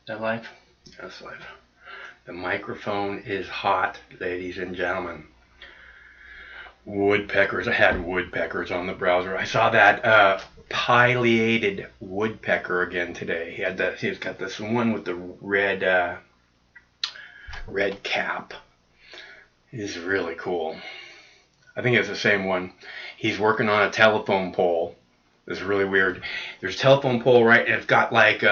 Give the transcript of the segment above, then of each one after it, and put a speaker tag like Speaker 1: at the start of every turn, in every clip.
Speaker 1: that live? That's live. The microphone is hot, ladies and gentlemen. Woodpeckers. I had woodpeckers on the browser. I saw that pileated woodpecker again today. He's got this one with the red cap. He's really cool. I think it's the same one. He's working on a telephone pole. It's really weird. There's a telephone pole, right? And it's got like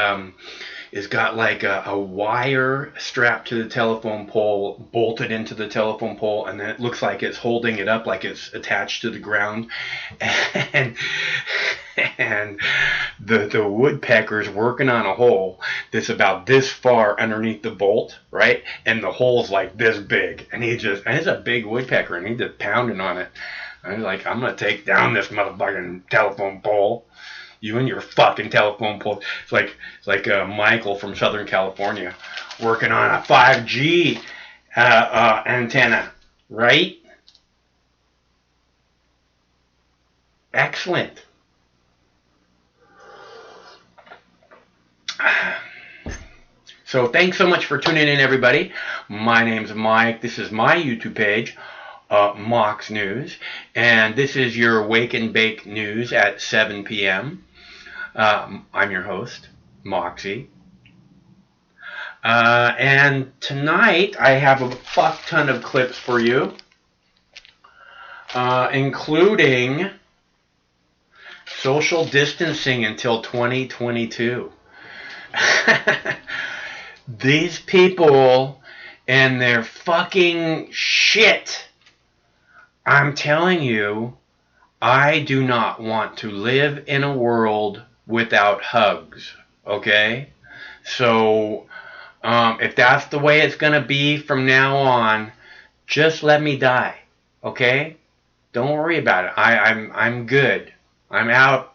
Speaker 1: a wire strapped to the telephone pole, bolted into the telephone pole, and then it looks like it's holding it up, like it's attached to the ground. And the woodpecker's working on a hole that's about this far underneath the bolt, right? And the hole's like this big, and it's a big woodpecker, and he's just pounding on it. And he's like, I'm gonna take down this motherfucking telephone pole. You and your fucking telephone pole. It's like Michael from Southern California working on a 5G antenna, right? Excellent. So thanks so much for tuning in, everybody. My name's Mike. This is my YouTube page, Mox News, and this is your Wake and Bake News at 7 p.m. I'm your host, Moxie. And tonight I have a fuck ton of clips for you, including social distancing until 2022. These people and their fucking shit. I'm telling you, I do not want to live in a world without hugs, okay? So, if that's the way it's gonna be from now on, just let me die, okay? Don't worry about it. I'm good. I'm out.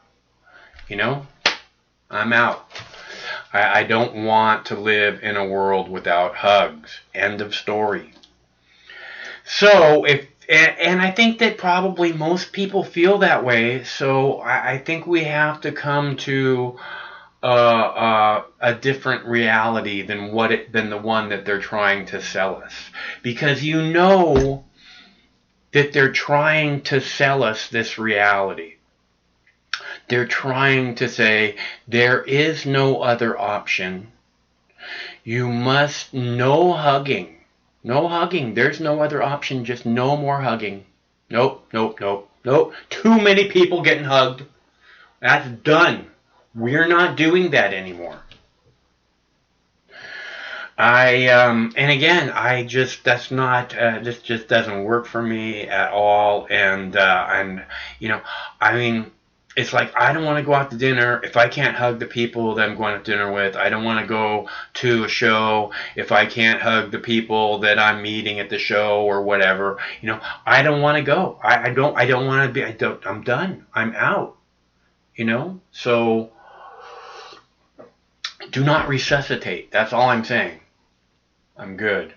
Speaker 1: You know? I'm out. I don't want to live in a world without hugs. End of story. So, and I think that probably most people feel that way, so I think we have to come to a different reality than the one that they're trying to sell us. Because you know that they're trying to sell us this reality. They're trying to say there is no other option. You must, no hugging. No hugging. There's no other option. Just no more hugging. Nope. Too many people getting hugged. That's done. We're not doing that anymore. And again, that's not, this just doesn't work for me at all. And I mean, it's like, I don't want to go out to dinner if I can't hug the people that I'm going to dinner with. I don't want to go to a show if I can't hug the people that I'm meeting at the show or whatever. I don't want to go. I don't want to be, I'm done. I'm out. So do not resuscitate. That's all I'm saying. I'm good.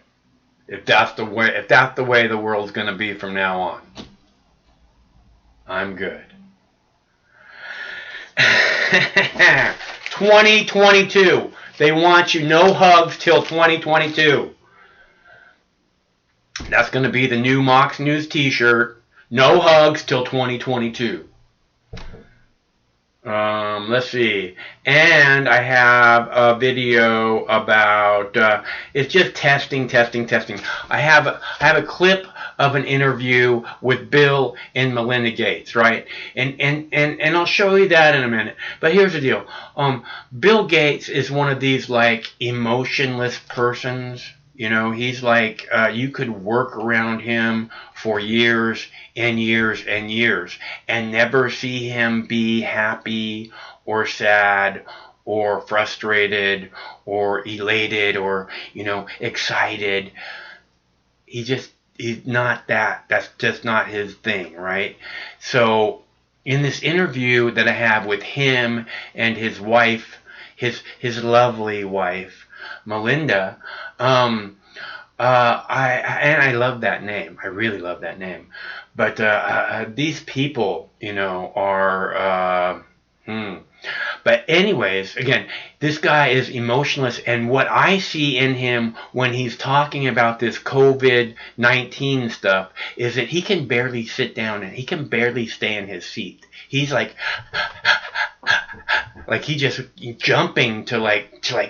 Speaker 1: If that's the way the world's going to be from now on, I'm good. 2022. They want you no hugs till 2022. That's going to be the new Mox News t-shirt. No hugs till 2022. Let's see. And I have a video about, it's just testing. I have a clip of an interview with Bill and Melinda Gates, right? And I'll show you that in a minute. But here's the deal. Bill Gates is one of these like emotionless persons. He's like, you could work around him for years and years and years and never see him be happy or sad or frustrated or elated or, excited. He's not that. That's just not his thing, right? So in this interview that I have with him and his wife, his lovely wife, Melinda, I love that name. I really love that name. But these people, are Hmm. But anyways, again, this guy is emotionless, and what I see in him when he's talking about this COVID-19 stuff is that he can barely sit down and he can barely stay in his seat. He's like he just jumping to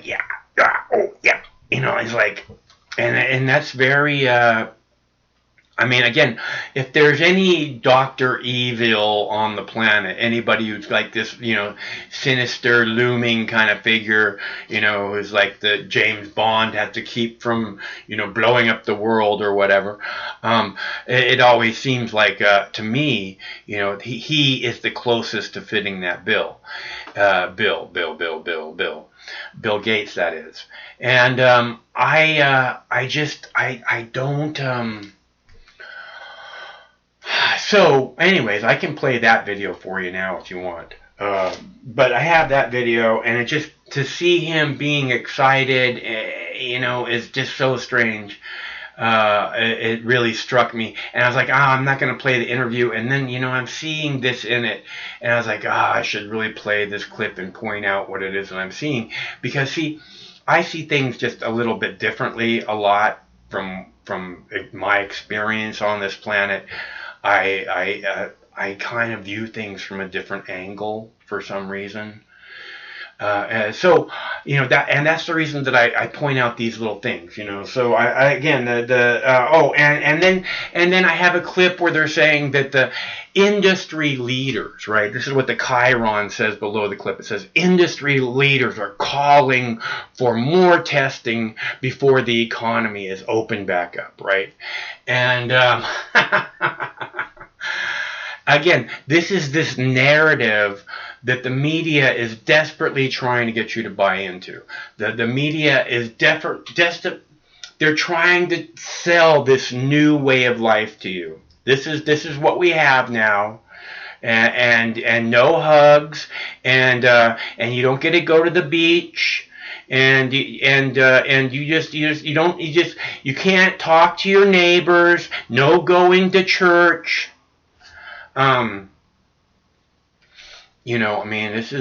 Speaker 1: yeah, oh yeah, he's like, and that's very I mean, again, if there's any Dr. Evil on the planet, anybody who's like this, sinister, looming kind of figure, who's like the James Bond has to keep from, blowing up the world or whatever, it always seems like, to me, he is the closest to fitting that bill. Bill Gates, that is. And I don't. So, anyways, I can play that video for you now if you want. But I have that video, and it just, to see him being excited, is just so strange. It really struck me. And I was like, I'm not going to play the interview. And then, I'm seeing this in it. And I was like, I should really play this clip and point out what it is that I'm seeing. Because, see, I see things just a little bit differently a lot from my experience on this planet. I kind of view things from a different angle for some reason. So that's the reason that I point out these little things, So I again and then I have a clip where they're saying that the industry leaders, right? This is what the Chiron says below the clip. It says industry leaders are calling for more testing before the economy is opened back up, right? And again, this is this narrative that the media is desperately trying to get you to buy into. The media is they're trying to sell this new way of life to you. This is what we have now. And no hugs, and you don't get to go to the beach, and you can't talk to your neighbors, no going to church. I mean, this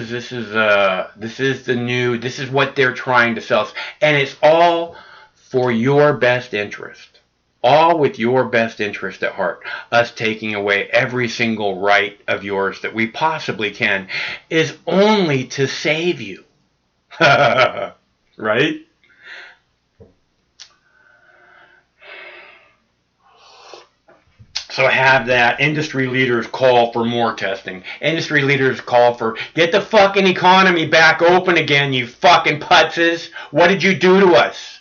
Speaker 1: is what they're trying to sell us, and it's all for your best interest. All with your best interest at heart. Us taking away every single right of yours that we possibly can is only to save you. Right? So I have that. Industry leaders call for more testing. Industry leaders call for, get the fucking economy back open again, you fucking putzes. What did you do to us?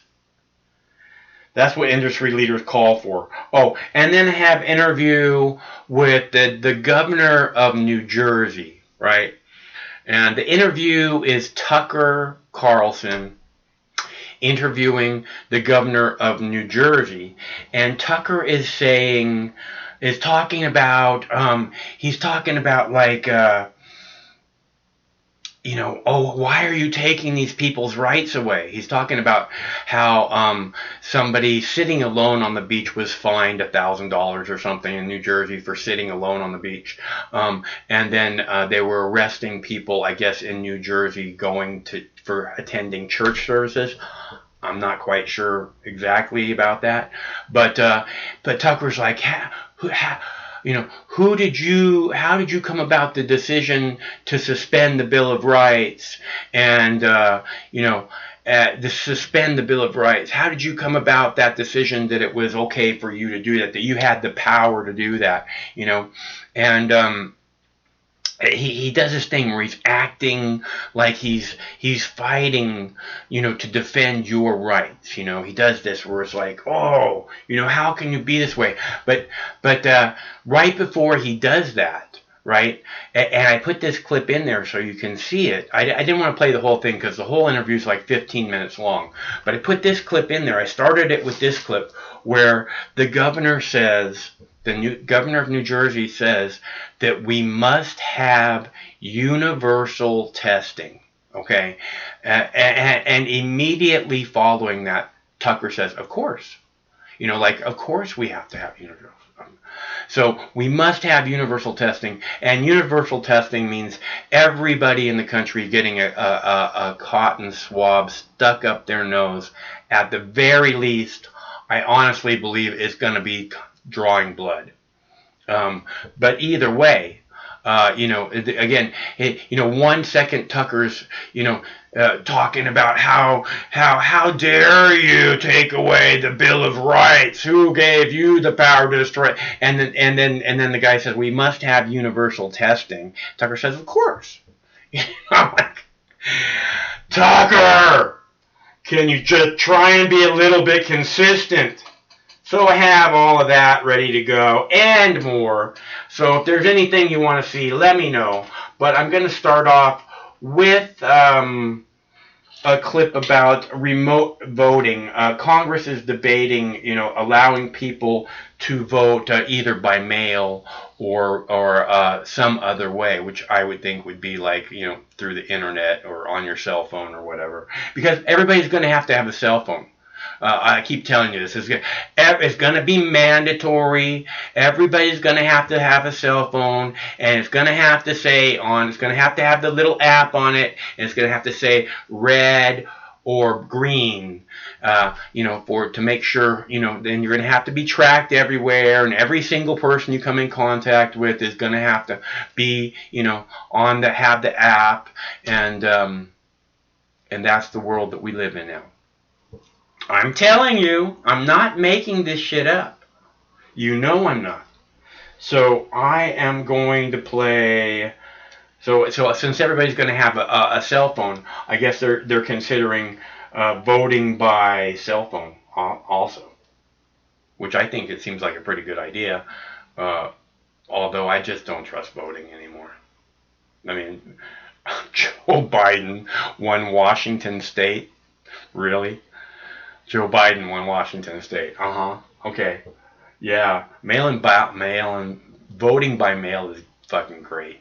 Speaker 1: That's what industry leaders call for. Oh, and then have interview with the governor of New Jersey, right? And the interview is Tucker Carlson interviewing the governor of New Jersey. And Tucker is talking about like, why are you taking these people's rights away? He's talking about how somebody sitting alone on the beach was fined $1,000 or something in New Jersey for sitting alone on the beach. And then they were arresting people, I guess, in New Jersey for attending church services. I'm not quite sure exactly about that. But Tucker's like, how did you come about the decision to suspend the Bill of Rights and, to suspend the Bill of Rights? How did you come about that decision that it was okay for you to do that you had the power to do that, And, he does this thing where he's acting like he's fighting, to defend your rights. He does this where it's like, how can you be this way? But right before he does that, right? And I put this clip in there so you can see it. I didn't want to play the whole thing because the whole interview is like 15 minutes long. But I put this clip in there. I started it with this clip where the governor says, the new governor of New Jersey says that we must have universal testing, okay? And immediately following that, Tucker says, of course. Of course we have to have universal. So we must have universal testing, and universal testing means everybody in the country getting a cotton swab stuck up their nose. At the very least, I honestly believe it's going to be drawing blood. But either way, again, 1 second Tucker's, talking about how dare you take away the Bill of Rights? Who gave you the power to destroy? And then the guy says we must have universal testing. Tucker says, of course. Tucker, can you just try and be a little bit consistent? So I have all of that ready to go and more. So if there's anything you want to see, let me know. But I'm going to start off with a clip about remote voting. Congress is debating, allowing people to vote either by mail or some other way, which I would think would be like, through the internet or on your cell phone or whatever. Because everybody's going to have a cell phone. I keep telling you this. It's going to be mandatory. Everybody's going to have a cell phone, and it's going to have to it's going to have the little app on it, and it's going to have to say red or green, to make sure, then you're going to have to be tracked everywhere, and every single person you come in contact with is going to have to be, have the app, and that's the world that we live in now. I'm telling you, I'm not making this shit up. You know I'm not. So I am going to play. So since everybody's going to have a cell phone, I guess they're considering voting by cell phone also, which I think it seems like a pretty good idea. Although I just don't trust voting anymore. I mean, Joe Biden won Washington State, really? Joe Biden won Washington State. Okay. Yeah. Voting by mail is fucking great.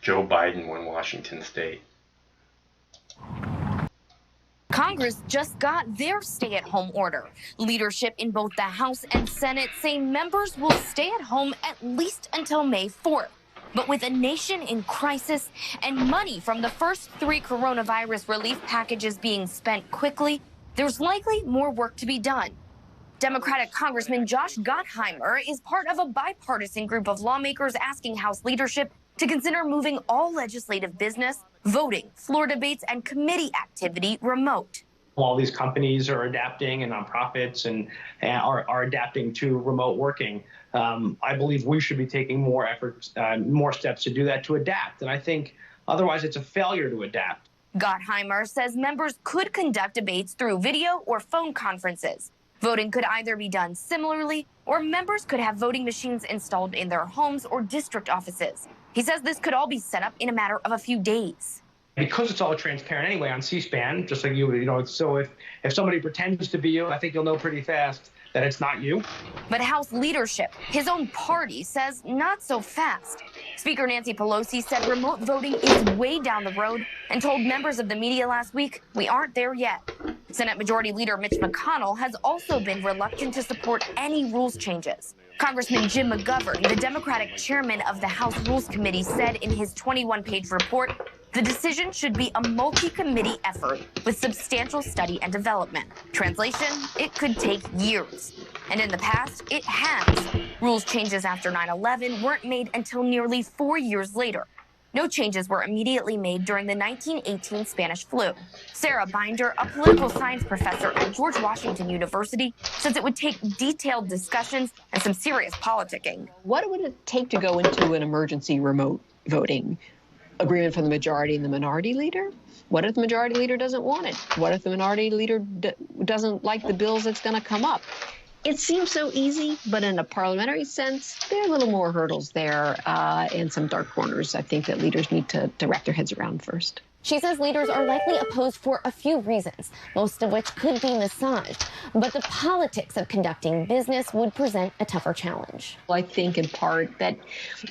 Speaker 1: Joe Biden won Washington State.
Speaker 2: Congress just got their stay-at-home order. Leadership in both the House and Senate say members will stay at home at least until May 4th. But with a nation in crisis and money from the first 3 coronavirus relief packages being spent quickly, there's likely more work to be done. Democratic Congressman Josh Gottheimer is part of a bipartisan group of lawmakers asking House leadership to consider moving all legislative business, voting, floor debates, and committee activity remote.
Speaker 3: All these companies are adapting, and nonprofits and are adapting to remote working. I believe we should be taking more efforts, more steps to do that, to adapt. And I think otherwise it's a failure to adapt.
Speaker 2: Gottheimer says members could conduct debates through video or phone conferences. Voting could either be done similarly, or members could have voting machines installed in their homes or district offices. He says this could all be set up in a matter of a few days.
Speaker 3: Because it's all transparent anyway on C-SPAN, just like so if somebody pretends to be you, I think you'll know pretty fast that it's not you.
Speaker 2: But House leadership, his own party, says not so fast. Speaker Nancy Pelosi said remote voting is way down the road and told members of the media last week, we aren't there yet. Senate Majority Leader Mitch McConnell has also been reluctant to support any rules changes. Congressman Jim McGovern, the Democratic chairman of the House Rules Committee, said in his 21-page report, the decision should be a multi-committee effort with substantial study and development. Translation, it could take years. And in the past, it has. Rules changes after 9/11 weren't made until nearly 4 years later. No changes were immediately made during the 1918 Spanish flu. Sarah Binder, a political science professor at George Washington University, says it would take detailed discussions and some serious politicking.
Speaker 4: What would it take to go into an emergency remote voting? Agreement from the majority and the minority leader? What if the majority leader doesn't want it? What if the minority leader doesn't like the bills that's going to come up? It seems so easy, but in a parliamentary sense, there are a little more hurdles there and some dark corners I think that leaders need to wrap their heads around first.
Speaker 5: She says leaders are likely opposed for a few reasons, most of which could be massaged. But the politics of conducting business would present a tougher challenge.
Speaker 4: I think in part that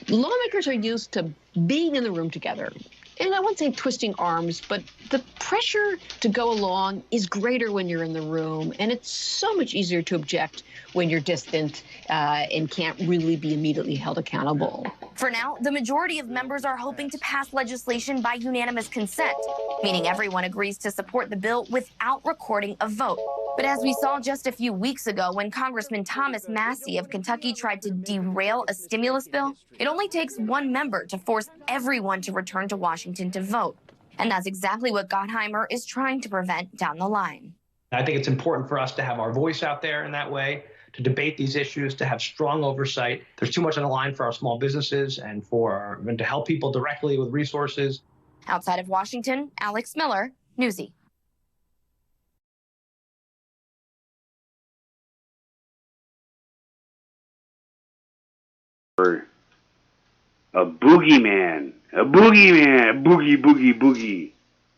Speaker 4: lawmakers are used to being in the room together, and I wouldn't say twisting arms, but the pressure to go along is greater when you're in the room, and it's so much easier to object when you're distant and can't really be immediately held accountable.
Speaker 2: For now, the majority of members are hoping to pass legislation by unanimous consent, meaning everyone agrees to support the bill without recording a vote. But as we saw just a few weeks ago when Congressman Thomas Massie of Kentucky tried to derail a stimulus bill, it only takes one member to force everyone to return to Washington to vote. And that's exactly what Gottheimer is trying to prevent down the line.
Speaker 3: I think it's important for us to have our voice out there in that way, to debate these issues, to have strong oversight. There's too much on the line for our small businesses and to help people directly with resources.
Speaker 2: Outside of Washington, Alex Miller, Newsy.
Speaker 6: A boogeyman, boogie.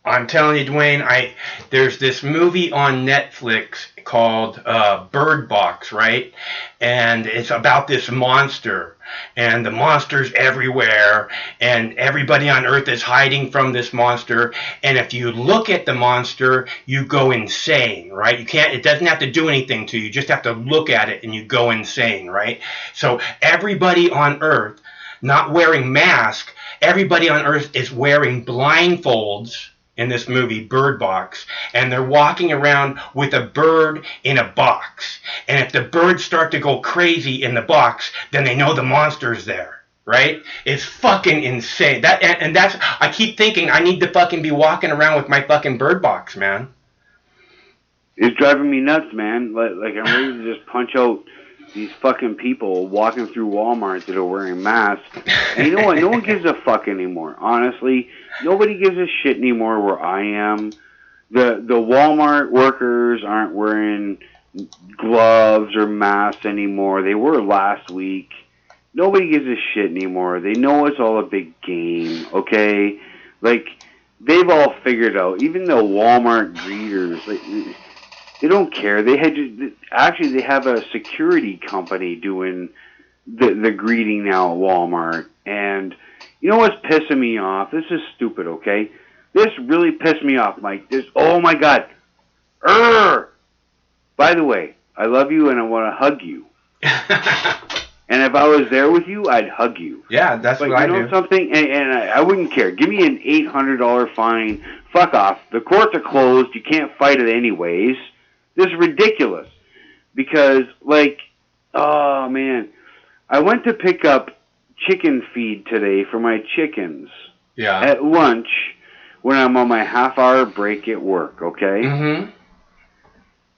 Speaker 1: I'm telling you, Dwayne, there's this movie on Netflix called Bird Box, right? And it's about this monster, and the monster's everywhere, and everybody on Earth is hiding from this monster. And if you look at the monster, you go insane, right? It doesn't have to do anything to you. You just have to look at it and you go insane, right? So everybody on Earth not wearing masks, everybody on Earth is wearing blindfolds in this movie, Bird Box, and they're walking around with a bird in a box. And if the birds start to go crazy in the box, then they know the monster's there, right? It's fucking insane. I keep thinking I need to fucking be walking around with my fucking Bird Box, man.
Speaker 6: It's driving me nuts, man. Like I'm ready to just punch out these fucking people walking through Walmart that are wearing masks. And you know what? No one gives a fuck anymore. Honestly, nobody gives a shit anymore where I am. The Walmart workers aren't wearing gloves or masks anymore. They were last week. Nobody gives a shit anymore. They know it's all a big game, okay? Like, they've all figured out. Even the Walmart greeters, like, they don't care. They have a security company doing the greeting now at Walmart. And you know what's pissing me off? This is stupid, okay? This really pissed me off, Mike. Oh my God. By the way, I love you and I want to hug you. And if I was there with you, I'd hug you.
Speaker 1: Yeah, that's what I do.
Speaker 6: But you know something? And I wouldn't care. Give me an $800 fine. Fuck off. The courts are closed. You can't fight it anyways. This is ridiculous because, like, oh, man, I went to pick up chicken feed today for my chickens at lunch when I'm on my half-hour break at work, okay?
Speaker 1: Mm-hmm.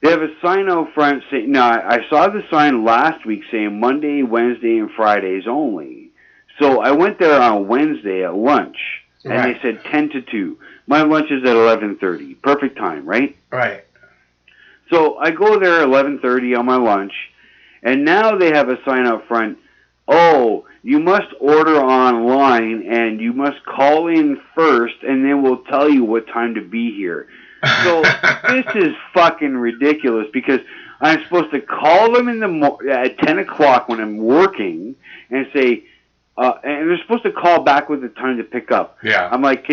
Speaker 6: They have a sign out front saying, no, I saw the sign last week saying Monday, Wednesday, and Fridays only. So I went there on Wednesday at lunch, and they said 10 to 2. My lunch is at 11:30. Perfect time, right?
Speaker 1: Right.
Speaker 6: So I go there at 11:30 on my lunch, and now they have a sign out front, oh, you must order online, and you must call in first, and then we'll tell you what time to be here. So this is fucking ridiculous, because I'm supposed to call them at 10 o'clock when I'm working and say, and they're supposed to call back with the time to pick up.
Speaker 1: Yeah.
Speaker 6: I'm like,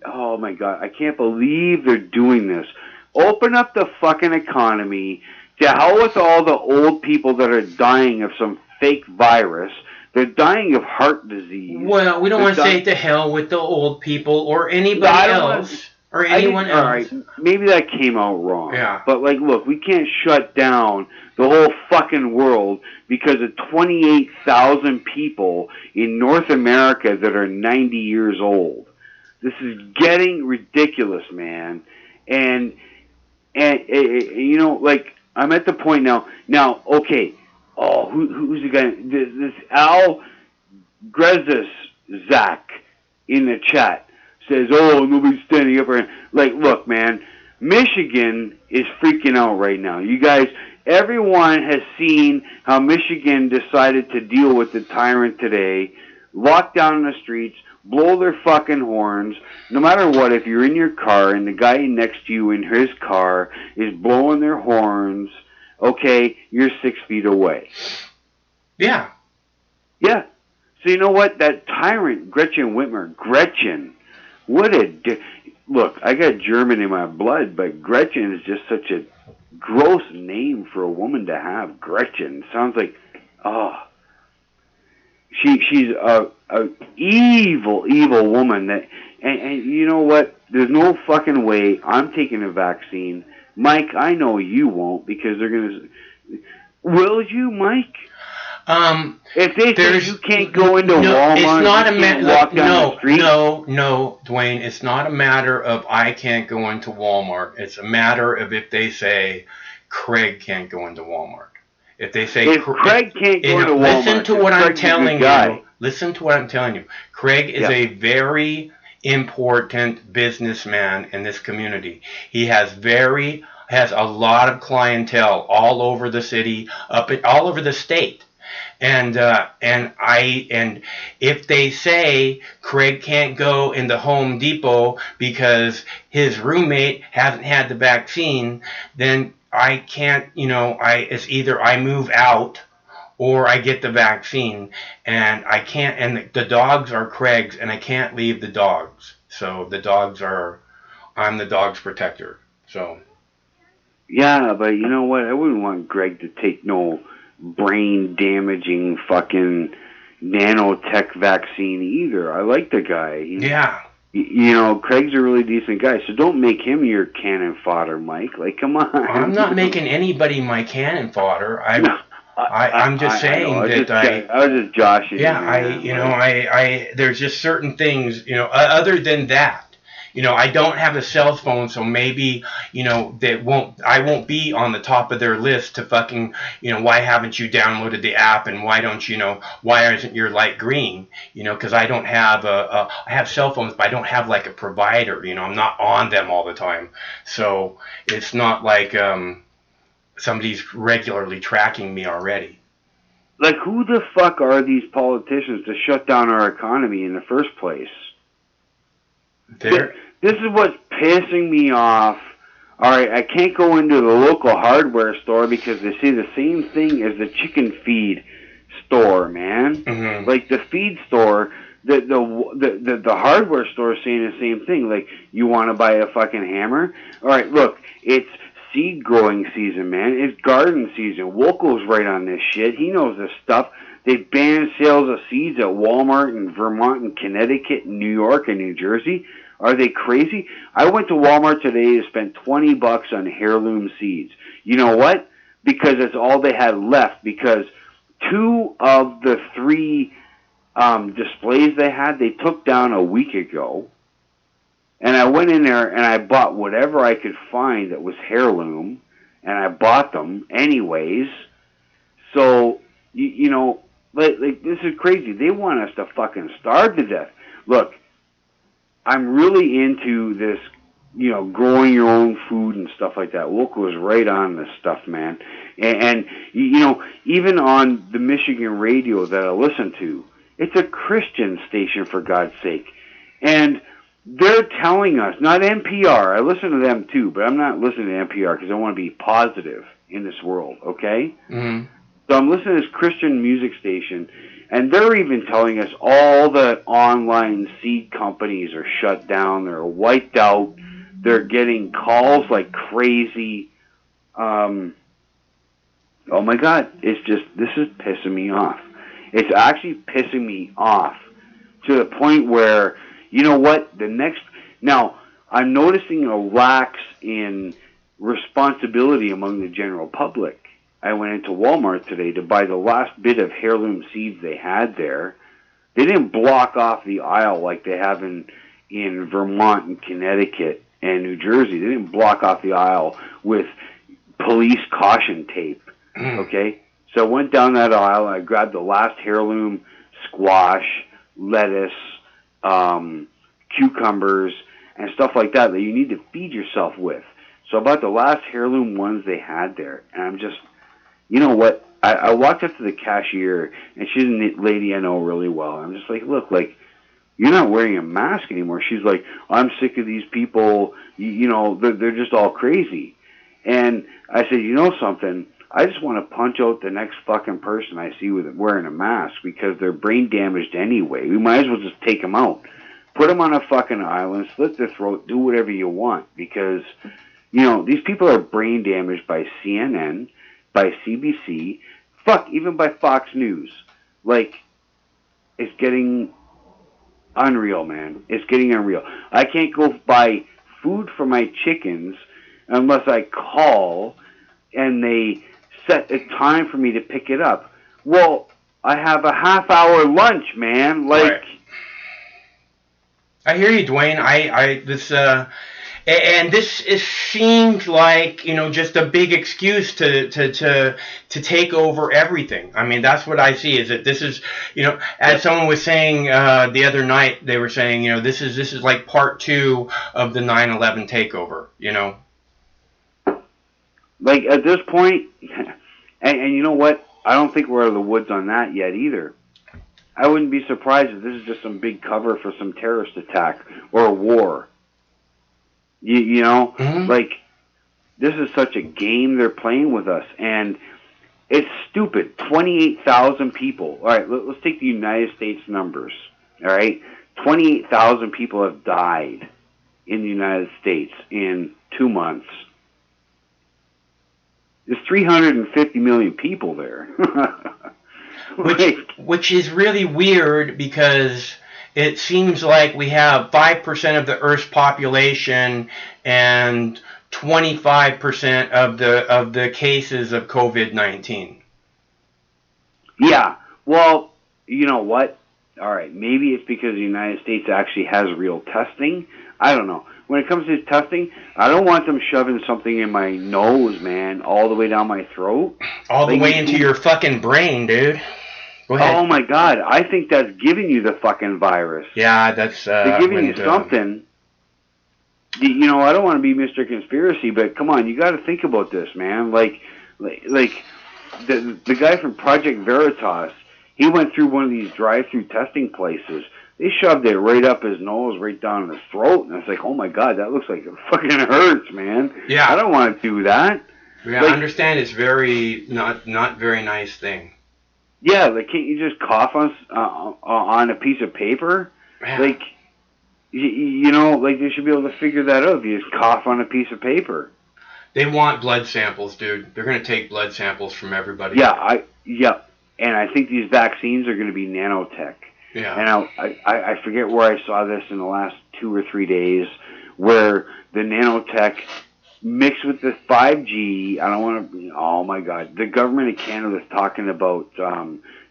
Speaker 6: oh my God, I can't believe they're doing this. Open up the fucking economy. To hell with all the old people that are dying of some fake virus. They're dying of heart disease.
Speaker 1: Well, we don't want to say to hell with the old people or anybody else. Or anyone else.
Speaker 6: All right, maybe that came out wrong.
Speaker 1: Yeah.
Speaker 6: But, like, look, we can't shut down the whole fucking world because of 28,000 people in North America that are 90 years old. This is getting ridiculous, man. And you know, like, I'm at the point now. Now, okay. Oh, who's the guy? This Al Grezis Zach in the chat says, "Oh, nobody's standing up for him." Like, look, man, Michigan is freaking out right now. You guys, everyone has seen how Michigan decided to deal with the tyrant today. Lock down the streets. Blow their fucking horns. No matter what, if you're in your car and the guy next to you in his car is blowing their horns, okay, you're 6 feet away.
Speaker 1: Yeah.
Speaker 6: Yeah. So you know what? That tyrant, Gretchen Look, I got German in my blood, but Gretchen is just such a gross name for a woman to have. Gretchen sounds like, oh, she's a evil woman. And you know what? There's no fucking way I'm taking a vaccine. Mike, I know you won't because they're gonna. Will you, Mike? If they say you can't go into Walmart,
Speaker 1: it's not
Speaker 6: you can't walk down the street.
Speaker 1: No, Dwayne, it's not a matter of I can't go into Walmart. It's a matter of if they say Craig can't go into Walmart. If they say
Speaker 6: Craig can't go into Walmart,
Speaker 1: listen to what I'm telling you. Listen to what I'm telling you. Craig is a very important businessman in this community. He has a lot of clientele all over the city, all over the state. And if they say Craig can't go into Home Depot because his roommate hasn't had the vaccine, then I can't, it's either I move out or I get the vaccine, and I can't, and the dogs are Craig's, and I can't leave the dogs. So I'm the dog's protector. So.
Speaker 6: Yeah, but you know what? I wouldn't want Greg to take no brain-damaging fucking nanotech vaccine either. I like the guy. Craig's a really decent guy, so don't make him your cannon fodder, Mike. Like, come on.
Speaker 1: I'm not making anybody my cannon fodder. I'm just saying
Speaker 6: I was just joshing.
Speaker 1: Yeah, there's just certain things, other than that. I don't have a cell phone, so maybe, I won't be on the top of their list to fucking, why haven't you downloaded the app, and why isn't your light green? Because I don't have I have cell phones, but I don't have like a provider, I'm not on them all the time. So it's not like, somebody's regularly tracking me already.
Speaker 6: Like, who the fuck are these politicians to shut down our economy in the first place? This is what's pissing me off. All right, I can't go into the local hardware store because they say the same thing as the chicken feed store, man. Mm-hmm. Like the feed store, the hardware store is saying the same thing. Like, you want to buy a fucking hammer? All right, look, it's seed growing season, man. It's garden season. Woko's right on this shit. He knows this stuff. They banned sales of seeds at Walmart in Vermont and Connecticut and New York and New Jersey. Are they crazy? I went to Walmart today to spend $20 on heirloom seeds. You know what? Because it's all they had left. Because 2 of the 3 displays they took down a week ago. And I went in there and I bought whatever I could find that was heirloom. And I bought them anyways. So, like this is crazy. They want us to fucking starve to death. Look, I'm really into this, growing your own food and stuff like that. Woko is right on this stuff, man. And even on the Michigan radio that I listen to, it's a Christian station, for God's sake. And they're telling us, not NPR, I listen to them too, but I'm not listening to NPR because I want to be positive in this world, okay? Mm-hmm. So I'm listening to this Christian music station, and they're even telling us all the online seed companies are shut down, they're wiped out, they're getting calls like crazy. Oh my God, this is pissing me off. It's actually pissing me off to the point where, you know what, now I'm noticing a lax in responsibility among the general public. I went into Walmart today to buy the last bit of heirloom seeds they had there. They didn't block off the aisle like they have in Vermont and Connecticut and New Jersey. They didn't block off the aisle with police caution tape, okay? So I went down that aisle and I grabbed the last heirloom squash, lettuce, cucumbers, and stuff like that you need to feed yourself with. So I bought the last heirloom ones they had there, and I'm just... You know what? I walked up to the cashier, and she's a lady I know really well. I'm just like, look, like, you're not wearing a mask anymore. She's like, I'm sick of these people. They're just all crazy. And I said, you know something? I just want to punch out the next fucking person I see with wearing a mask because they're brain damaged anyway. We might as well just take them out. Put them on a fucking island, slit their throat, do whatever you want, because, you know, these people are brain damaged by CNN, by CBC, fuck, even by Fox News. Like, it's getting unreal, man. It's getting unreal. I can't go buy food for my chickens unless I call and they set a time for me to pick it up. Well, I have a half-hour lunch, man. Like,
Speaker 1: right. I hear you, Dwayne. And this seems like, you know, just a big excuse to take over everything. I mean, that's what I see, is that this is, you know, as someone was saying the other night, they were saying, you know, this is like part 2 of the 9/11 takeover, you know.
Speaker 6: Like, at this point, and you know what? I don't think we're out of the woods on that yet either. I wouldn't be surprised if this is just some big cover for some terrorist attack or a war. You know?
Speaker 1: Mm-hmm.
Speaker 6: Like, this is such a game they're playing with us. And it's stupid. 28,000 people. All right, let's take the United States numbers. All right? 28,000 people have died in the United States in 2 months. There's 350 million people there.
Speaker 1: Which is really weird, because it seems like we have 5% of the Earth's population and 25% of the cases of COVID-19.
Speaker 6: Yeah. Well, you know what? All right, maybe it's because the United States actually has real testing. I don't know. When it comes to testing, I don't want them shoving something in my nose, man, all the way down my throat.
Speaker 1: All the way into your fucking brain, dude. Go ahead.
Speaker 6: Oh, my God. I think that's giving you the fucking virus.
Speaker 1: Yeah, that's...
Speaker 6: They're giving you something. You know, I don't want to be Mr. Conspiracy, but come on, you got to think about this, man. Like the guy from Project Veritas, he went through one of these drive-through testing places. They shoved it right up his nose, right down his throat, and it's like, oh my God, that looks like it fucking hurts, man.
Speaker 1: Yeah.
Speaker 6: I don't want to do that.
Speaker 1: Yeah, I understand it's very not very nice thing.
Speaker 6: Yeah, like, can't you just cough on a piece of paper?
Speaker 1: Yeah.
Speaker 6: Like, you know, like, they should be able to figure that out if you just cough on a piece of paper.
Speaker 1: They want blood samples, dude. They're going to take blood samples from everybody.
Speaker 6: Yeah, and I think these vaccines are going to be nanotech.
Speaker 1: Yeah.
Speaker 6: And I forget where I saw this in the last 2 or 3 days, where the nanotech mixed with the 5G, I don't want to, oh my God, the government of Canada is talking about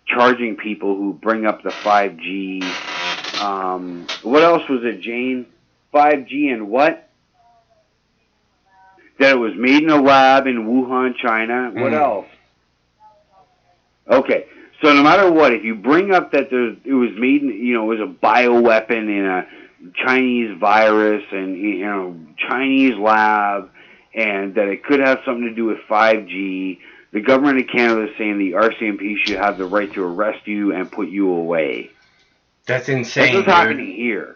Speaker 6: charging people who bring up the 5G. What else was it, Jane? 5G and what? That it was made in a lab in Wuhan, China. What else? Okay. So no matter what, if you bring up that it was made in, you know, it was a bioweapon in a Chinese virus and, you know, Chinese lab, and that it could have something to do with 5G, the government of Canada is saying the RCMP should have the right to arrest you and put you away.
Speaker 1: That's insane.
Speaker 6: That's what's happening here.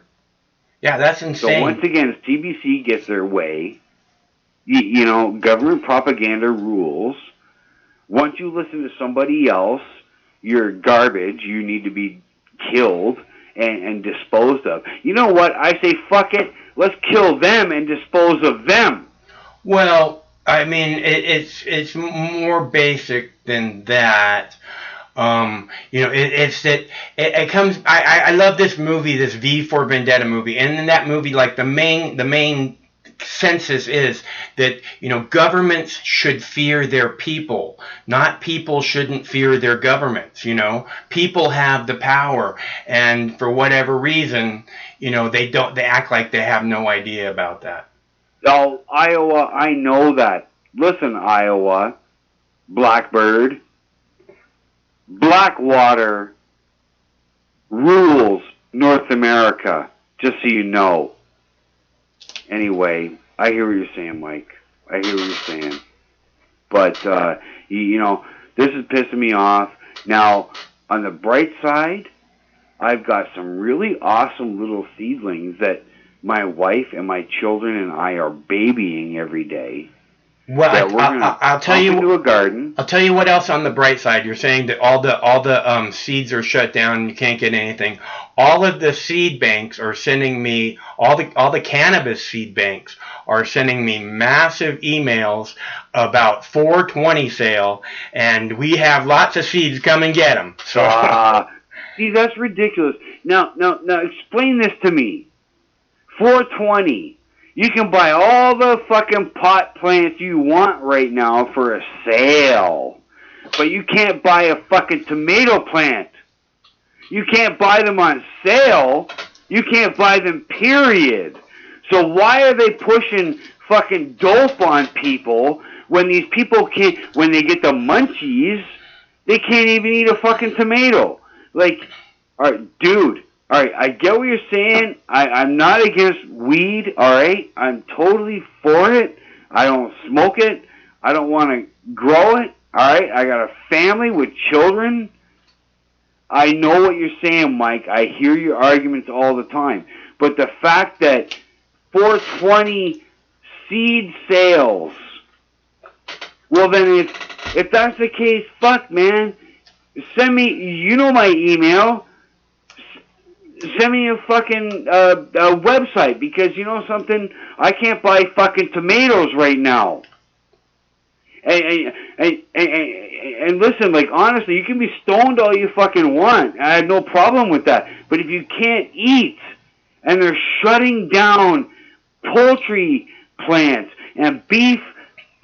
Speaker 1: Yeah, that's insane.
Speaker 6: So once again, CBC gets their way. You know, government propaganda rules. Once you listen to somebody else, you're garbage. You need to be killed and disposed of. You know what? I say, fuck it. Let's kill them and dispose of them.
Speaker 1: Well, I mean, it's more basic than that. You know, it's that it comes. I love this movie, this V for Vendetta movie, and in that movie, like the main census is that, you know, governments should fear their people, not people shouldn't fear their governments. You know, people have the power, and for whatever reason, you know, they act like they have no idea about that.
Speaker 6: Oh, Iowa, I know that. Listen, Iowa, Blackbird, Blackwater rules North America, just so you know. Anyway, I hear what you're saying, Mike. I hear what you're saying. But, you know, this is pissing me off. Now, on the bright side, I've got some really awesome little seedlings that my wife and my children and I are babying every day.
Speaker 1: Well,
Speaker 6: that we're going to
Speaker 1: I'll tell you
Speaker 6: into a garden.
Speaker 1: I'll tell you what else on the bright side. You're saying that all the seeds are shut down and you can't get anything. All of the seed banks are sending me all the cannabis seed banks are sending me massive emails about 420 sale, and we have lots of seeds. Come and get them. So
Speaker 6: see, that's ridiculous. Now, explain this to me. 420. You can buy all the fucking pot plants you want right now for a sale. But you can't buy a fucking tomato plant. You can't buy them on sale. You can't buy them, period. So why are they pushing fucking dope on people when these people can't, when they get the munchies, they can't even eat a fucking tomato? Like, alright, dude. All right, I get what you're saying. I'm not against weed, all right? I'm totally for it. I don't smoke it. I don't want to grow it, all right? I got a family with children. I know what you're saying, Mike. I hear your arguments all the time. But the fact that 420 seed sales, well, then if that's the case, fuck, man. Send me, you know my email. Send me a fucking a website, because you know something, I can't buy fucking tomatoes right now. And listen, like, honestly, you can be stoned all you fucking want. I have no problem with that. But if you can't eat, and they're shutting down poultry plants and beef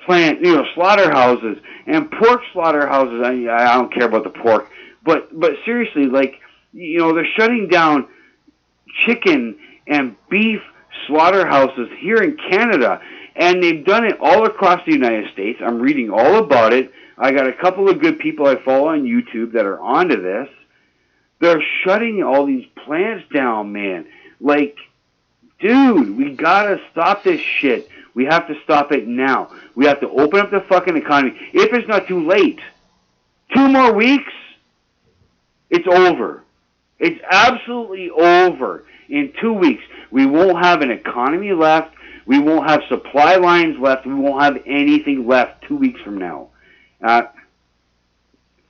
Speaker 6: plant, slaughterhouses and pork slaughterhouses. I don't care about the pork, but seriously, like. They're shutting down chicken and beef slaughterhouses here in Canada, and they've done it all across the United States. I'm reading all about it. I got a couple of good people I follow on YouTube that are onto this. They're shutting all these plants down, man. Like, dude, we gotta stop this shit. We have to stop it now. We have to open up the fucking economy. If it's not too late, 2 more weeks, it's over. It's absolutely over. In 2 weeks, we won't have an economy left. We won't have supply lines left. We won't have anything left 2 weeks from now.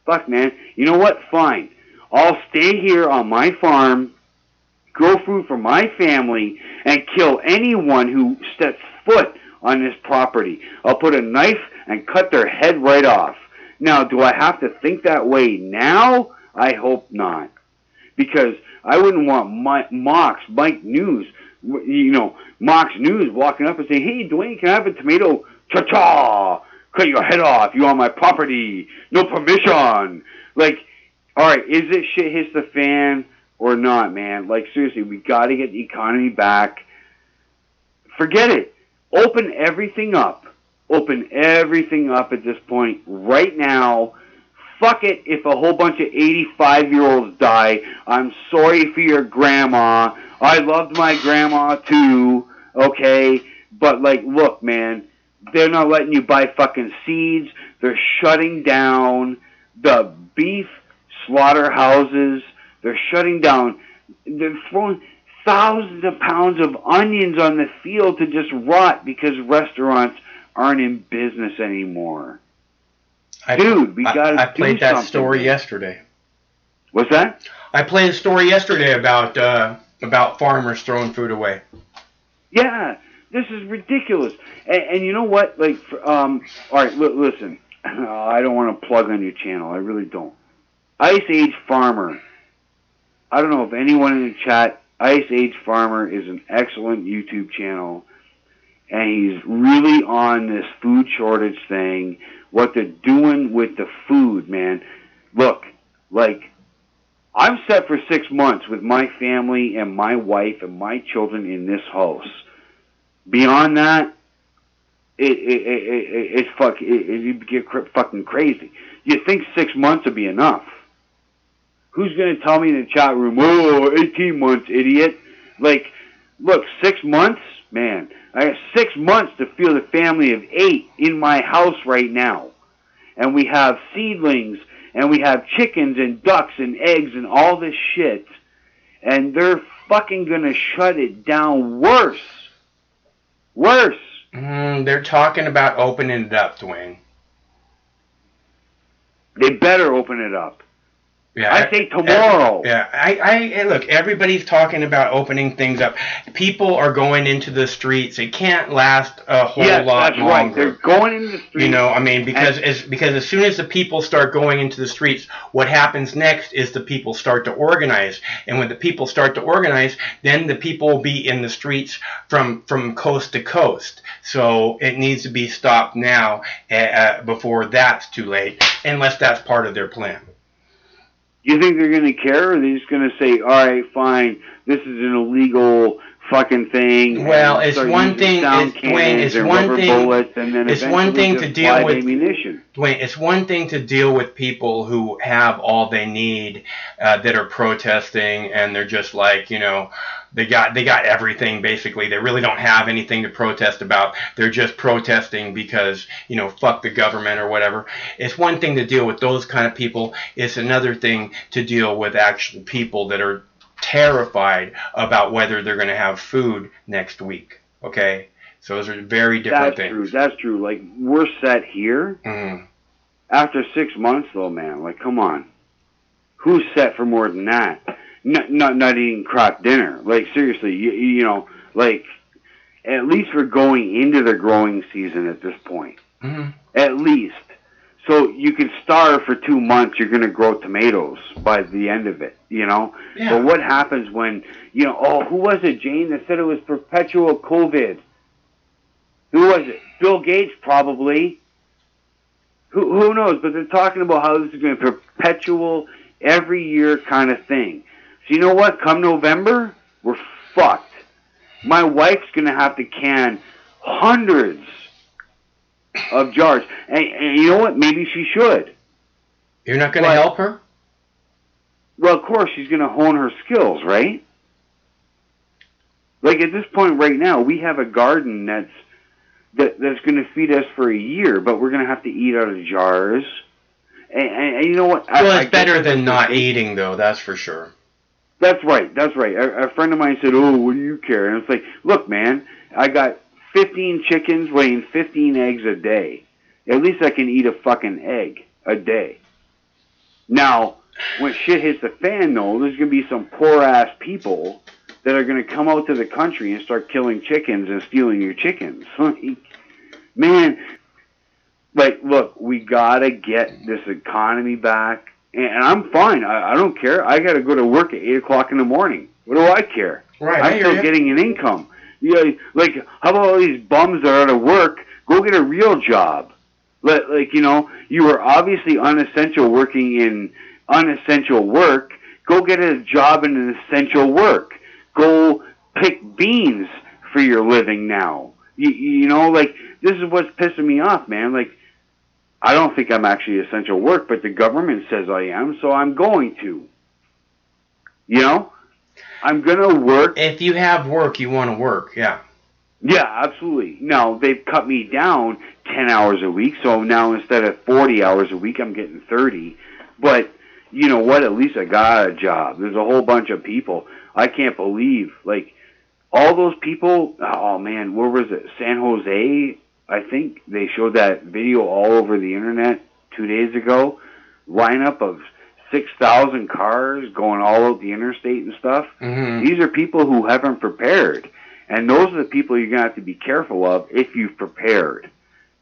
Speaker 6: Fuck, man. You know what? Fine. I'll stay here on my farm, grow food for my family, and kill anyone who steps foot on this property. I'll put a knife and cut their head right off. Now, do I have to think that way now? I hope not. Because I wouldn't want Mike News, Mox News walking up and saying, "Hey, Dwayne, can I have a tomato? Cha-cha! Cut your head off. You on my property. No permission." Like, all right, is this shit hits the fan or not, man? Like, seriously, we got to get the economy back. Forget it. Open everything up. Open everything up at this point right now. Fuck it if a whole bunch of 85-year-olds die. I'm sorry for your grandma. I loved my grandma too, okay? But, like, look, man, they're not letting you buy fucking seeds. They're shutting down the beef slaughterhouses. They're shutting down. They're throwing thousands of pounds of onions on the field to just rot because restaurants aren't in business anymore. Dude, we gotta
Speaker 1: I played
Speaker 6: do
Speaker 1: that story yesterday.
Speaker 6: What's that?
Speaker 1: I played a story yesterday about farmers throwing food away.
Speaker 6: Yeah, this is ridiculous. And you know what? Like, all right, listen. I don't want to plug on your channel. I really don't. Ice Age Farmer. I don't know if anyone in the chat. Ice Age Farmer is an excellent YouTube channel, and he's really on this food shortage thing. What they're doing with the food, man. Look, like, I'm set for 6 months with my family and my wife and my children in this house. Beyond that, you get fucking crazy. You think 6 months would be enough? Who's going to tell me in the chat room, "Oh, 18 months, idiot"? Like, look, 6 months, man. I have 6 months to feed a family of 8 in my house right now. And we have seedlings, and we have chickens and ducks and eggs and all this shit. And they're fucking gonna shut it down worse. Worse.
Speaker 1: They're talking about opening it up, Dwayne.
Speaker 6: They better open it up.
Speaker 1: Yeah,
Speaker 6: I say tomorrow.
Speaker 1: I look, everybody's talking about opening things up. People are going into the streets. It can't last a whole lot
Speaker 6: that's
Speaker 1: longer.
Speaker 6: Right. They're going into the streets.
Speaker 1: You know, I mean, because as soon as the people start going into the streets, what happens next is the people start to organize. And when the people start to organize, then the people will be in the streets from coast to coast. So it needs to be stopped now before that's too late, unless that's part of their plan.
Speaker 6: You think they're going to care, or are they just going to say, all right, fine, this is an illegal fucking thing?
Speaker 1: Well, it's one thing, Dwayne, it's one thing,
Speaker 6: bullets, and then
Speaker 1: it's one thing to deal with
Speaker 6: ammunition.
Speaker 1: Dwayne, it's one thing to deal with people who have all they need, that are protesting, and they're just like, you know, they got everything basically. They really don't have anything to protest about. They're just protesting because, you know, fuck the government or whatever. It's one thing to deal with those kind of people. It's another thing to deal with actual people that are terrified about whether they're going to have food next week. Okay? So those are very different things.
Speaker 6: That's true. Like, we're set here.
Speaker 1: Mm-hmm.
Speaker 6: After 6 months, though, man, like, come on. Who's set for more than that? Not eating crap dinner. Like, seriously, you know, like, at least we're going into the growing season at this point.
Speaker 1: Mm-hmm.
Speaker 6: At least. So you can starve for 2 months, you're going to grow tomatoes by the end of it, you know?
Speaker 1: Yeah.
Speaker 6: But what happens when, you know, who was it, Jane, that said it was perpetual COVID? Who was it? Bill Gates, probably. Who knows? But they're talking about how this is going to be perpetual, every year kind of thing. So you know what? Come November, we're fucked. My wife's going to have to can hundreds of jars. And you know what? Maybe she should.
Speaker 1: You're not going to help her?
Speaker 6: Well, of course, she's going to hone her skills, right? Like, at this point right now, we have a garden that's going to feed us for a year, but we're going to have to eat out of jars. And you know what?
Speaker 1: Well, it's better than not eating, though, that's for sure.
Speaker 6: That's right. A friend of mine said, oh, what do you care? And it's like, look, man, I got 15 chickens weighing 15 eggs a day. At least I can eat a fucking egg a day. Now, when shit hits the fan, though, there's going to be some poor-ass people that are going to come out to the country and start killing chickens and stealing your chickens. Man, like, look, we got to get this economy back. And I'm fine. I don't care. I got to go to work at 8 o'clock in the morning. What do I care?
Speaker 1: Right,
Speaker 6: I'm still getting an income. Yeah, like, how about all these bums that are out of work? Go get a real job. Like, you know, you were obviously unessential working in unessential work. Go get a job in an essential work. Go pick beans for your living now. You know, like, this is what's pissing me off, man. Like, I don't think I'm actually essential work, but the government says I am, so I'm going to. You know? I'm going to work.
Speaker 1: If you have work, you want to work, yeah.
Speaker 6: Yeah, absolutely. Now, they've cut me down 10 hours a week, so now instead of 40 hours a week, I'm getting 30. But, you know what? At least I got a job. There's a whole bunch of people. I can't believe, like, all those people, oh, man, where was it? San Jose, I think they showed that video all over the internet 2 days ago. Lineup of 6,000 cars going all out the interstate and stuff.
Speaker 1: Mm-hmm.
Speaker 6: These are people who haven't prepared. And those are the people you're going to have to be careful of if you've prepared.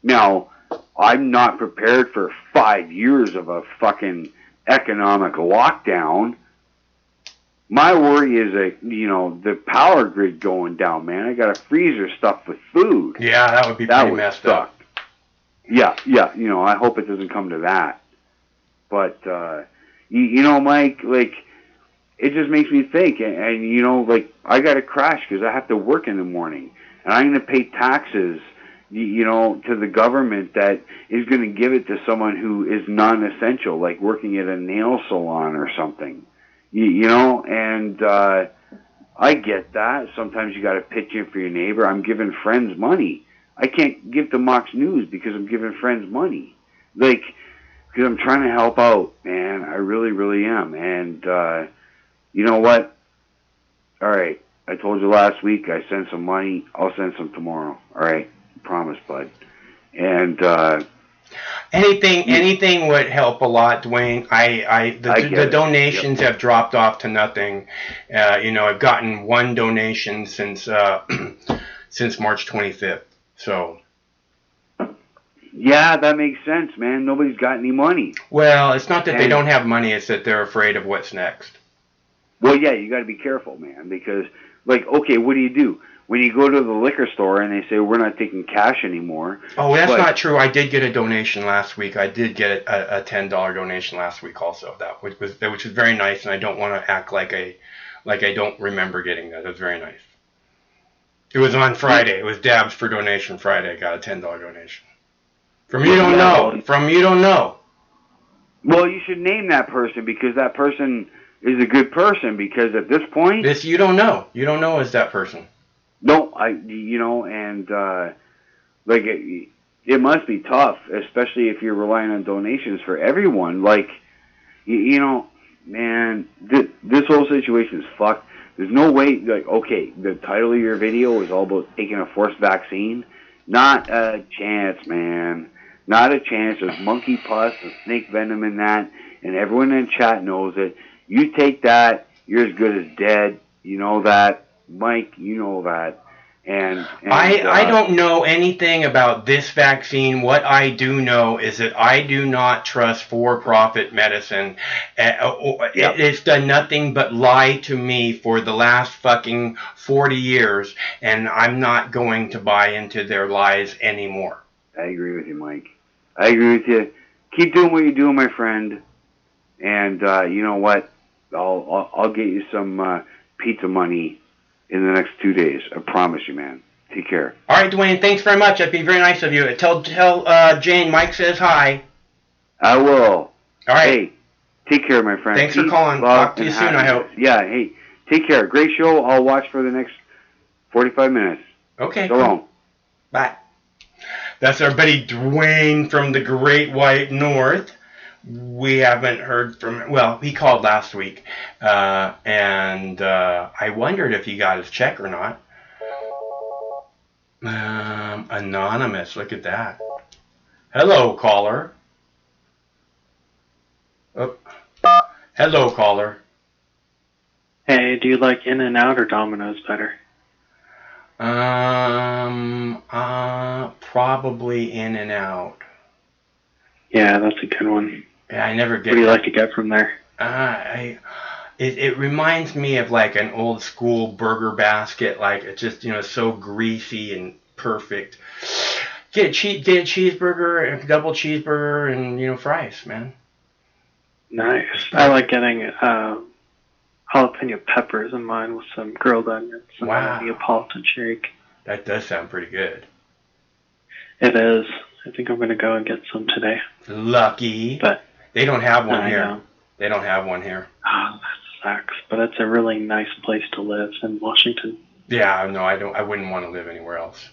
Speaker 6: Now, I'm not prepared for 5 years of a fucking economic lockdown. My worry is the power grid going down, man. I got a freezer stuffed with food.
Speaker 1: Yeah, that would be pretty messed up.
Speaker 6: Yeah, you know, I hope it doesn't come to that. But, you know, Mike, like, it just makes me think. And you know, like, I got to crash because I have to work in the morning. And I'm going to pay taxes, you know, to the government that is going to give it to someone who is non-essential, like working at a nail salon or something. You know, and I get that. Sometimes you got to pitch in for your neighbor. I'm giving friends money. I can't give to Mox News because I'm giving friends money. Like, because I'm trying to help out, man. I really, really am. And you know what? All right. I told you last week I sent some money. I'll send some tomorrow. All right. Promise, bud. And
Speaker 1: anything would help a lot, Dwayne. The donations have dropped off to nothing. I've gotten one donation since since March 25th. So.
Speaker 6: Yeah, that makes sense, man. Nobody's got any money.
Speaker 1: Well, it's not that they don't have money; it's that they're afraid of what's next.
Speaker 6: Well, yeah, you got to be careful, man, because, like, okay, what do? When you go to the liquor store and they say, we're not taking cash anymore.
Speaker 1: Oh, that's not true. I did get a donation last week. I did get a $10 donation last week also, which was very nice, and I don't want to act like I don't remember getting that. It was very nice. It was on Friday. It was Dabs for Donation Friday. I got a $10 donation. From you don't know.
Speaker 6: Well, you should name that person, because that person is a good person, because at this point...
Speaker 1: You don't know. You don't know as that person.
Speaker 6: No, like, it must be tough, especially if you're relying on donations for everyone. Like, man, this whole situation is fucked. There's no way, like, okay, the title of your video is all about taking a forced vaccine. Not a chance, man. Not a chance. There's monkey pus and snake venom in that, and everyone in chat knows it. You take that, you're as good as dead. You know that. Mike, you know that. And
Speaker 1: I don't know anything about this vaccine. What I do know is that I do not trust for-profit medicine. It's done nothing but lie to me for the last fucking 40 years, and I'm not going to buy into their lies anymore.
Speaker 6: I agree with you, Mike. I agree with you. Keep doing what you're doing, my friend. And you know what? I'll get you some pizza money in the next 2 days. I promise you, man. Take care.
Speaker 1: All right, Dwayne. Thanks very much. That'd be very nice of you. Tell Jane Mike says hi.
Speaker 6: I will.
Speaker 1: All right.
Speaker 6: Hey, take care, my friend.
Speaker 1: Thanks for calling. Talk to you soon, I hope.
Speaker 6: Yeah, hey, take care. Great show. I'll watch for the next 45 minutes.
Speaker 1: Okay.
Speaker 6: So long.
Speaker 1: Bye. That's our buddy Dwayne from the Great White North. We haven't heard from him. Well, he called last week, and I wondered if he got his check or not. Anonymous, look at that. Hello, caller. Oh. Hello, caller.
Speaker 7: Hey, do you like In-N-Out or Domino's better?
Speaker 1: Probably In-N-Out.
Speaker 7: Yeah, that's a good one.
Speaker 1: Yeah, I never get.
Speaker 7: What do you like to get from there?
Speaker 1: It reminds me of like an old school burger basket. Like it's just so greasy and perfect. Get a cheeseburger, a double cheeseburger, and fries, man.
Speaker 7: Nice. I like getting jalapeno peppers in mine with some grilled onions and a Neapolitan shake.
Speaker 1: That does sound pretty good.
Speaker 7: It is. I think I'm going to go and get some today.
Speaker 1: Lucky.
Speaker 7: But
Speaker 1: they don't have one here.
Speaker 7: Know.
Speaker 1: They don't have one here.
Speaker 7: Oh, that sucks. But it's a really nice place to live in Washington.
Speaker 1: Yeah, no, I wouldn't want to live anywhere else.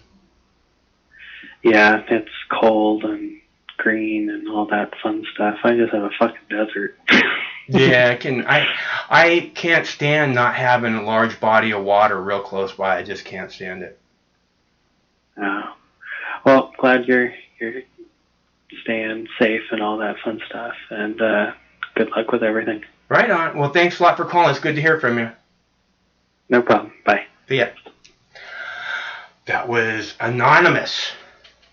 Speaker 7: Yeah, it's cold and green and all that fun stuff. I just have a fucking desert.
Speaker 1: Yeah, I can't stand not having a large body of water real close by. I just can't stand it.
Speaker 7: Oh. Well, glad you're staying safe and all that fun stuff, and good luck with everything.
Speaker 1: Right on. Well, thanks a lot for calling. It's good to hear from you.
Speaker 7: No problem. Bye.
Speaker 1: See ya. That was Anonymous.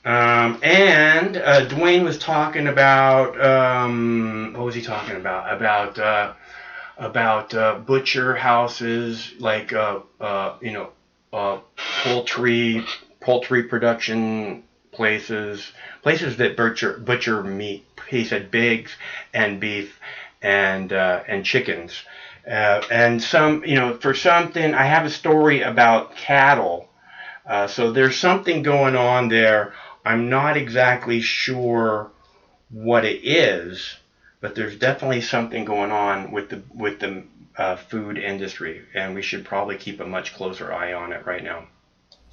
Speaker 1: And Dwayne was talking about, what was he talking about? About butcher houses, like, poultry production places that butcher meat. He said pigs and beef and chickens. And some, for something, I have a story about cattle. So there's something going on there. I'm not exactly sure what it is, but there's definitely something going on with the food industry, and we should probably keep a much closer eye on it right now.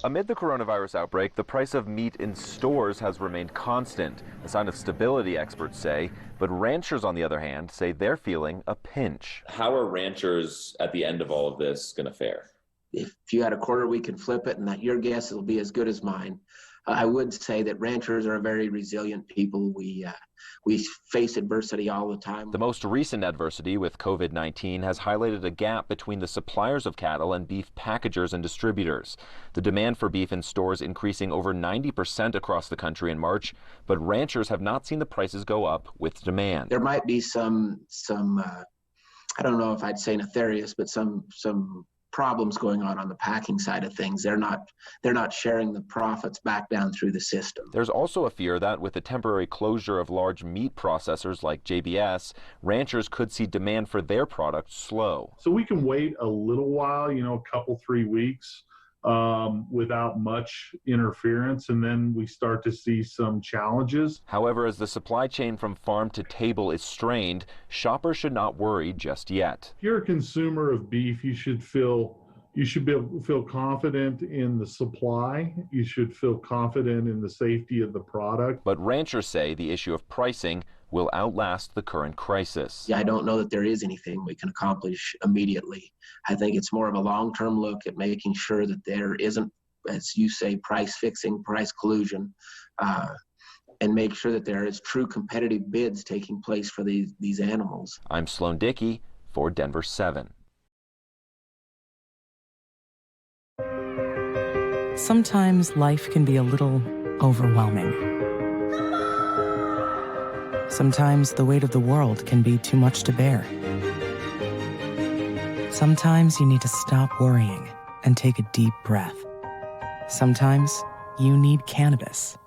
Speaker 8: Amid the coronavirus outbreak, the price of meat in stores has remained constant, a sign of stability, experts say. But ranchers, on the other hand, say they're feeling a pinch.
Speaker 9: How are ranchers at the end of all of this going to fare?
Speaker 10: If you had a quarter, we can flip it, and your guess will be as good as mine. I would say that ranchers are a very resilient people. We face adversity all the time.
Speaker 8: The most recent adversity with COVID-19 has highlighted a gap between the suppliers of cattle and beef packagers and distributors. The demand for beef in stores increasing over 90% across the country in March, but ranchers have not seen the prices go up with demand.
Speaker 10: There might be some I don't know if I'd say nefarious, but some problems going on the packing side of things. They're not sharing the profits back down through the system.
Speaker 8: There's also a fear that with the temporary closure of large meat processors like JBS, ranchers could see demand for their products slow.
Speaker 11: So we can wait a little while, a couple, 3 weeks, without much interference, and then we start to see some challenges.
Speaker 8: However, as the supply chain from farm to table is strained, shoppers should not worry just yet.
Speaker 11: If you're a consumer of beef, you should be able to feel confident in the supply. You should feel confident in the safety of the product.
Speaker 8: But ranchers say the issue of pricing will outlast the current crisis.
Speaker 10: Yeah, I don't know that there is anything we can accomplish immediately. I think it's more of a long-term look at making sure that there isn't, as you say, price fixing, price collusion, and make sure that there is true competitive bids taking place for these animals.
Speaker 8: I'm Sloan Dickey for Denver 7.
Speaker 12: Sometimes life can be a little overwhelming. Sometimes the weight of the world can be too much to bear. Sometimes you need to stop worrying and take a deep breath. Sometimes you need cannabis.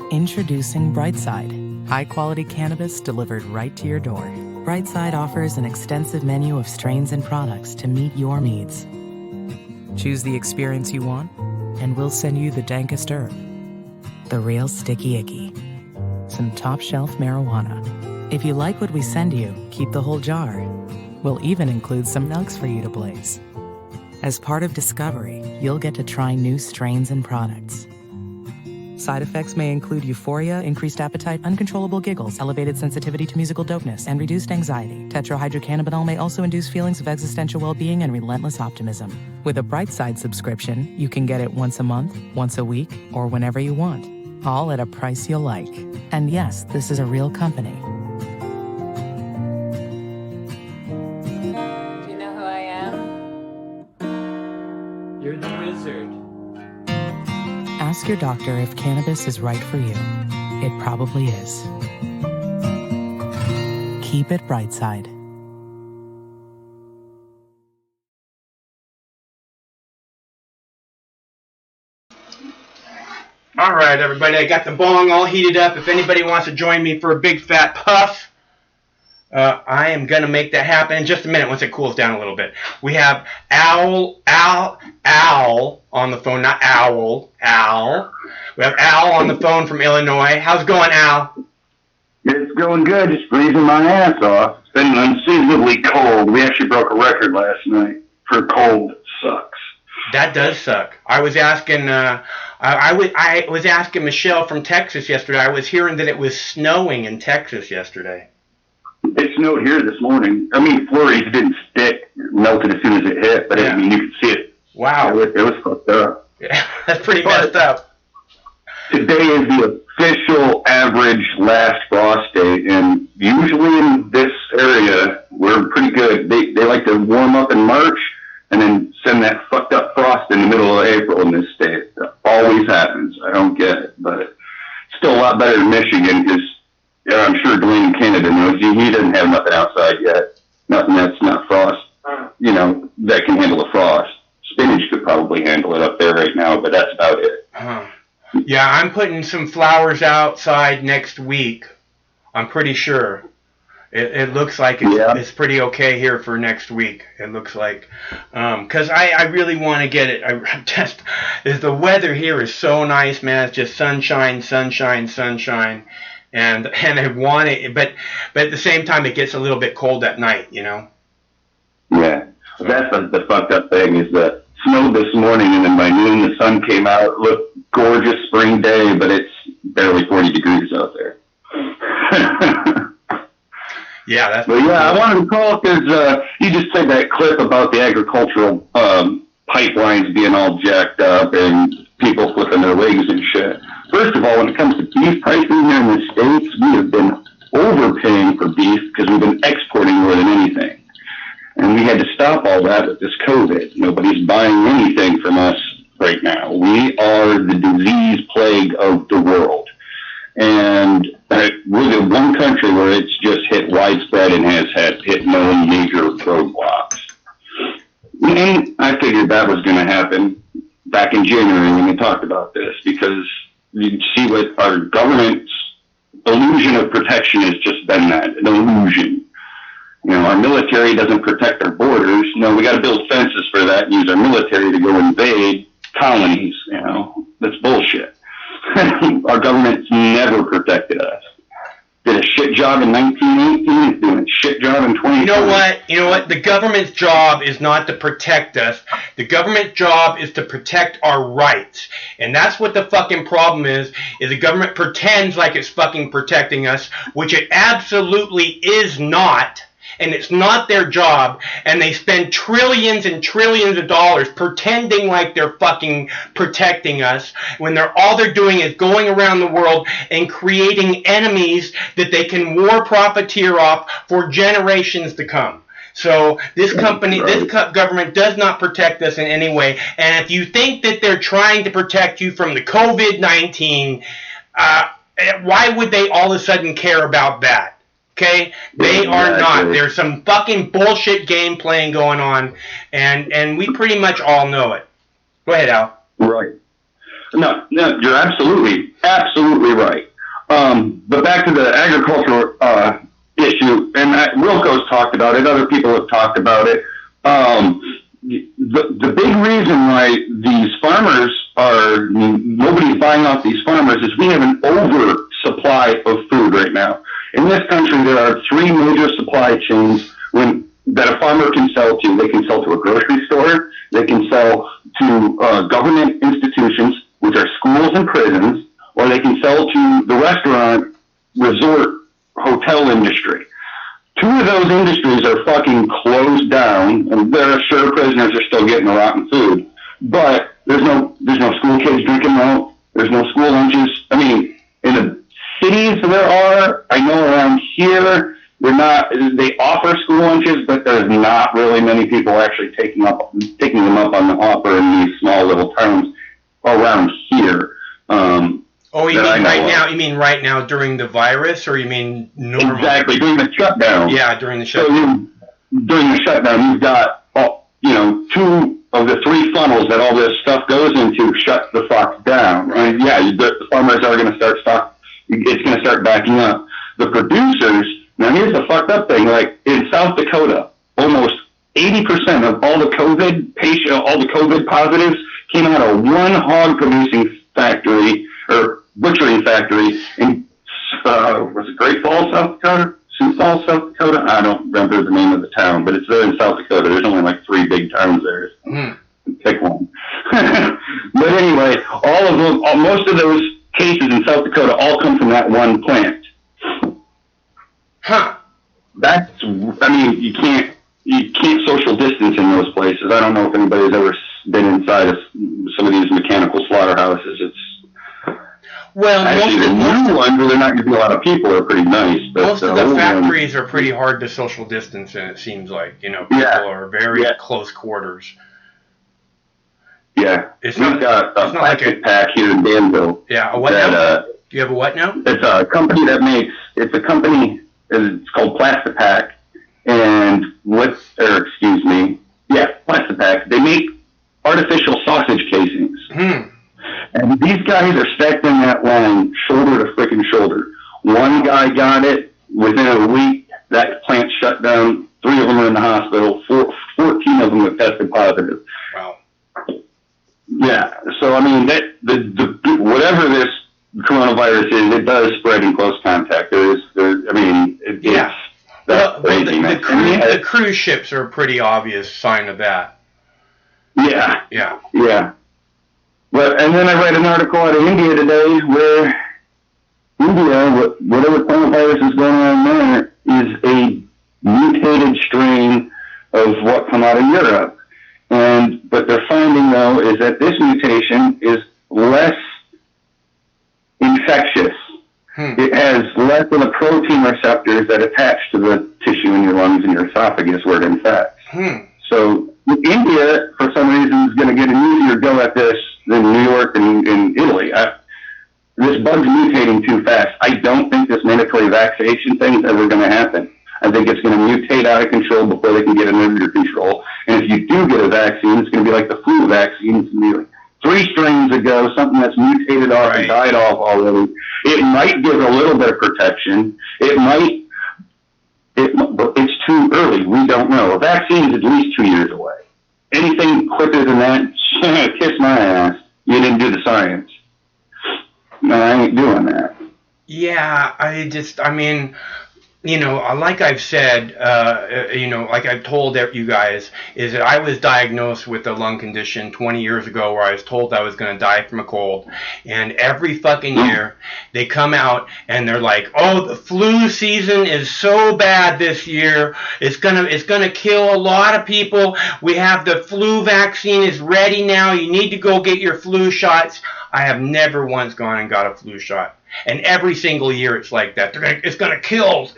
Speaker 12: Introducing Brightside, high-quality cannabis delivered right to your door. Brightside offers an extensive menu of strains and products to meet your needs. Choose the experience you want, and we'll send you the dankest herb, the real sticky icky. Some top-shelf marijuana. If you like what we send you, keep the whole jar. We'll even include some nugs for you to blaze. As part of Discovery, you'll get to try new strains and products. Side effects may include euphoria, increased appetite, uncontrollable giggles, elevated sensitivity to musical dopeness, and reduced anxiety. Tetrahydrocannabinol may also induce feelings of existential well-being and relentless optimism. With a Brightside subscription, you can get it once a month, once a week, or whenever you want. All at a price you'll like. And yes, this is a real company.
Speaker 13: Do you know who I am?
Speaker 1: You're the wizard.
Speaker 12: Ask your doctor if cannabis is right for you. It probably is. Keep it Brightside.
Speaker 1: All right, everybody, I got the bong all heated up. If anybody wants to join me for a big fat puff, I am going to make that happen in just a minute once it cools down a little bit. We have Al on the phone, not Owl, Al. We have Al on the phone from Illinois. How's it going, Al?
Speaker 14: It's going good, just freezing my ass off. It's been unseasonably cold. We actually broke a record last night for cold sucks.
Speaker 1: That does suck. I was asking I was asking Michelle from Texas yesterday. I was hearing that it was snowing in Texas yesterday.
Speaker 14: It snowed here this morning. I mean, flurries didn't stick. It melted as soon as it hit, but yeah. I mean, you could see it.
Speaker 1: Wow.
Speaker 14: It was fucked up.
Speaker 1: Yeah, that's pretty messed up.
Speaker 14: Today is the official average last frost date, and usually in this area, we're pretty good. They like to warm up in March and then send that fucked up frost in the middle of April in this state. That always happens. I don't get it, but it's still a lot better than Michigan because I'm sure Dwayne in Canada knows he doesn't have nothing outside yet. Nothing that's not frost, that can handle the frost. Spinach could probably handle it up there right now, but that's about it.
Speaker 1: Yeah, I'm putting some flowers outside next week. I'm pretty sure. It looks like it's pretty okay here for next week. It looks like, because I really want to get it. The weather here is so nice, man. It's just sunshine, sunshine, sunshine, and I want it, but at the same time it gets a little bit cold at night,
Speaker 14: Yeah, that's the fucked up thing is that snowed this morning, and then by noon the sun came out. It looked gorgeous spring day, but it's barely 40 degrees out there.
Speaker 1: Yeah, that's.
Speaker 14: But yeah, I wanted to call because you just said that clip about the agricultural pipelines being all jacked up, and people flipping their legs and shit. First of all, when it comes to beef pricing here in the States, we have been overpaying for beef because we've been exporting more than anything. And we had to stop all that with this COVID. Nobody's buying anything from us right now. We are the disease plague of the world. And we're the one country where it's just hit widespread and has hit no major roadblocks. And I figured that was going to happen back in January when we talked about this, because you see what our government's illusion of protection has just been, that an illusion. You know, our military doesn't protect our borders. No, we got to build fences for that and use our military to go invade colonies. You know, that's bullshit. Our government's never protected us. Did a shit job in 1918. It's doing a shit job in 2020.
Speaker 1: You know what? The government's job is not to protect us. The government's job is to protect our rights. And that's what the fucking problem is the government pretends like it's fucking protecting us, which it absolutely is not. And it's not their job, and they spend trillions and trillions of dollars pretending like they're fucking protecting us, when all they're doing is going around the world and creating enemies that they can war profiteer off for generations to come. So this government does not protect us in any way. And if you think that they're trying to protect you from the COVID-19, why would they all of a sudden care about that? Okay, they are not. There's some fucking bullshit game playing going on, and we pretty much all know it. Go ahead, Al.
Speaker 14: Right. No, you're absolutely right. But back to the agricultural issue, and Wilco's talked about it. Other people have talked about it. The big reason why these farmers nobody's buying off these farmers is we have an oversupply of food right now. In this country, there are 3 major supply chains that a farmer can sell to. They can sell to a grocery store, they can sell to government institutions, which are schools and prisons, or they can sell to the restaurant, resort, hotel industry. 2 of those industries are fucking closed down, and there are sure prisoners are still getting the rotten food, but there's no school kids drinking milk. There's no school lunches. I mean, in the cities there are. I know around here they offer school lunches, but there's not really many people actually taking them up on the offer in these small little towns around here.
Speaker 1: You mean right now? You mean right now during the virus, or you mean normal?
Speaker 14: Exactly, during the shutdown.
Speaker 1: Yeah, during the shutdown.
Speaker 14: So during the shutdown, you've got 2 of the 3 funnels that all this stuff goes into shut the fuck down. And yeah, the farmers are going to start it's going to start backing up. The producers, now here's the fucked up thing, like in South Dakota, almost 80% of all the COVID positives came out of one hog producing factory, or butchering factory in, was it Great Falls, South Dakota? Sioux Falls, South Dakota? I don't remember the name of the town, but it's there in South Dakota. There's only like 3 big towns there. Pick one. But anyway, most of those cases in South Dakota all come from that one plant.
Speaker 1: Huh.
Speaker 14: You can't social distance in those places. I don't know if anybody's ever been inside of some of these mechanical slaughterhouses. Actually, the new ones where there not going to be a lot of people are pretty nice. But
Speaker 1: most of the factories are pretty hard to social distance in, it seems like. People are very close quarters.
Speaker 14: Yeah. We've got a plastic pack here in Danville.
Speaker 1: Yeah, a what now? Do you have a what now?
Speaker 14: It's a company it's called Plastic Pack, and Plastic Pack. They make artificial sausage casings. And these guys are stacked in that line, shoulder to freaking shoulder. One guy got it within a week. That plant shut down. 3 of them are in the hospital. 14 of them have tested positive.
Speaker 1: Wow.
Speaker 14: Yeah. So I mean, whatever this coronavirus is, it does spread in close contact.
Speaker 1: The cruise ships are a pretty obvious sign of that.
Speaker 14: Yeah. And then I read an article out of India today where India, whatever coronavirus is going on there, is a mutated strain of what come out of Europe. But they're finding, though, is that this mutation is less infectious. It has less of the protein receptors that attach to the tissue in your lungs and your esophagus where it infects. So India, for some reason, is going to get an easier go at this than New York and Italy. This bug's mutating too fast. I don't think this mandatory vaccination thing is ever going to happen. I think it's going to mutate out of control before they can get it under control. And if you do get a vaccine, it's going to be like the flu vaccine. It's going to be like 3 strains ago, something that's mutated off and died off already. It might give a little bit of protection. But it's too early. We don't know. A vaccine is at least 2 years away. Anything quicker than that, kiss my ass. You didn't do the science. No, I ain't doing that.
Speaker 1: Yeah, I mean, you know, like I've said, you know, like I've told you guys, is that I was diagnosed with a lung condition 20 years ago where I was told I was going to die from a cold. And every fucking year they come out and they're like, oh, the flu season is so bad this year. It's gonna kill a lot of people. We have the flu vaccine is ready now. You need to go get your flu shots. I have never once gone and got a flu shot. And every single year it's like that. It's gonna kill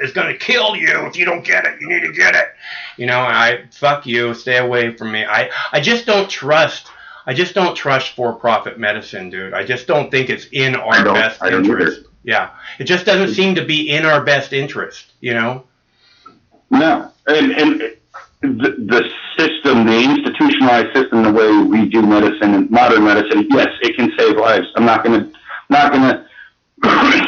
Speaker 1: you if you don't get it. You need to get it. You know, fuck you, stay away from me. I just don't trust for-profit medicine, dude. I just don't think it's in our best interest. Yeah. It just doesn't seem to be in our best interest, you know?
Speaker 14: No. And the system, the institutionalized system, the way we do medicine and modern medicine, yes, it can save lives. I'm not gonna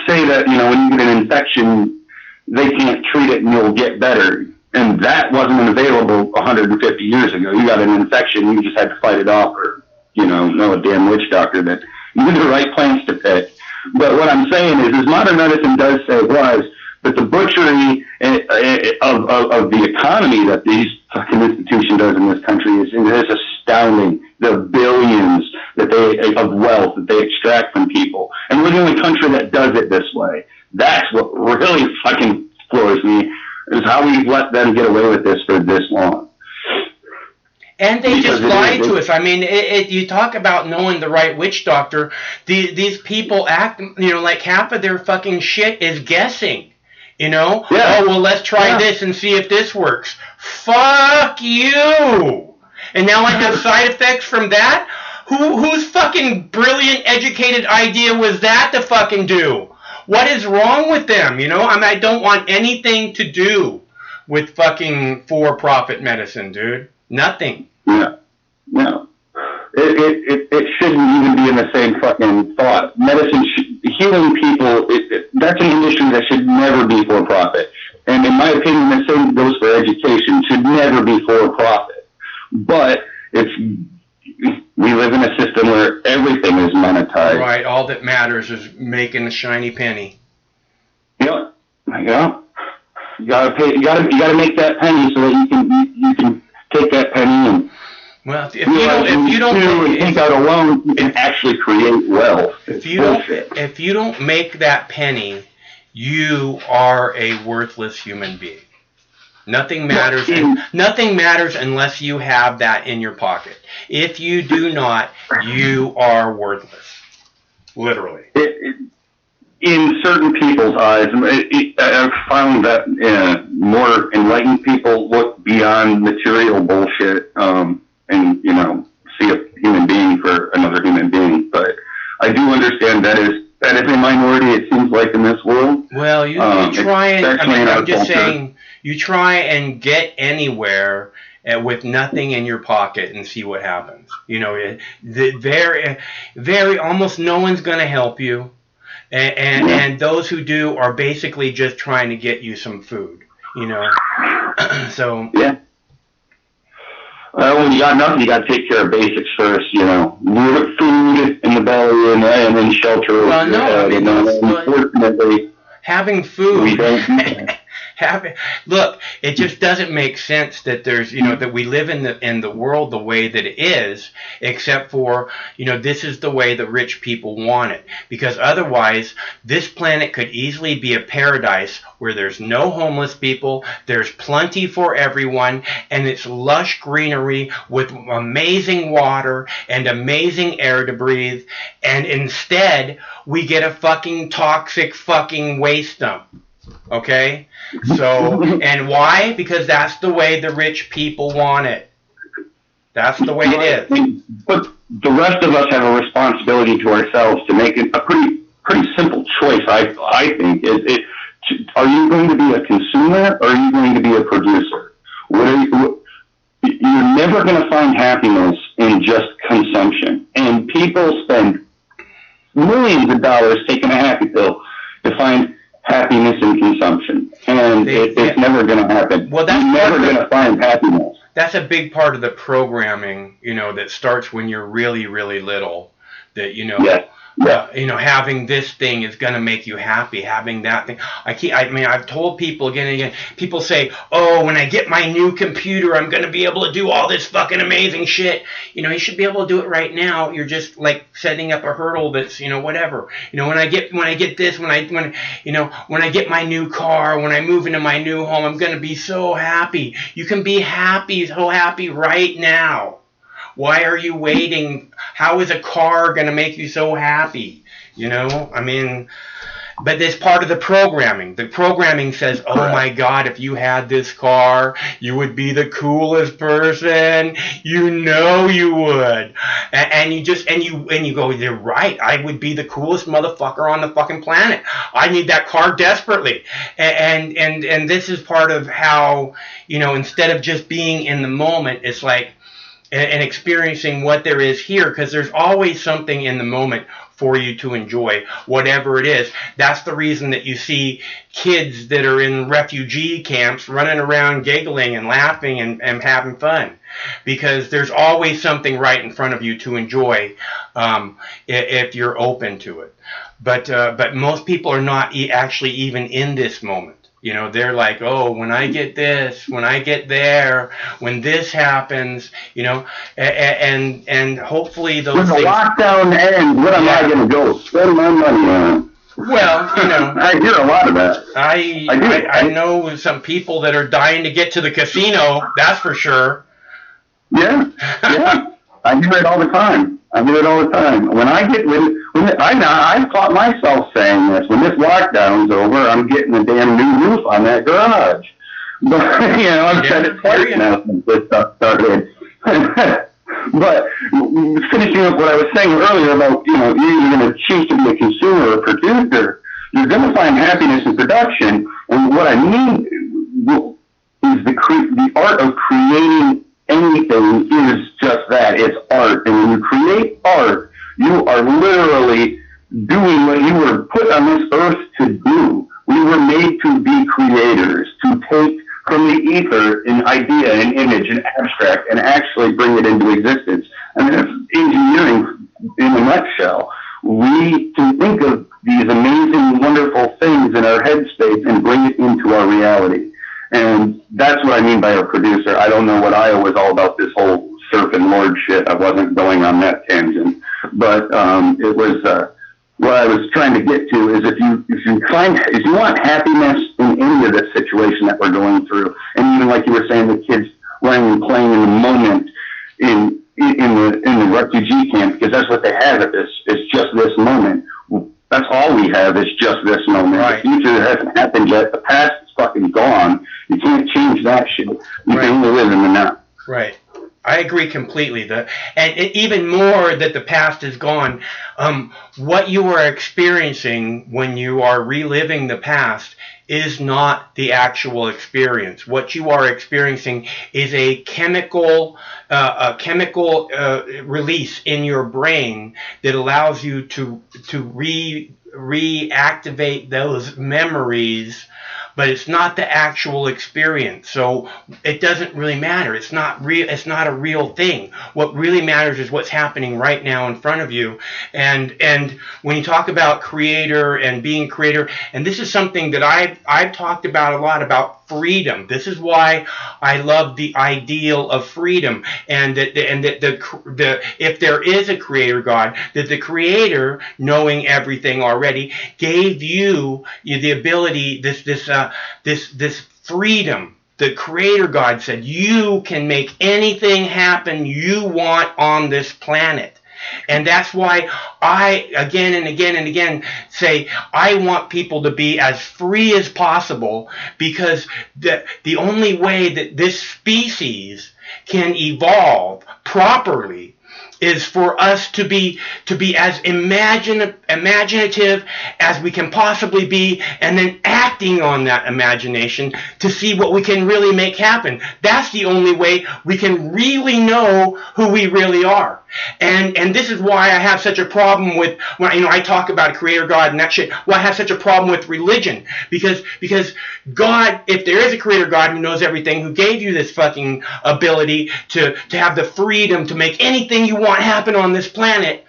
Speaker 14: say that, you know, when you get an infection, they can't treat it and you'll get better. And that wasn't available 150 years ago. You got an infection, you just had to fight it off, or, you know a damn witch doctor that you knew the right plants to pick. But what I'm saying is modern medicine does save lives, but the butchery of the economy that these fucking institution does in this country is astounding. The billions of wealth that they extract from people. And we're the only country that does it this way. That's what really fucking floors me, is how we've let them get away with this for this long.
Speaker 1: And they just lie to us. I mean, you talk about knowing the right witch doctor. These people act, you know, like half of their fucking shit is guessing. You know? Yeah. Oh, well, let's try this and see if this works. Fuck you! And now I have side effects from that? Whose fucking brilliant, educated idea was that to fucking do? What is wrong with them, you know? I mean, I don't want anything to do with fucking for-profit medicine, dude. Nothing.
Speaker 14: No. It shouldn't even be in the same fucking thought. Medicine, healing people, that's an industry that should never be for-profit. And in my opinion, the same goes for education. It should never be for-profit. But we live in a system where everything is monetized.
Speaker 1: Right. All that matters is making a shiny penny.
Speaker 14: Yeah. You gotta pay. You gotta make that penny so that you can take that penny and.
Speaker 1: Well, if you don't
Speaker 14: take out a loan, you can actually create wealth.
Speaker 1: If you don't make that penny, you are a worthless human being. Nothing matters. Nothing matters unless you have that in your pocket. If you do not, you are worthless. Literally.
Speaker 14: In certain people's eyes, I've found that more enlightened people look beyond material bullshit. And, you know, see a human being for another human being. But I do understand that is a minority, it seems like, in this world.
Speaker 1: Well, you try and, I mean, I'm just saying, you try and get anywhere with nothing in your pocket and see what happens. You know, very, almost no one's going to help you. And those who do are basically just trying to get you some food, you know. So.
Speaker 14: Yeah. When you got nothing, you got to take care of basics first, you know. Food in the belly and then shelter.
Speaker 1: Well, no, I mean,
Speaker 14: unfortunately,
Speaker 1: having food, Look, it just doesn't make sense that there's, that we live in the world the way that it is, except for, this is the way the rich people want it. Because otherwise, this planet could easily be a paradise where there's no homeless people, there's plenty for everyone, and it's lush greenery with amazing water and amazing air to breathe, and instead, we get a fucking toxic fucking waste dump. Okay? So, and why? Because that's the way the rich people want it. That's the way it is.
Speaker 14: But the rest of us have a responsibility to ourselves to make it a pretty simple choice, I think. Are you going to be a consumer or are you going to be a producer? You're never going to find happiness in just consumption. And people spend millions of dollars taking a happy pill to find happiness in consumption. And it's never going to happen.
Speaker 1: Well, that's
Speaker 14: you're never going to find happiness.
Speaker 1: That's a big part of the programming, that starts when you're really, really little. That,
Speaker 14: Yes.
Speaker 1: Having this thing is going to make you happy. Having that thing. I've told people again and again. People say, oh, when I get my new computer, I'm going to be able to do all this fucking amazing shit. You should be able to do it right now. You're just like setting up a hurdle that's, whatever. When I get this, when I get my new car, when I move into my new home, I'm going to be so happy. You can be happy, so happy right now. Why are you waiting? How is a car going to make you so happy? But it's part of the programming. The programming says, oh my God, if you had this car, you would be the coolest person. You would. And you go, you're right. I would be the coolest motherfucker on the fucking planet. I need that car desperately. And this is part of how, instead of just being in the moment, it's like, and experiencing what there is here, because there's always something in the moment for you to enjoy, whatever it is. That's the reason that you see kids that are in refugee camps running around giggling and laughing and having fun, because there's always something right in front of you to enjoy if you're open to it. But most people are not actually even in this moment. They're like, oh, when I get this, when I get there, when this happens, and hopefully those
Speaker 14: when the
Speaker 1: things...
Speaker 14: lockdown ends, what am I going to go spend my money on?
Speaker 1: Well,
Speaker 14: I hear a lot of that.
Speaker 1: I know some people that are dying to get to the casino, that's for sure.
Speaker 14: Yeah. I hear it all the time. When I've caught myself saying this. When this lockdown's over, I'm getting a damn new roof on that garage. But I've said it twice now since this stuff started. But finishing up what I was saying earlier about you're going to choose to be a consumer or a producer, you're going to find happiness in production. And what I mean is the art of creating anything is just that. It's art. And when you create art, you are literally doing what you were put on this earth to do. We were made to be creators, to take from the ether an idea, an image, an abstract, and actually bring it into existence. I mean, that's engineering in a nutshell. We can think of these amazing, wonderful things in our headspace and bring it into our reality. And that's what I mean by a producer. I don't know what Iowa was all about, this whole surf and lord shit. I wasn't going on that tangent. But it was what I was trying to get to is if you want happiness in any of this situation that we're going through, and even like you were saying, the kids running and playing in the moment in the refugee camp, because that's what they have at this. It's just this moment. That's all we have is just this moment. Right. The future hasn't happened yet. The past is fucking gone. You can't change that shit. You can only live in the now.
Speaker 1: Right. I agree completely. And even more that the past is gone. What you are experiencing when you are reliving the past is not the actual experience. What you are experiencing is a chemical release in your brain that allows you to reactivate those memories but it's not the actual experience. So it doesn't really matter. It's not real. It's not a real thing. What really matters is what's happening right now in front of you. And when you talk about creator and being creator, and this is something that I've talked about a lot, about freedom. This is why I love the ideal of freedom, and that the if there is a creator God, that the creator, knowing everything already, gave you the ability, this freedom. The creator God said you can make anything happen you want on this planet. And that's why I, again and again and again, say I want people to be as free as possible, because the only way that this species can evolve properly is for us to be as imaginative as we can possibly be, and then acting on that imagination to see what we can really make happen. That's the only way we can really know who we really are. And this is why I have such a problem with, when I talk about a creator God and that shit, why I have such a problem with religion, because God, if there is a creator God who knows everything, who gave you this fucking ability to have the freedom to make anything you want happen on this planet,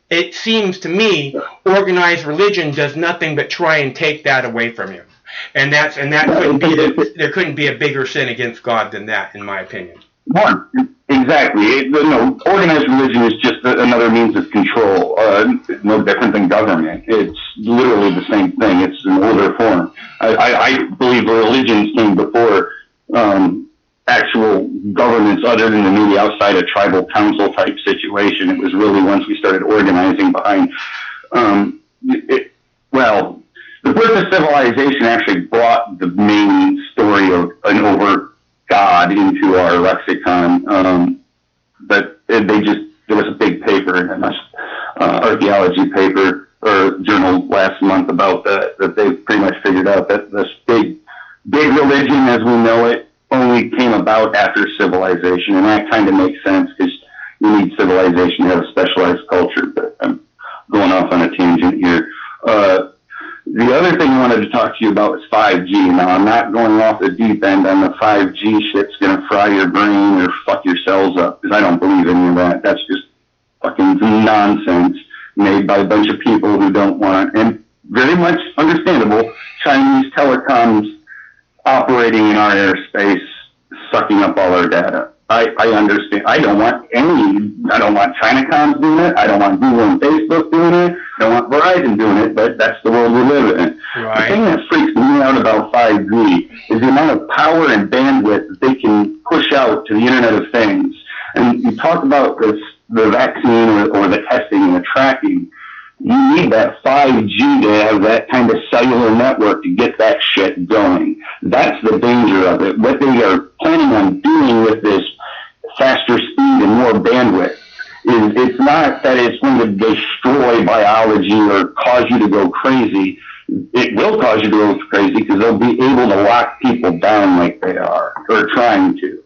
Speaker 1: it seems to me organized religion does nothing but try and take that away from you. And that there couldn't be a bigger sin against God than that, in my opinion.
Speaker 14: One, exactly. No, organized religion is just another means of control. No different than government. It's literally the same thing. It's an older form. I believe the religions came before actual governments, other than maybe outside a tribal council type situation. It was really once we started organizing behind. Well, the birth of civilization actually brought the main story of an overt God into our lexicon, but there was a big paper in an archaeology paper or journal last month about that they pretty much figured out that this big religion as we know it only came about after civilization, and that kind of makes sense because you need civilization to have a specialized culture. But I'm going off on a tangent here. The other thing I wanted to talk to you about was 5G. Now, I'm not going off the deep end on the 5G shit's going to fry your brain or fuck your cells up, because I don't believe any of that. That's just fucking nonsense made by a bunch of people who don't want, and very much understandable, Chinese telecoms operating in our airspace, sucking up all our data. I understand. I don't want Chinacom doing it. I don't want Google and Facebook doing it. I don't want Verizon doing it, but that's the world we live in. Right. The thing that freaks me out about 5G is the amount of power and bandwidth that they can push out to the Internet of Things. And you talk about the vaccine or the testing and the tracking. You need that 5G to have that kind of cellular network to get that shit going. That's the danger of it. What they are planning on doing with this faster speed and more bandwidth is, it's not that it's going to destroy biology or cause you to go crazy. It will cause you to go crazy because they'll be able to lock people down like they are, or trying to.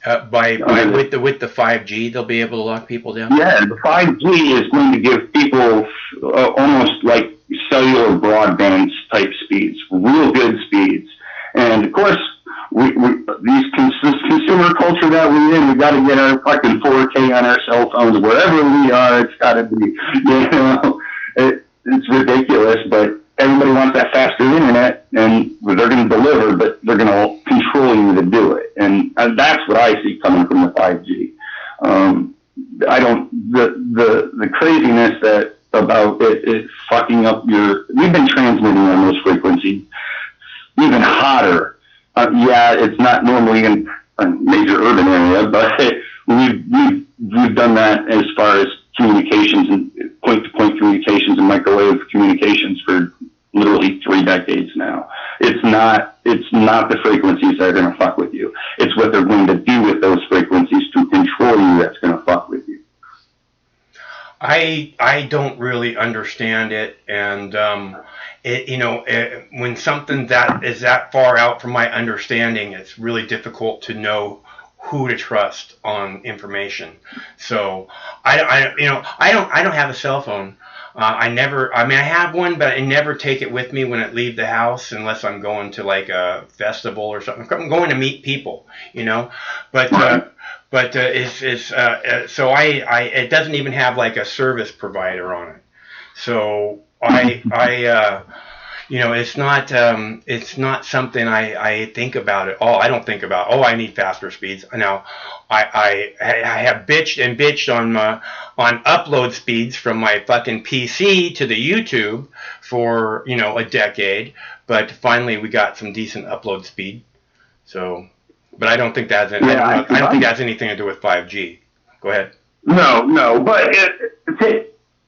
Speaker 1: With the 5G, they'll be able to lock people down?
Speaker 14: Yeah, the 5G is going to give people almost like cellular broadband type speeds, real good speeds. And of course, this consumer culture that we're in, we got to get our fucking 4K on our cell phones wherever we are. It's got to be, it's ridiculous, but everybody wants that faster internet, and they're going to deliver, but they're going to control you to do it. And that's what I see coming from the 5G. The craziness that about it fucking up we've been transmitting on those frequencies even hotter. It's not normally in a major urban area, but we've done that as far as communications and point-to-point communications and microwave communications for literally 3 decades now. It's not the frequencies that are going to fuck with you. It's what they're going to do with those frequencies to control you that's going to fuck with you.
Speaker 1: I don't really understand it, and when something that is that far out from my understanding, it's really difficult to know who to trust on information. So I don't have a cell phone. I have one, but I never take it with me when I leave the house unless I'm going to like a festival or something. I'm going to meet people, you know. But so it doesn't even have like a service provider on it. So it's not something I think about at all. I don't think about, I need faster speeds. Now, I have bitched on upload speeds from my fucking PC to the YouTube for, a decade, but finally we got some decent upload speed. So, but I don't think I don't think that's anything to do with 5G. Go ahead.
Speaker 14: No, but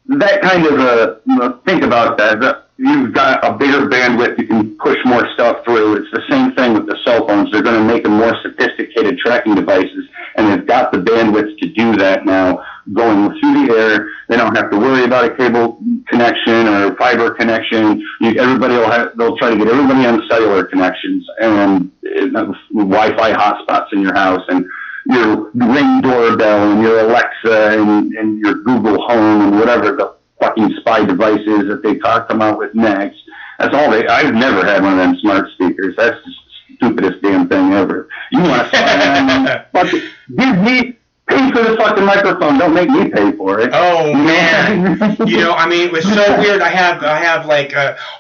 Speaker 14: that kind of think about that. You've got a bigger bandwidth, you can push more stuff through. It's the same thing with the cell phones. They're going to make them more sophisticated tracking devices, and they've got the bandwidth to do that now. Going through the air, they don't have to worry about a cable connection or fiber connection. They'll try to get everybody on cellular connections and Wi-Fi hotspots in your house, and your Ring doorbell and your Alexa and your Google Home and whatever the fucking spy devices that they come out with next. That's all I've never had one of them smart speakers. That's the stupidest damn thing ever. You want to pay for the fucking microphone. Don't make me pay for it.
Speaker 1: Oh man, it was so weird. I have like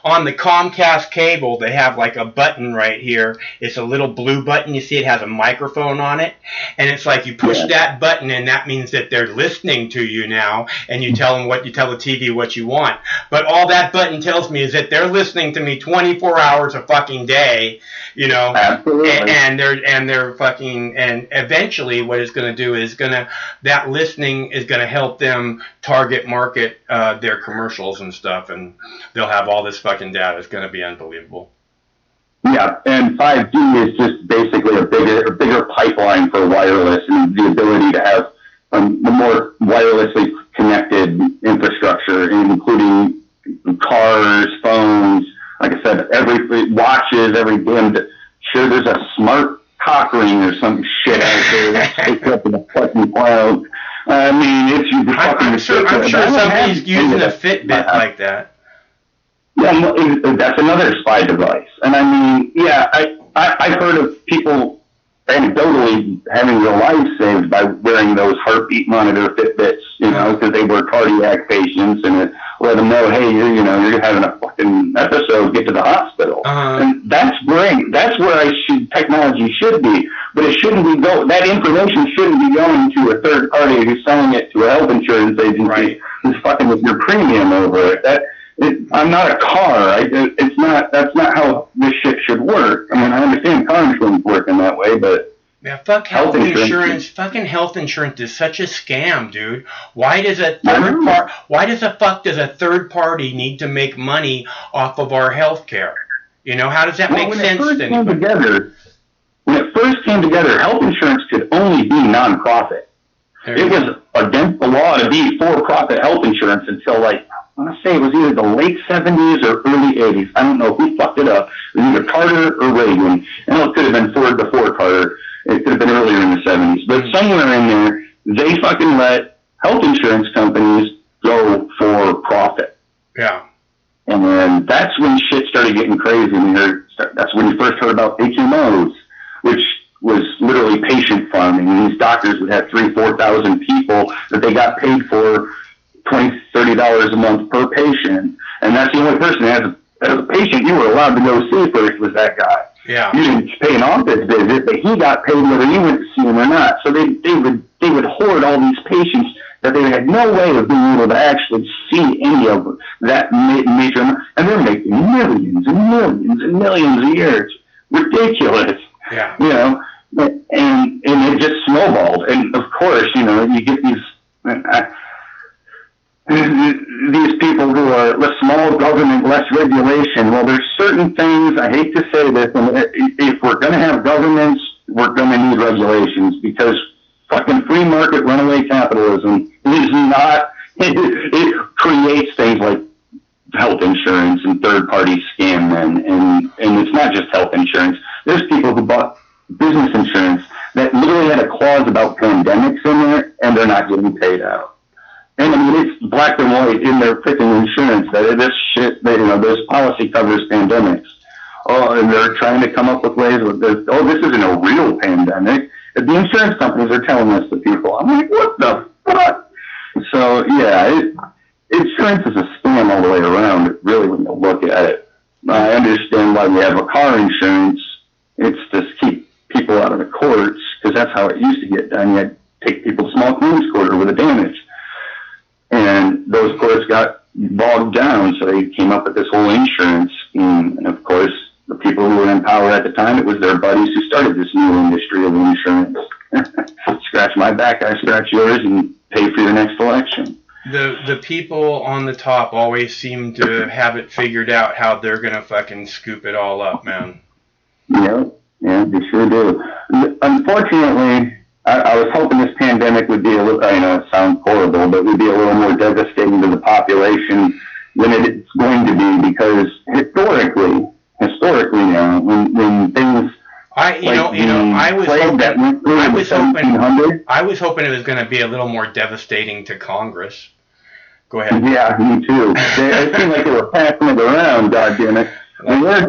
Speaker 1: on the Comcast cable, they have like a button right here. It's a little blue button. You see, it has a microphone on it, and it's like you push that button, and that means that they're listening to you now, and you tell the TV what you want. But all that button tells me is that they're listening to me 24 hours a fucking day.
Speaker 14: Absolutely.
Speaker 1: And they're fucking, and eventually what it's going to do is that listening is going to help them target market their commercials and stuff, and they'll have all this fucking data. It's going to be unbelievable.
Speaker 14: Yeah, and 5G is just basically a bigger pipeline for wireless, and the ability to have a more wirelessly connected infrastructure, including cars, phones, like I said, watches, every damn. Sure, there's a smart cock ring or some shit out there that's picked up in the fucking cloud. I mean, it's you.
Speaker 1: I'm sure somebody's using a Fitbit like that.
Speaker 14: Yeah, that's another spy device. And I mean, I've heard of people anecdotally having their lives saved by wearing those heartbeat monitor Fitbits, because they were cardiac patients, and it let them know, hey, you're having a fucking episode, get to the hospital. And that's great. That's where technology should be, but it shouldn't be that information shouldn't be going to a third party who's selling it to a health insurance agency who's fucking with your premium over it. I'm not a car. That's not how this shit should work. I mean, I understand car insurance working that way, but
Speaker 1: fuck health insurance. Fucking health insurance is such a scam, dude. Why does a third party need to make money off of our health care? How does that make sense to anybody?
Speaker 14: When it first came together, health insurance could only be nonprofit. It was against the law to be for-profit health insurance until I want to say it was either the late 70s or early 80s. I don't know who fucked it up. It was either Carter or Reagan. And it could have been Ford before Carter. It could have been earlier in the 70s. But somewhere in there, they fucking let health insurance companies go for profit.
Speaker 1: Yeah.
Speaker 14: And then that's when shit started getting crazy. That's when you first heard about HMOs, which was literally patient farming. These doctors would have 3,000-4,000 people that they got paid for $20-$30 a month per patient, and that's the only person as a patient you were allowed to go see first was that guy.
Speaker 1: Yeah.
Speaker 14: You didn't pay an office visit, but he got paid whether you went to see him or not. So they would hoard all these patients that they had no way of being able to actually see any of them, that major, and they're making millions and millions and millions a year. It's ridiculous.
Speaker 1: Yeah.
Speaker 14: And it just snowballed. And of course, you get these people who are less small government, less regulation. Well, there's certain things, I hate to say this, and if we're going to have governments, we're going to need regulations, because fucking free market runaway capitalism is not, it creates things like health insurance and third-party scam men, and it's not just health insurance. There's people who bought business insurance that literally had a clause about pandemics in there, and they're not getting paid out. And I mean, it's black and white in their freaking insurance that this shit, this policy covers pandemics. Oh, and they're trying to come up with ways with this. Oh, this isn't a real pandemic. The insurance companies are telling us to people. I'm like, what the fuck? So, yeah, insurance is a scam all the way around, really, when you look at it. I understand why we have a car insurance. It's just keep people out of the courts, because that's how it used to get done. You had to take people to small claims court over the damage. And those courts got bogged down, so they came up with this whole insurance scheme. And, of course, the people who were in power at the time, it was their buddies who started this new industry of insurance. Scratch my back, I scratch yours, and pay for your next election.
Speaker 1: The people on the top always seem to have it figured out how they're going to fucking scoop it all up, man.
Speaker 14: Yeah, they sure do. Unfortunately, I was hoping this pandemic would be a little, I know it sounds horrible, but would be a little more devastating to the population than it's going to be, because historically now, when things
Speaker 1: I was hoping it was going to be a little more devastating to Congress. Go ahead.
Speaker 14: Yeah, me too. It seemed like they were passing it around, goddammit.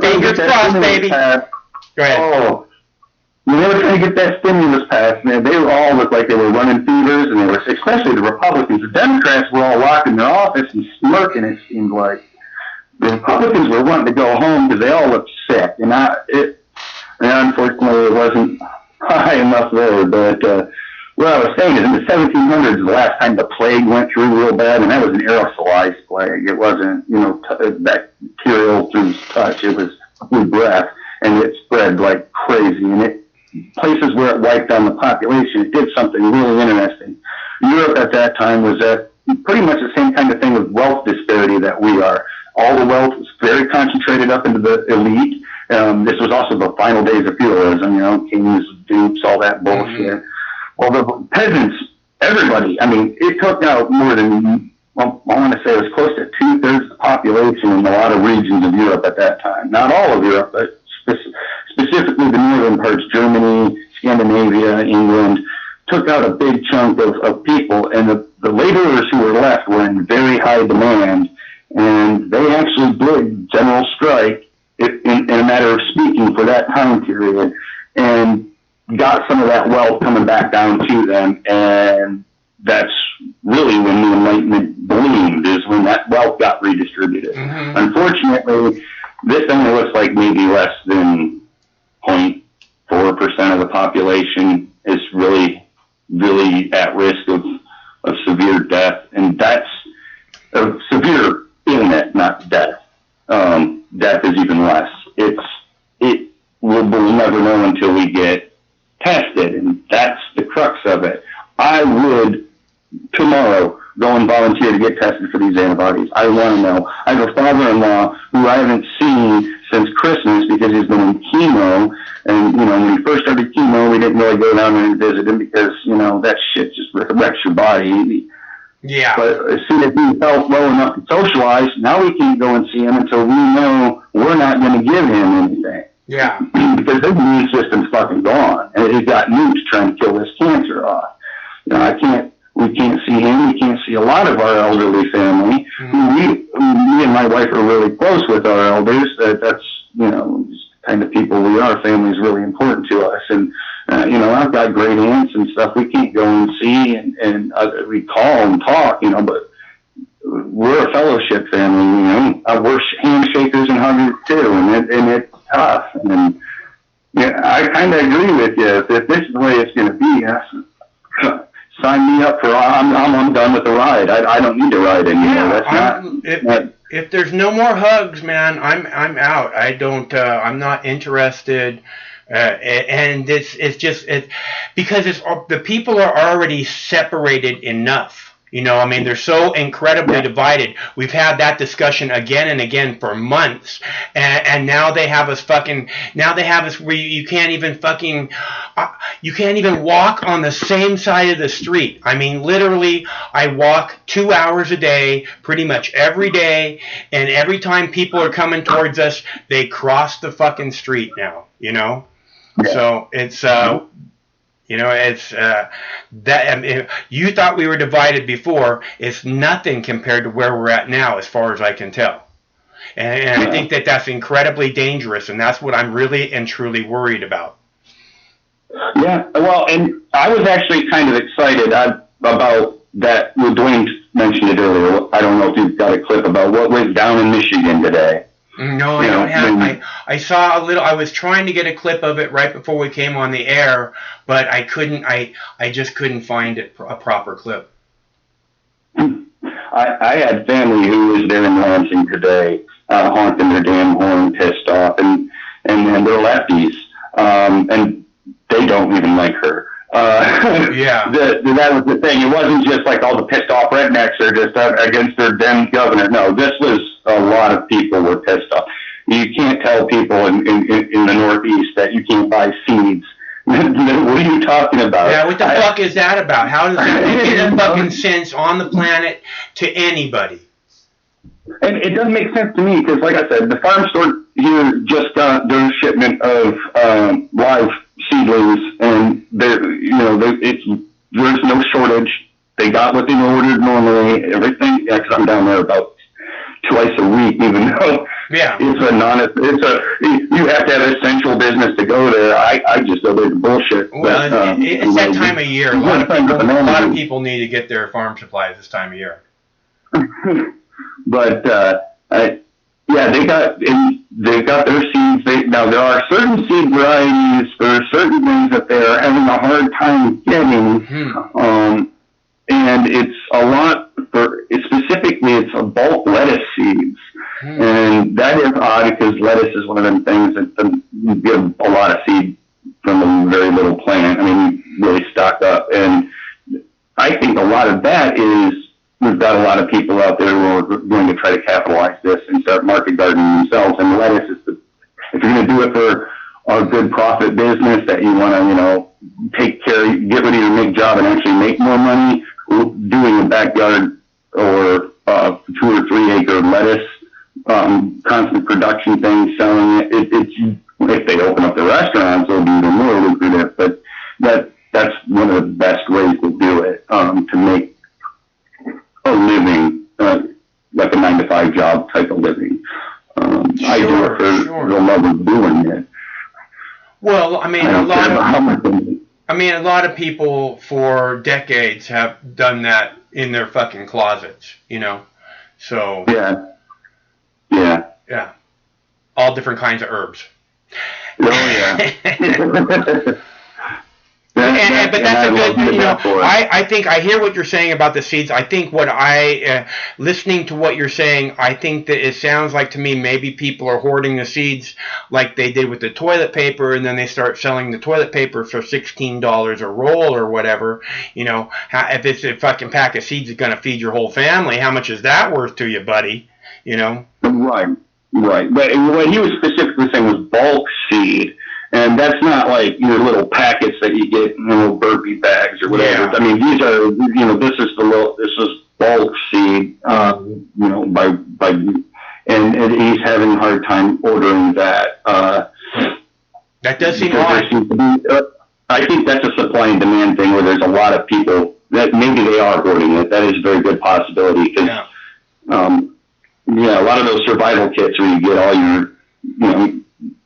Speaker 1: Fingers crossed, baby. Go ahead.
Speaker 14: Oh, when they were trying to get that stimulus passed, man, they all looked like they were running fevers, and they were, especially the Republicans. The Democrats were all locked in their office and smirking, it seemed like. The Republicans were wanting to go home because they all looked sick, and unfortunately it wasn't high enough there. But what I was saying is, in the 1700s, the last time the plague went through real bad, and that was an aerosolized plague. It wasn't, bacterial through touch. It was through breath, and it spread like crazy. And places where it wiped down the population, it did something really interesting. Europe at that time was at pretty much the same kind of thing with wealth disparity that we are. All the wealth was very concentrated up into the elite. This was also the final days of feudalism, kings, dukes, all that bullshit. Mm-hmm. Well, the peasants, everybody, I mean, it took out more than, I want to say it was close to 2/3 of the population in a lot of regions of Europe at that time. Not all of Europe, but specifically the northern parts, Germany, Scandinavia, England, took out a big chunk of people, and the laborers who were left were in very high demand, and they actually did general strike in a matter of speaking for that time period, and got some of that wealth coming back down to them. And that's really when the Enlightenment bloomed, is when that wealth got redistributed. Mm-hmm. Unfortunately, this only looks like maybe less than 0.4% of the population is really, really at risk of severe death. And that's a severe illness, not death. Death is even less. We'll never know until we get tested, and that's the crux of it. I would tomorrow go and volunteer to get tested for these antibodies. I want to know. I have a father-in-law who I haven't seen since Christmas because he's been in chemo, and when he first started chemo, we didn't really go down there and visit him because that shit just wrecks your body.
Speaker 1: Yeah.
Speaker 14: But as soon as he felt well enough to socialize, now we can't go and see him until we know we're not going to give him anything.
Speaker 1: Yeah.
Speaker 14: Because his immune system's fucking gone, and it got nuked trying to kill this cancer off. We can't see him. We can't see a lot of our elderly family. Mm-hmm. Me and my wife are really close with our elders. That's kind of people we are. Family is really important to us, and I've got great aunts and stuff we can't go and see, and we call and talk, but we're a fellowship family. We're handshakers and huggers too, and it's tough. And I kind of agree with you. If this is the way it's going to be, sign me up for. I'm done with the ride. I don't need to ride anymore.
Speaker 1: Yeah, if there's no more hugs, man, I'm out. I don't. I'm not interested. And it's just because the people are already separated enough. They're so incredibly divided. We've had that discussion again and again for months, and now they have us where you can't even walk on the same side of the street. I mean, literally, I walk 2 hours a day, pretty much every day, and every time people are coming towards us, they cross the fucking street now. Yeah. So it's You know, it's that. I mean, you thought we were divided before. It's nothing compared to where we're at now, as far as I can tell. And I think that that's incredibly dangerous, and that's what I'm really and truly worried about.
Speaker 14: Yeah, well, and I was actually kind of excited about that. Well, Dwayne mentioned it earlier. I don't know if you've got a clip about what went down in Michigan today.
Speaker 1: No, I don't have. I saw a little. I was trying to get a clip of it right before we came on the air, but I couldn't. I just couldn't find it a proper clip.
Speaker 14: I had family who was there in Lansing today, honking their damn horn, pissed off, and they're lefties, and they don't even like her.
Speaker 1: Yeah.
Speaker 14: That was the thing. It wasn't just like all the pissed off rednecks are just against their damn governor. No, this was a lot of people were pissed off. You can't tell people in the Northeast that you can't buy seeds. What are you talking about?
Speaker 1: Yeah, what the fuck is that about? How does that make any fucking sense on the planet to anybody?
Speaker 14: And it doesn't make sense to me because, like I said, the farm store here just got their shipment of live seedlings, and there's no shortage. They got what they ordered normally. Everything, because I'm down there about twice a week, even though you have to have essential business to go there. I just go there to bullshit.
Speaker 1: Well,
Speaker 14: but,
Speaker 1: it's that time of year. A lot of people need to get their farm supplies this time of year.
Speaker 14: But they've got their seeds. Now there are certain seed varieties. There are certain things that they're having a hard time getting, and it's a lot specifically. It's a bulk lettuce seeds, and that is odd because lettuce is one of them things that you give a lot of seed from a very little plant. I mean, you really stock up, and I think a lot of that is. We've got a lot of people out there who are going to try to capitalize this and start market gardening themselves. And lettuce is if you're going to do it for a good profit business that you want to, take care, get rid of your big job and actually make more money, doing a backyard or 2 or 3 acre lettuce, constant production thing, selling it. It's if they open up the restaurants, it'll be even more lucrative. But that's one of the best ways to do it, to make a living, like a 9-to-5 job type of living. I do it for the love of doing it.
Speaker 1: Well, I mean, a lot of people for decades have done that in their fucking closets, So yeah, all different kinds of herbs.
Speaker 14: Oh yeah.
Speaker 1: But that's a good, I think I hear what you're saying about the seeds. I think listening to what you're saying, I think that it sounds like to me maybe people are hoarding the seeds like they did with the toilet paper, and then they start selling the toilet paper for $16 a roll or whatever. If it's a fucking pack of seeds that's going to feed your whole family, how much is that worth to you, buddy?
Speaker 14: Right. But what he was specifically saying was bulk seed. And that's not like your little packets that you get in little burpee bags or whatever. Yeah. I mean, these are, this is bulk seed, and he's having a hard time ordering that.
Speaker 1: That does seem odd.
Speaker 14: I think that's a supply and demand thing where there's a lot of people that maybe they are hoarding it. That is a very good possibility because, a lot of those survival kits where you get all your,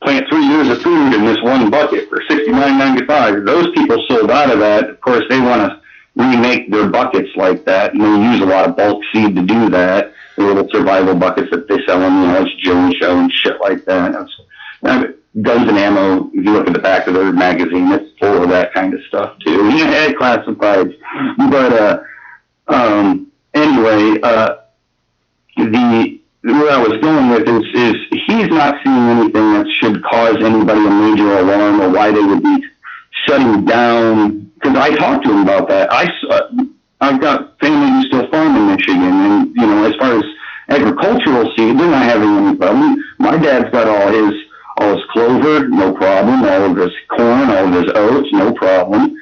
Speaker 14: plant 3 years of food in this one bucket for $69.95. Those people sold out of that. Of course, they want to remake their buckets like that, and they use a lot of bulk seed to do that. The little survival buckets that they sell them, it's Joe Show and shit like that. Guns and Ammo, if you look at the back of their magazine, it's full of that kind of stuff too. Yeah, classifieds. But anyway, where I was going with is he's not seeing anything that should cause anybody a major alarm or why they would be shutting down. Because I talked to him about that. I've got family who still farm in Michigan, and as far as agricultural seed, they're not having any problem. My dad's got all his clover, no problem. All of his corn, all of his oats, no problem.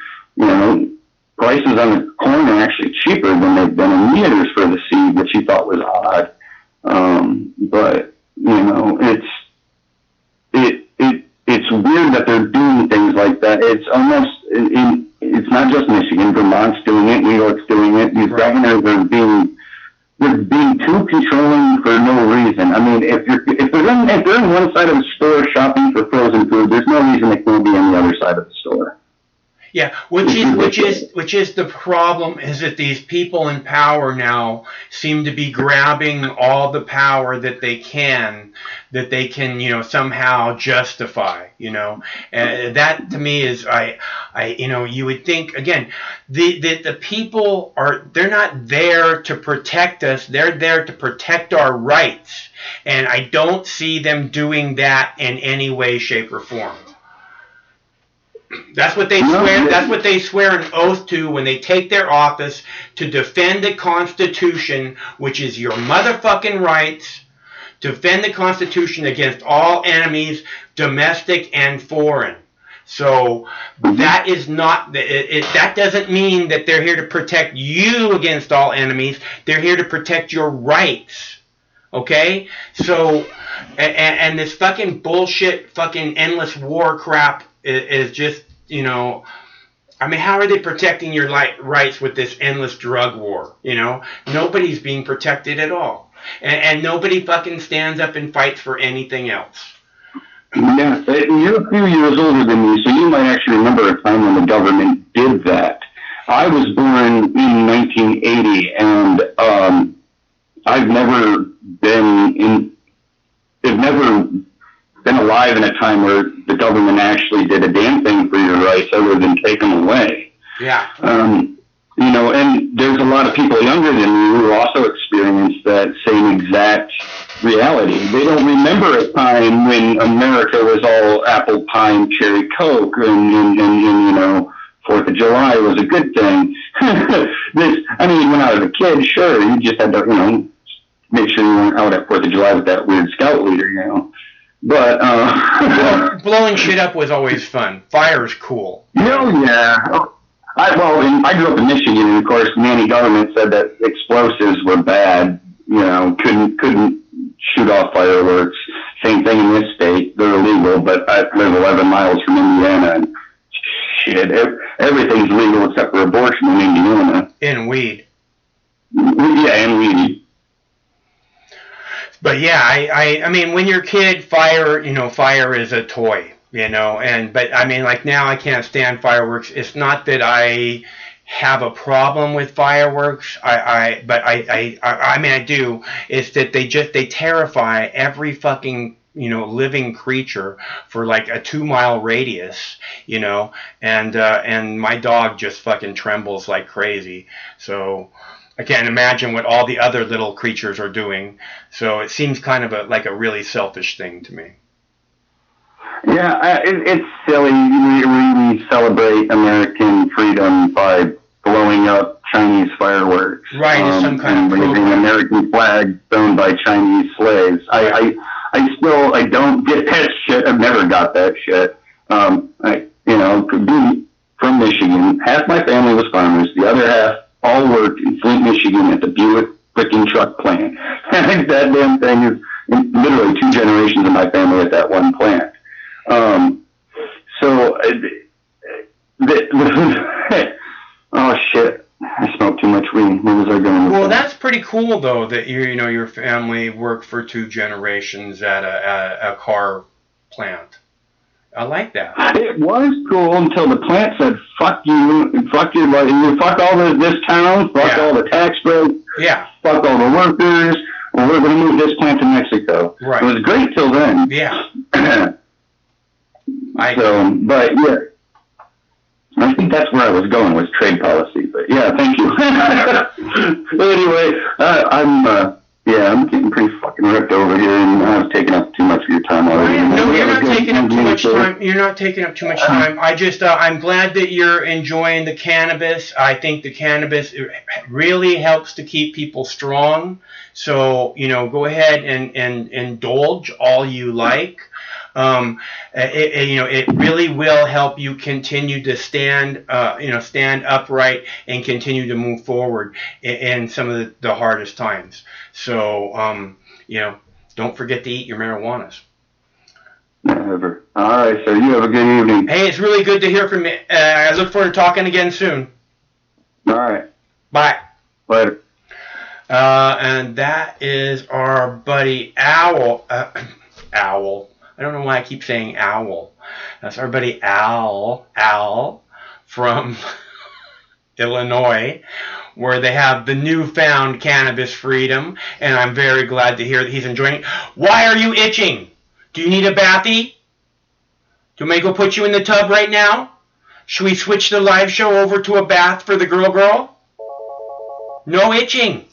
Speaker 14: Prices on the corn are actually cheaper than they've been in years for the seed, which he thought was odd. But it's weird that they're doing things like that. It's almost it's not just Michigan. Vermont's doing it. New York's doing it. These governors are they're being too controlling for no reason. I mean, if they're in one side of the store shopping for frozen food, there's no reason they can't be on the other side of the store.
Speaker 1: Yeah, which is the problem, is that these people in power now seem to be grabbing all the power that they can, somehow justify, and that to me is, you would think, again, the people they're not there to protect us, they're there to protect our rights, and I don't see them doing that in any way, shape, or form. That's what they swear. That's what they swear an oath to when they take their office, to defend the Constitution, which is your motherfucking rights. Defend the Constitution against all enemies, domestic and foreign. So that is not. That doesn't mean that they're here to protect you against all enemies. They're here to protect your rights. Okay? So, and this fucking bullshit, fucking endless war crap is just, I mean, how are they protecting your rights with this endless drug war? Nobody's being protected at all. And nobody fucking stands up and fights for anything else.
Speaker 14: Yeah, you're a few years older than me, so you might actually remember a time when the government did that. I was born in 1980, and I've never been alive in a time where the government actually did a damn thing for your rights other than take them away.
Speaker 1: Yeah.
Speaker 14: And there's a lot of people younger than me who also experienced that same exact reality. They don't remember a time when America was all apple pie and cherry Coke and 4th of July was a good thing. When I was a kid, sure, you just had to, make sure you weren't out at 4th of July with that weird scout leader, But
Speaker 1: blowing shit up was always fun. Fire's cool.
Speaker 14: Yeah. I grew up in Michigan, and of course, Manny government said that explosives were bad. Couldn't shoot off fireworks. Same thing in this state; they're illegal. But I live 11 miles from Indiana, and shit, everything's legal except for abortion in Indiana.
Speaker 1: And weed.
Speaker 14: Yeah, and weed.
Speaker 1: But yeah, I mean, when you're a kid, fire is a toy, but now I can't stand fireworks. It's not that I have a problem with fireworks. I do. It's that they terrify every fucking, living creature for like a 2-mile radius, and my dog just fucking trembles like crazy. So I can't imagine what all the other little creatures are doing. So it seems kind of like a really selfish thing to me.
Speaker 14: Yeah, it's silly. We celebrate American freedom by blowing up Chinese fireworks.
Speaker 1: Right, it's some kind of
Speaker 14: raising American flags owned by Chinese slaves. I don't get that shit. I've never got that shit. Could be from Michigan. Half my family was farmers. The other half all worked in Flint, Michigan at the Buick freaking truck plant. That damn thing is literally 2 generations of my family at that one plant. Oh shit! I smoked too much weed. Where was I going with
Speaker 1: Well,
Speaker 14: that?
Speaker 1: that's pretty cool though, that your family worked for 2 generations at a car plant. I like that.
Speaker 14: It was cool until the plant said, fuck you, fuck all this town, fuck all the tax breaks, fuck all the workers, and we're going to move this plant to Mexico.
Speaker 1: Right.
Speaker 14: It was great till then.
Speaker 1: Yeah.
Speaker 14: But yeah, I think that's where I was going with trade policy. But yeah, thank you. Anyway, I'm getting pretty fucking ripped over here, and I've taken up too much of your time already.
Speaker 1: No, you're not taking up too much time. You're not taking up too much time. I'm glad that you're enjoying the cannabis. I think the cannabis really helps to keep people strong. So, go ahead and indulge all you like. It really will help you continue to stand upright and continue to move forward in some of the hardest times. So, don't forget to eat your marijuanas.
Speaker 14: Never. All right, sir. You have a good evening.
Speaker 1: Hey, it's really good to hear from you. I look forward to talking again soon.
Speaker 14: All right.
Speaker 1: Bye.
Speaker 14: Later.
Speaker 1: And that is our buddy Owl. Owl. I don't know why I keep saying Owl. That's our buddy Owl from Illinois, where they have the newfound cannabis freedom, and I'm very glad to hear that he's enjoying it. Why are you itching? Do you need a bathie? Do you want me to go put you in the tub right now? Should we switch the live show over to a bath for the girl? No itching.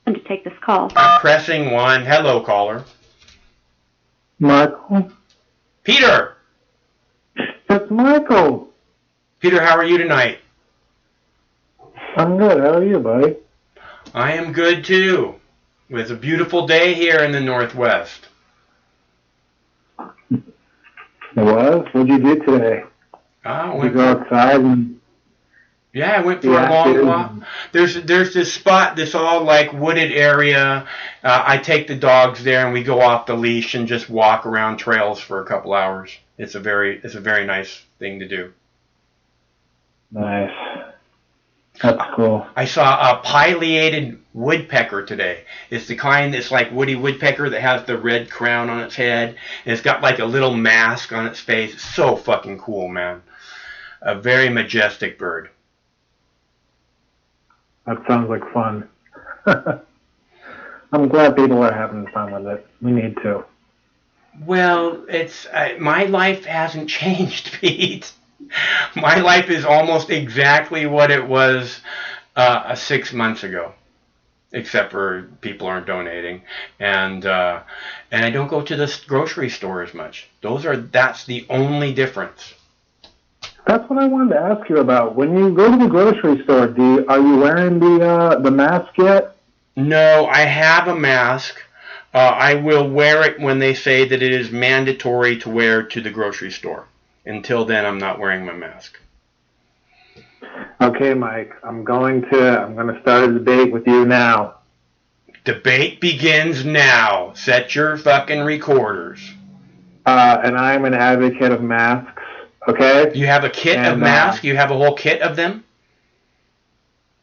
Speaker 15: To take this call.
Speaker 1: I'm pressing 1. Hello, caller.
Speaker 16: Michael?
Speaker 1: Peter!
Speaker 16: It's Michael.
Speaker 1: Peter, how are you tonight?
Speaker 16: I'm good. How are you, buddy?
Speaker 1: I am good, too. It's a beautiful day here in the Northwest.
Speaker 16: It was? What'd you do today? Did you go outside and...
Speaker 1: Yeah, I went for a long walk. There's this spot, this all like wooded area. I take the dogs there and we go off the leash and just walk around trails for a couple hours. It's a very nice thing to do.
Speaker 16: Nice. That's cool.
Speaker 1: I saw a pileated woodpecker today. It's the kind that's like Woody Woodpecker that has the red crown on its head. And it's got like a little mask on its face. It's so fucking cool, man. A very majestic bird.
Speaker 16: That sounds like fun. I'm glad people are having fun with it. We need to.
Speaker 1: Well, it's my life hasn't changed, Pete. My life is almost exactly what it was 6 months ago, except for people aren't donating, and I don't go to the grocery store as much. That's the only difference.
Speaker 16: That's what I wanted to ask you about. When you go to the grocery store, are you wearing the mask yet?
Speaker 1: No, I have a mask. I will wear it when they say that it is mandatory to wear to the grocery store. Until then, I'm not wearing my mask.
Speaker 16: Okay, Mike. I'm going to start a debate with you now.
Speaker 1: Debate begins now. Set your fucking recorders.
Speaker 16: And I'm an advocate of masks. Okay?
Speaker 1: You have a kit of masks? You have a whole kit of them?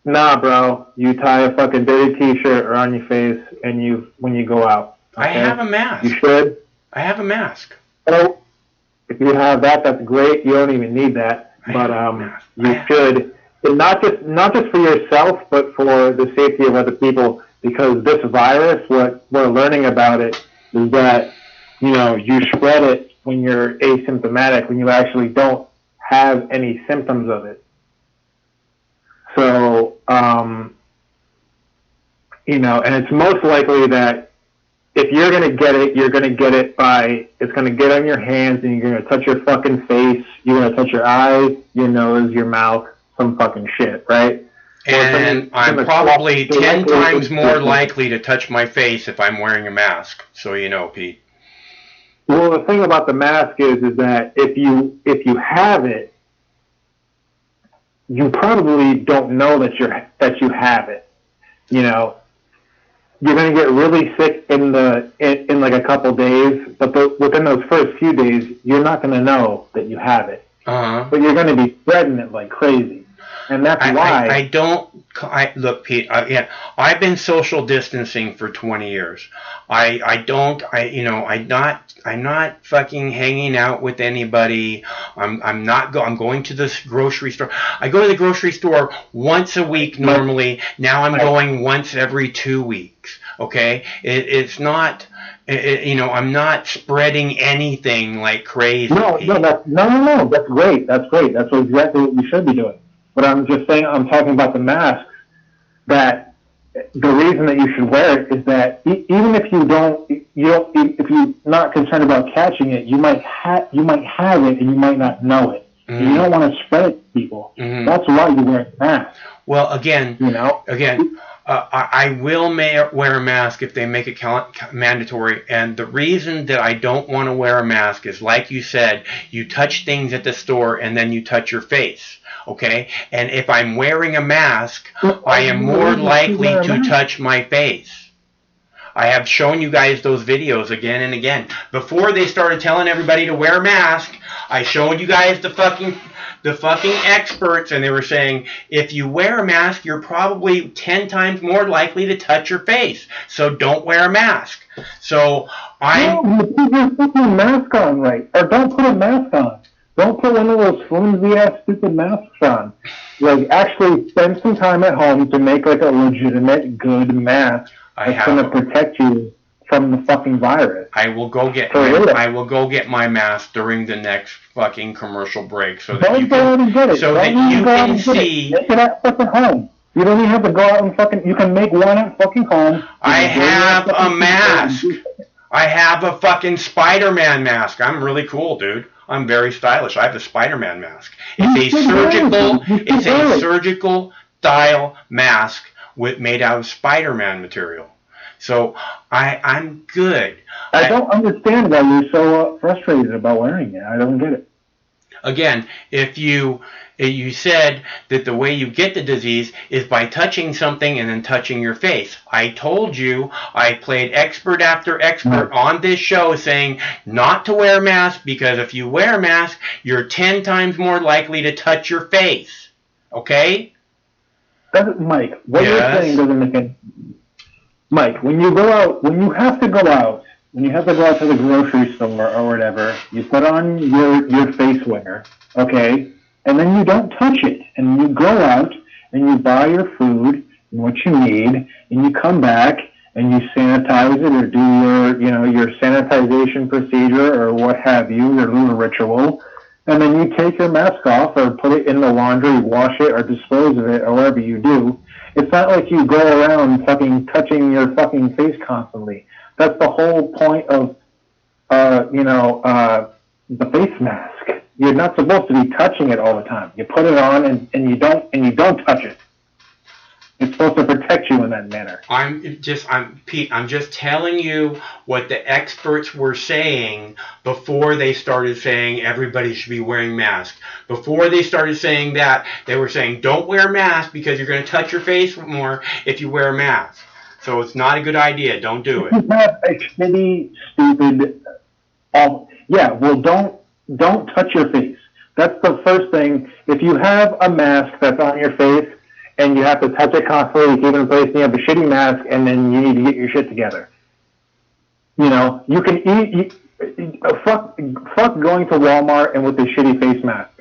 Speaker 16: Nah, bro. You tie a fucking dirty t-shirt around your face and when you go out. Okay?
Speaker 1: I have a mask.
Speaker 16: You should.
Speaker 1: I have a mask.
Speaker 16: Oh, if you have that, that's great. You don't even need that. But you should. And not just for yourself, but for the safety of other people. Because this virus, what we're learning about it is that, you spread it when you're asymptomatic, when you actually don't have any symptoms of it. So, and it's most likely that if you're going to get it, you're going to get it it's going to get on your hands and you're going to touch your fucking face, you're going to touch your eyes, your nose, your mouth, some fucking shit, right?
Speaker 1: And I'm probably 10 times more likely to touch my face if I'm wearing a mask, so you know, Pete.
Speaker 16: Well, the thing about the mask is that if you have it, you probably don't know that you have it. You're going to get really sick in like a couple days, but within those first few days, you're not going to know that you have it. But you're going to be spreading it like crazy. And that's why
Speaker 1: look, Pete. I've been social distancing for 20 years. I'm not fucking hanging out with anybody. I'm going to the grocery store. I go to the grocery store once a week normally. Now I'm going once every 2 weeks. Okay, it's not. I'm not spreading anything like crazy.
Speaker 16: No. That's great. That's exactly what you should be doing. But I'm just saying, I'm talking about the mask, that the reason that you should wear it is that even if if you're not concerned about catching it, you might have it and you might not know it. Mm-hmm. You don't want to spread it to people. Mm-hmm. That's why you wear a mask.
Speaker 1: Well, again, I will wear a mask if they make it mandatory. And the reason that I don't want to wear a mask is, like you said, you touch things at the store and then you touch your face. Okay? And if I'm wearing a mask, I am more likely to touch my face. I have shown you guys those videos again and again. Before they started telling everybody to wear a mask, I showed you guys the fucking experts, and they were saying, if you wear a mask, you're probably 10 times more likely to touch your face. So don't wear a mask. So
Speaker 16: No, you put your fucking mask on, right? Or don't put a mask on. Don't put one of those flimsy-ass stupid masks on. Like, actually spend some time at home to make, like, a legitimate, good mask that's going to protect you from the fucking virus.
Speaker 1: I will go get my mask during the next fucking commercial break so that
Speaker 16: Don't
Speaker 1: you
Speaker 16: go out and get
Speaker 1: can,
Speaker 16: it.
Speaker 1: so
Speaker 16: Don't
Speaker 1: that
Speaker 16: even
Speaker 1: you
Speaker 16: go out
Speaker 1: can
Speaker 16: and get it.
Speaker 1: see.
Speaker 16: Make it at fucking home. You don't even have to go out and fucking, you can make one at fucking home.
Speaker 1: I have a mask. I have a fucking Spider-Man mask. I'm really cool, dude. I'm very stylish. I have the Spider-Man mask. It's a surgical style mask made out of Spider-Man material. So I'm good.
Speaker 16: I don't understand why you're so frustrated about wearing it. I don't get it.
Speaker 1: Again, if you said that the way you get the disease is by touching something and then touching your face. I told you, I played expert after expert on this show saying not to wear a mask because if you wear a mask, you're 10 times more likely to touch your face. Okay?
Speaker 16: Mike, what you're saying doesn't make any... Mike, when you go out, when you have to go out to the grocery store or whatever, you put on your face wear, okay? And then you don't touch it. And you go out and you buy your food and what you need, and you come back and you sanitize it or do your sanitization procedure or what have you, your little ritual. And then you take your mask off or put it in the laundry, wash it or dispose of it or whatever you do. It's not like you go around fucking touching your fucking face constantly. That's the whole point of, the face mask. You're not supposed to be touching it all the time. You put it on and you don't touch it. It's supposed to protect you in that manner.
Speaker 1: Pete, I'm just telling you what the experts were saying before they started saying everybody should be wearing masks. Before they started saying that, they were saying don't wear a mask because you're going to touch your face more if you wear a mask. So it's not a good idea. Don't do it.
Speaker 16: You have a shitty, stupid... don't touch your face. That's the first thing. If you have a mask that's on your face and you have to touch it constantly to keep it in place and you have a shitty mask and then you need to get your shit together. You can fuck going to Walmart and with a shitty face mask.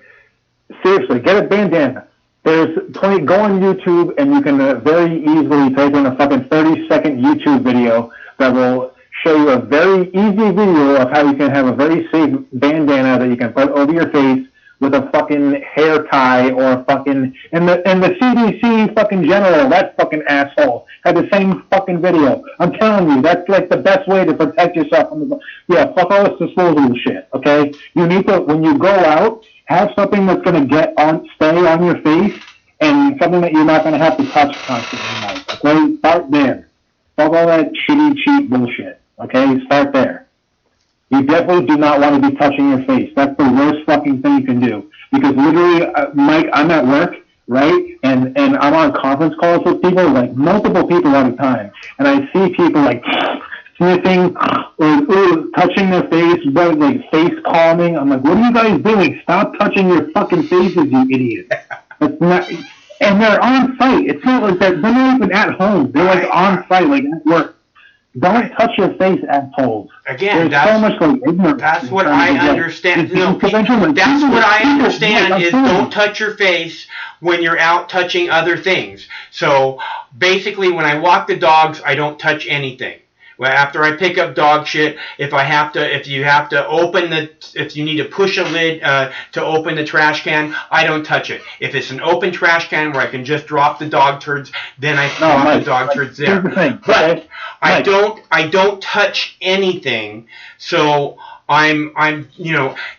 Speaker 16: Seriously, get a bandana. There's plenty. Go on YouTube and you can very easily type in a fucking 30-second YouTube video that will show you a very easy video of how you can have a very safe bandana that you can put over your face with a fucking hair tie or a fucking... And the CDC fucking general, that fucking asshole, had the same fucking video. I'm telling you, that's like the best way to protect yourself from the... Yeah, fuck all this disposable shit, okay? You need to, when you go out, have something that's going to stay on your face and something that you're not going to have to touch constantly, okay? Start there. Fuck all that shitty, cheap bullshit, okay? Start there. You definitely do not want to be touching your face. That's the worst fucking thing you can do. Because literally, Mike, I'm at work, right? And I'm on conference calls with people, like multiple people at a time. And I see people like sniffing or touching their face, but like face calming. I'm like, what are you guys doing? Stop touching your fucking faces, you idiot. It's not, and they're on site. It's not like they're not even at home. They're like on site, like at work. Don't touch your face, assholes.
Speaker 1: Again,
Speaker 16: ignorance.
Speaker 1: That's what I understand. That's what I understand is don't touch your face when you're out touching other things. So basically, when I walk the dogs, I don't touch anything. Well, after I pick up dog shit, if you need to push a lid to open the trash can, I don't touch it. If it's an open trash can where I can just drop the dog turds, then I drop the dog turds there. But I don't touch anything. So I'm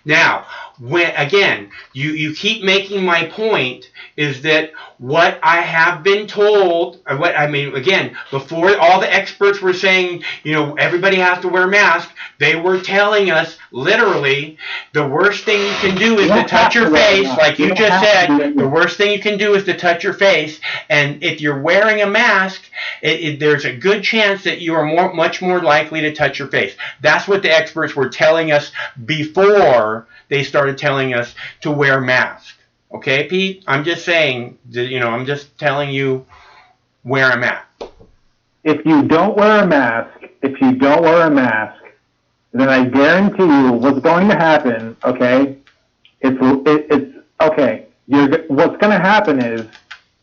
Speaker 1: now again, you keep making my point is that what I have been told, again, before all the experts were saying, everybody has to wear a mask, they were telling us literally the worst thing you can do is to touch your face, like you just said. The worst thing you can do is to touch your face, and if you're wearing a mask, there's a good chance that you are much more likely to touch your face. That's what the experts were telling us before they started telling us to wear masks. Okay, Pete? I'm just saying, I'm just telling you, wear a mask.
Speaker 16: If you don't wear a mask, then I guarantee you what's going to happen, okay? It's okay. What's going to happen is,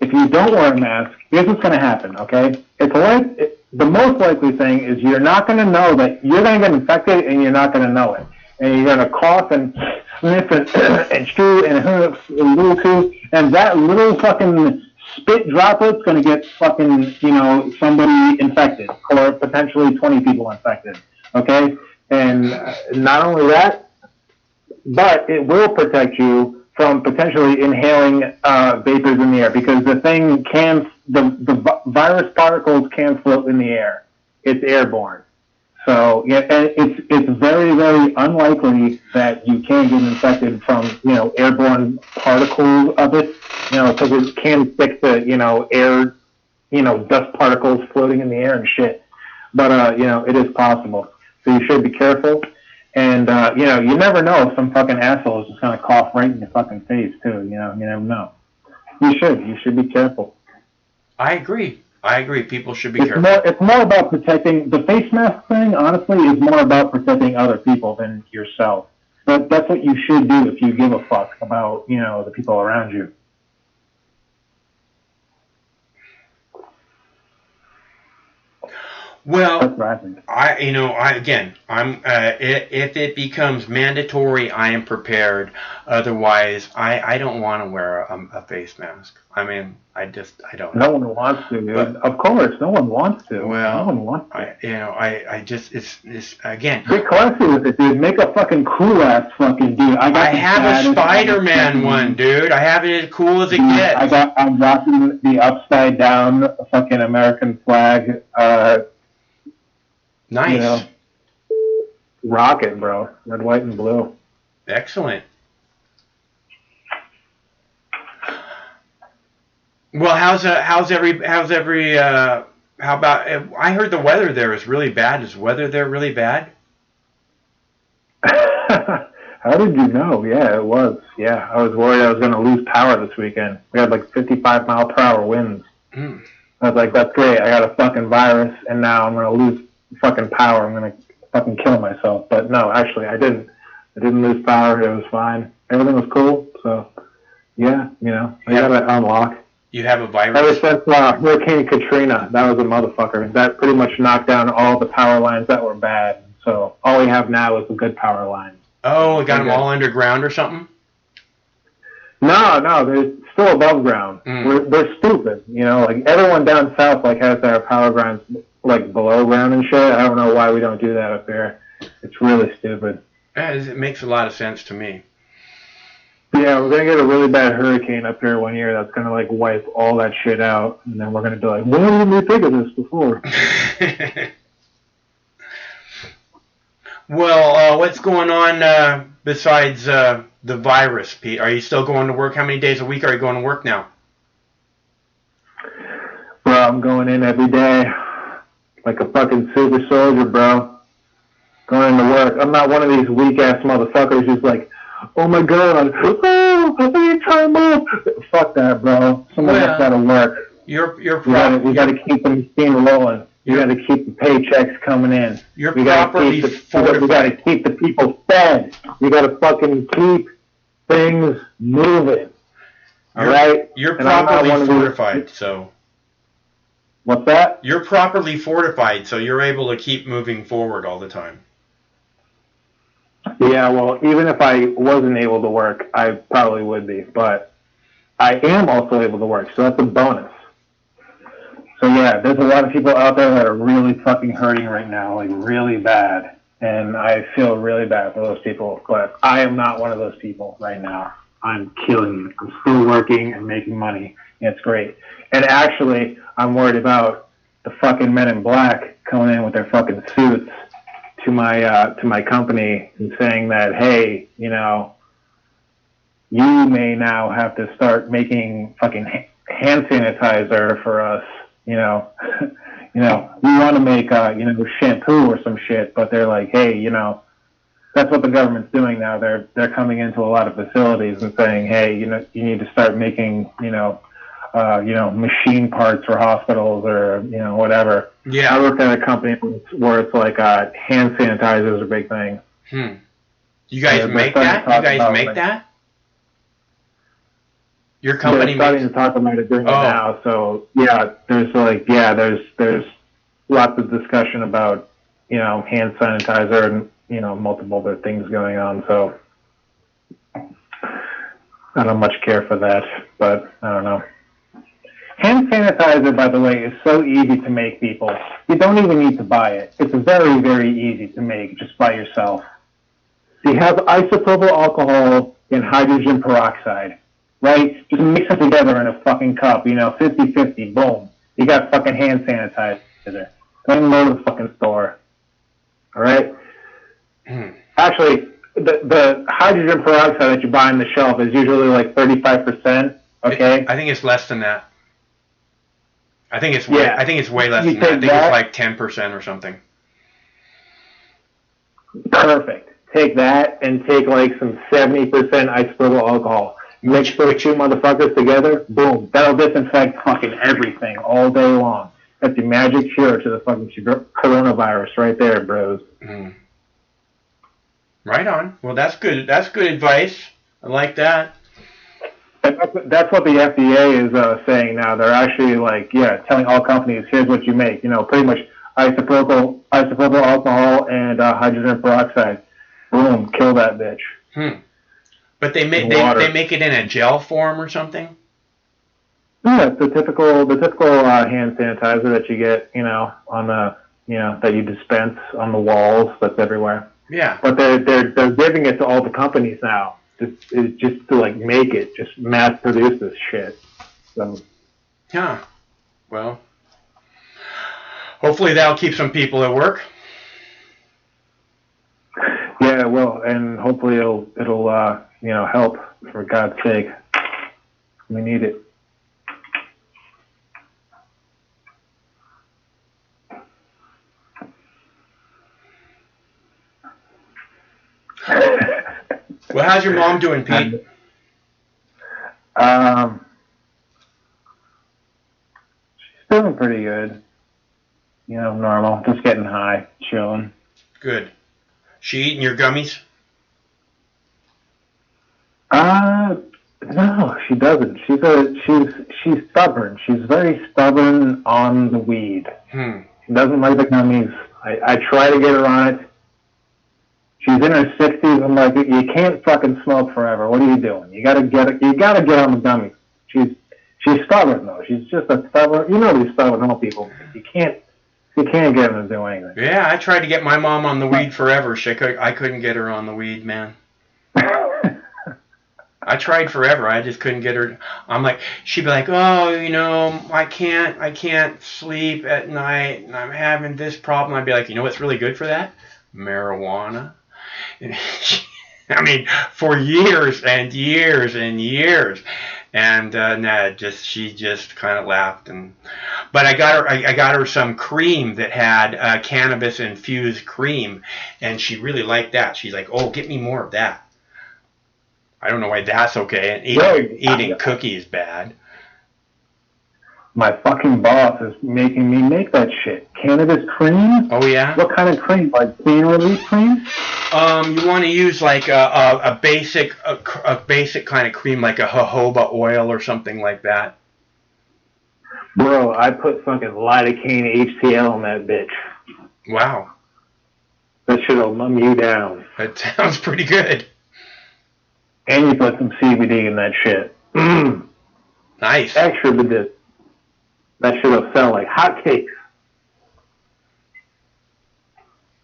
Speaker 16: if you don't wear a mask, here's what's going to happen, okay? The most likely thing is you're not going to know that you're going to get infected and you're not going to know it. And you're going to cough and sniff and chew and little too, and that little fucking spit droplet's going to get fucking, somebody infected, or potentially 20 people infected, okay? And not only that, but it will protect you from potentially inhaling vapors in the air, because the virus particles can float in the air. It's airborne. So, yeah, and it's very, very unlikely that you can get infected from, airborne particles of it, because it can stick to, air, dust particles floating in the air and shit. But, it is possible. So you should be careful. And, you never know if some fucking asshole is just going to cough right in your fucking face, too. You never know. You should be careful.
Speaker 1: I agree. People should be careful.
Speaker 16: It's more about protecting. The face mask thing, honestly, is more about protecting other people than yourself. But that's what you should do if you give a fuck about, the people around you.
Speaker 1: Well, if it becomes mandatory, I am prepared. Otherwise, I don't want to wear a face mask. I don't.
Speaker 16: No one wants to, dude. But, of course, no one wants to.
Speaker 1: Well,
Speaker 16: no one wants to.
Speaker 1: It's again.
Speaker 16: Get classy with it, dude. Make a fucking cool ass fucking dude.
Speaker 1: I have a Spider-Man one, dude. I have it as cool as it gets.
Speaker 16: I'm rocking the upside down fucking American flag.
Speaker 1: Nice.
Speaker 16: Rocket, bro. Red, white, and blue.
Speaker 1: Excellent. Well, how about, I heard the weather there is really bad. Is the weather there really bad?
Speaker 16: How did you know? Yeah, it was. Yeah, I was worried I was going to lose power this weekend. We had like 55 mile per hour winds. I was like, that's great. I got a fucking virus, and now I'm going to lose fucking power. I'm going to fucking kill myself. But no, actually, I didn't. I didn't lose power. It was fine. Everything was cool. So, yeah, I got to unlock.
Speaker 1: You have a virus?
Speaker 16: Ever since Hurricane Katrina, that was a motherfucker. That pretty much knocked down all the power lines that were bad. So all we have now is a good power line.
Speaker 1: Oh, we got them all underground or something?
Speaker 16: No, they're still above ground. They're stupid. Like everyone down south has their power lines like below ground and shit. I don't know why we don't do that up there. It's really stupid.
Speaker 1: It makes a lot of sense to me.
Speaker 16: Yeah, we're gonna get a really bad hurricane up here one year that's gonna wipe all that shit out, and then we're gonna be like, why didn't we think of this before?
Speaker 1: Well, what's going on besides the virus, Pete? Are you still going to work? How many days a week are you going to work now?
Speaker 16: Bro, I'm going in every day like a fucking super soldier, bro. Going into work. I'm not one of these weak ass motherfuckers who's like, oh my god, I need time off. Fuck that, bro. Somebody else gotta work. We gotta keep the machine rolling. We gotta keep the paychecks coming in. We gotta keep the people fed. We gotta fucking keep things moving. Alright?
Speaker 1: You're properly fortified, so.
Speaker 16: What's that?
Speaker 1: You're properly fortified, so you're able to keep moving forward all the time.
Speaker 16: Yeah, well, even if I wasn't able to work, I probably would be. But I am also able to work, so that's a bonus. So yeah, there's a lot of people out there that are really fucking hurting right now, like really bad. And I feel really bad for those people, but I am not one of those people right now. I'm killing it. I'm still working and making money. It's great. And actually, I'm worried about the fucking men in black coming in with their fucking suits to my company and saying that, hey, you know, you may now have to start making fucking hand sanitizer for us, you know. You know, we want to make, you know, shampoo or some shit, but they're like, hey, you know, that's what the government's doing now. They're coming into a lot of facilities and saying, hey, you know, you need to start making, you know, machine parts for hospitals or, you know, whatever.
Speaker 1: Yeah.
Speaker 16: I worked at a company where it's like hand sanitizer is a big thing.
Speaker 1: You guys make that? You guys make that? Your company
Speaker 16: They're starting to talk about it doing it now. So yeah, there's lots of discussion about, you know, hand sanitizer and, you know, multiple other things going on. So I don't much care for that, but I don't know. Hand sanitizer, by the way, is so easy to make, people. You don't even need to buy it. It's very, very easy to make just by yourself. You have isopropyl alcohol and hydrogen peroxide. Right? Just mix them together in a fucking cup, you know, 50-50, boom. You got fucking hand sanitizer. Don't even go to the fucking store. Alright? Actually, the hydrogen peroxide that you buy on the shelf is usually like 35%, okay?
Speaker 1: I think it's less than that. I think it's way less than that. I think it's like 10% or something.
Speaker 16: Perfect. Take that and take like some 70% isopropyl alcohol. Mix those two motherfuckers together, boom. That'll disinfect fucking everything all day long. That's the magic cure to the fucking coronavirus right there, bros.
Speaker 1: Right on. Well, that's good. That's good advice. I like that.
Speaker 16: And that's what the FDA is saying now. They're actually like, telling all companies, here's what you make. You know, pretty much isopropyl alcohol and hydrogen peroxide. Boom, kill that bitch.
Speaker 1: But they make it in a gel form or something?
Speaker 16: Yeah, it's the typical hand sanitizer that you get, you know, on the, you know, that you dispense on the walls. That's everywhere.
Speaker 1: Yeah.
Speaker 16: But they're giving it to all the companies now, just to like make it, just mass produce this shit. So.
Speaker 1: Yeah. Well, hopefully that'll keep some people at work.
Speaker 16: Yeah, well, and hopefully it'll you know, help, for God's sake. We need it.
Speaker 1: Well, how's your mom doing, Pete?
Speaker 16: She's doing pretty good. You know, normal. Just getting high, chilling.
Speaker 1: Good. She eating your gummies?
Speaker 16: No, she doesn't. She's stubborn. She's very stubborn on the weed. She doesn't like the gummies. I try to get her on it. She's in her 60s. I'm like, you can't fucking smoke forever. What are you doing? You gotta get on the gummies. She's stubborn though. She's just a stubborn. You know these stubborn old people. You can't get them to do anything.
Speaker 1: Yeah, I tried to get my mom on the weed forever. I couldn't get her on the weed, man. I tried forever. I just couldn't get her. I'm like, she'd be like, oh, you know, I can't sleep at night, and I'm having this problem. I'd be like, you know what's really good for that? Marijuana. I mean, for years and years and years. And she just kind of laughed. But I got her some cream that had cannabis infused cream, and she really liked that. She's like, oh, get me more of that. I don't know why that's okay, and eating cookies bad.
Speaker 16: My fucking boss is making me make that shit. Cannabis cream?
Speaker 1: Oh, yeah?
Speaker 16: What kind of cream? Like pain relief cream?
Speaker 1: You want to use like a basic kind of cream, like a jojoba oil or something like that.
Speaker 16: Bro, I put fucking lidocaine HCl on that bitch.
Speaker 1: Wow.
Speaker 16: That shit'll numb you down.
Speaker 1: That sounds pretty good.
Speaker 16: And you put some CBD in that shit.
Speaker 1: Nice.
Speaker 16: Extra badis. That shit'll sell like hotcakes.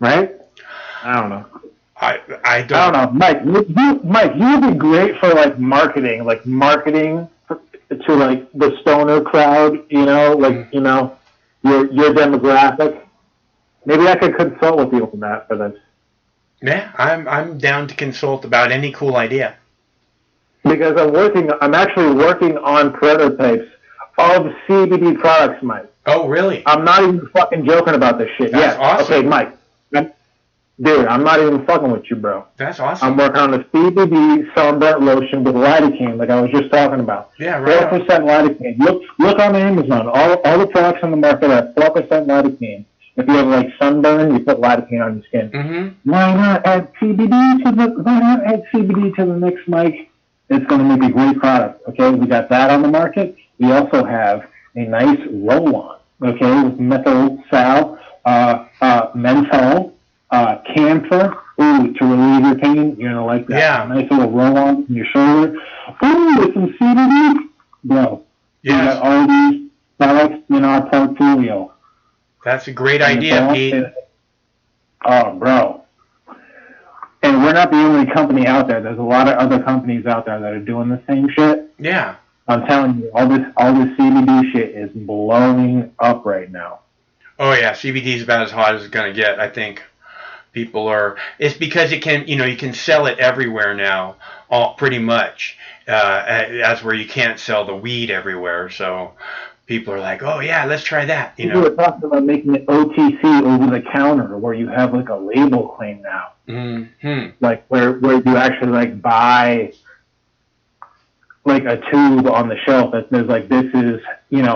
Speaker 16: Right? I don't know.
Speaker 1: I
Speaker 16: don't know, Mike. Mike, you would be great for like marketing to like the stoner crowd. You know, like you know, your demographic. Maybe I could consult with you on that for this.
Speaker 1: Yeah, I'm down to consult about any cool idea.
Speaker 16: Because I'm actually working on prototypes of CBD products, Mike.
Speaker 1: Oh, really?
Speaker 16: I'm not even fucking joking about this shit.
Speaker 1: That's awesome.
Speaker 16: Okay, Mike. Dude, I'm not even fucking with you, bro.
Speaker 1: That's awesome.
Speaker 16: I'm working on the CBD sunburnt lotion with lidocaine, like I was just talking about.
Speaker 1: Yeah, right.
Speaker 16: 4% lidocaine. Look on Amazon. All the products on the market have 4% lidocaine. If you have like sunburn, you put lidocaine on your skin.
Speaker 1: Mm-hmm.
Speaker 16: Why not add CBD to the mix, Mike? It's going to make a great product. Okay, we got that on the market. We also have a nice roll-on. Okay, with methyl sal, menthol. Camphor, to relieve your pain, you're gonna like that.
Speaker 1: Yeah.
Speaker 16: Nice little roll on your shoulder. With some CBD, bro.
Speaker 1: Yeah.
Speaker 16: We got all these products in our portfolio.
Speaker 1: That's a great idea, Pete.
Speaker 16: Oh, bro. And we're not the only company out there. There's a lot of other companies out there that are doing the same shit.
Speaker 1: Yeah.
Speaker 16: I'm telling you, all this CBD shit is blowing up right now.
Speaker 1: Oh yeah, CBD is about as hot as it's gonna get, I think. People are. It's because you can sell it everywhere now, pretty much. As where you can't sell the weed everywhere, so people are like, oh yeah, let's try that.
Speaker 16: People are talking about making it OTC, over the counter, where you have like a label claim now.
Speaker 1: Mm-hmm.
Speaker 16: Like where you actually like buy like a tube on the shelf that says like this is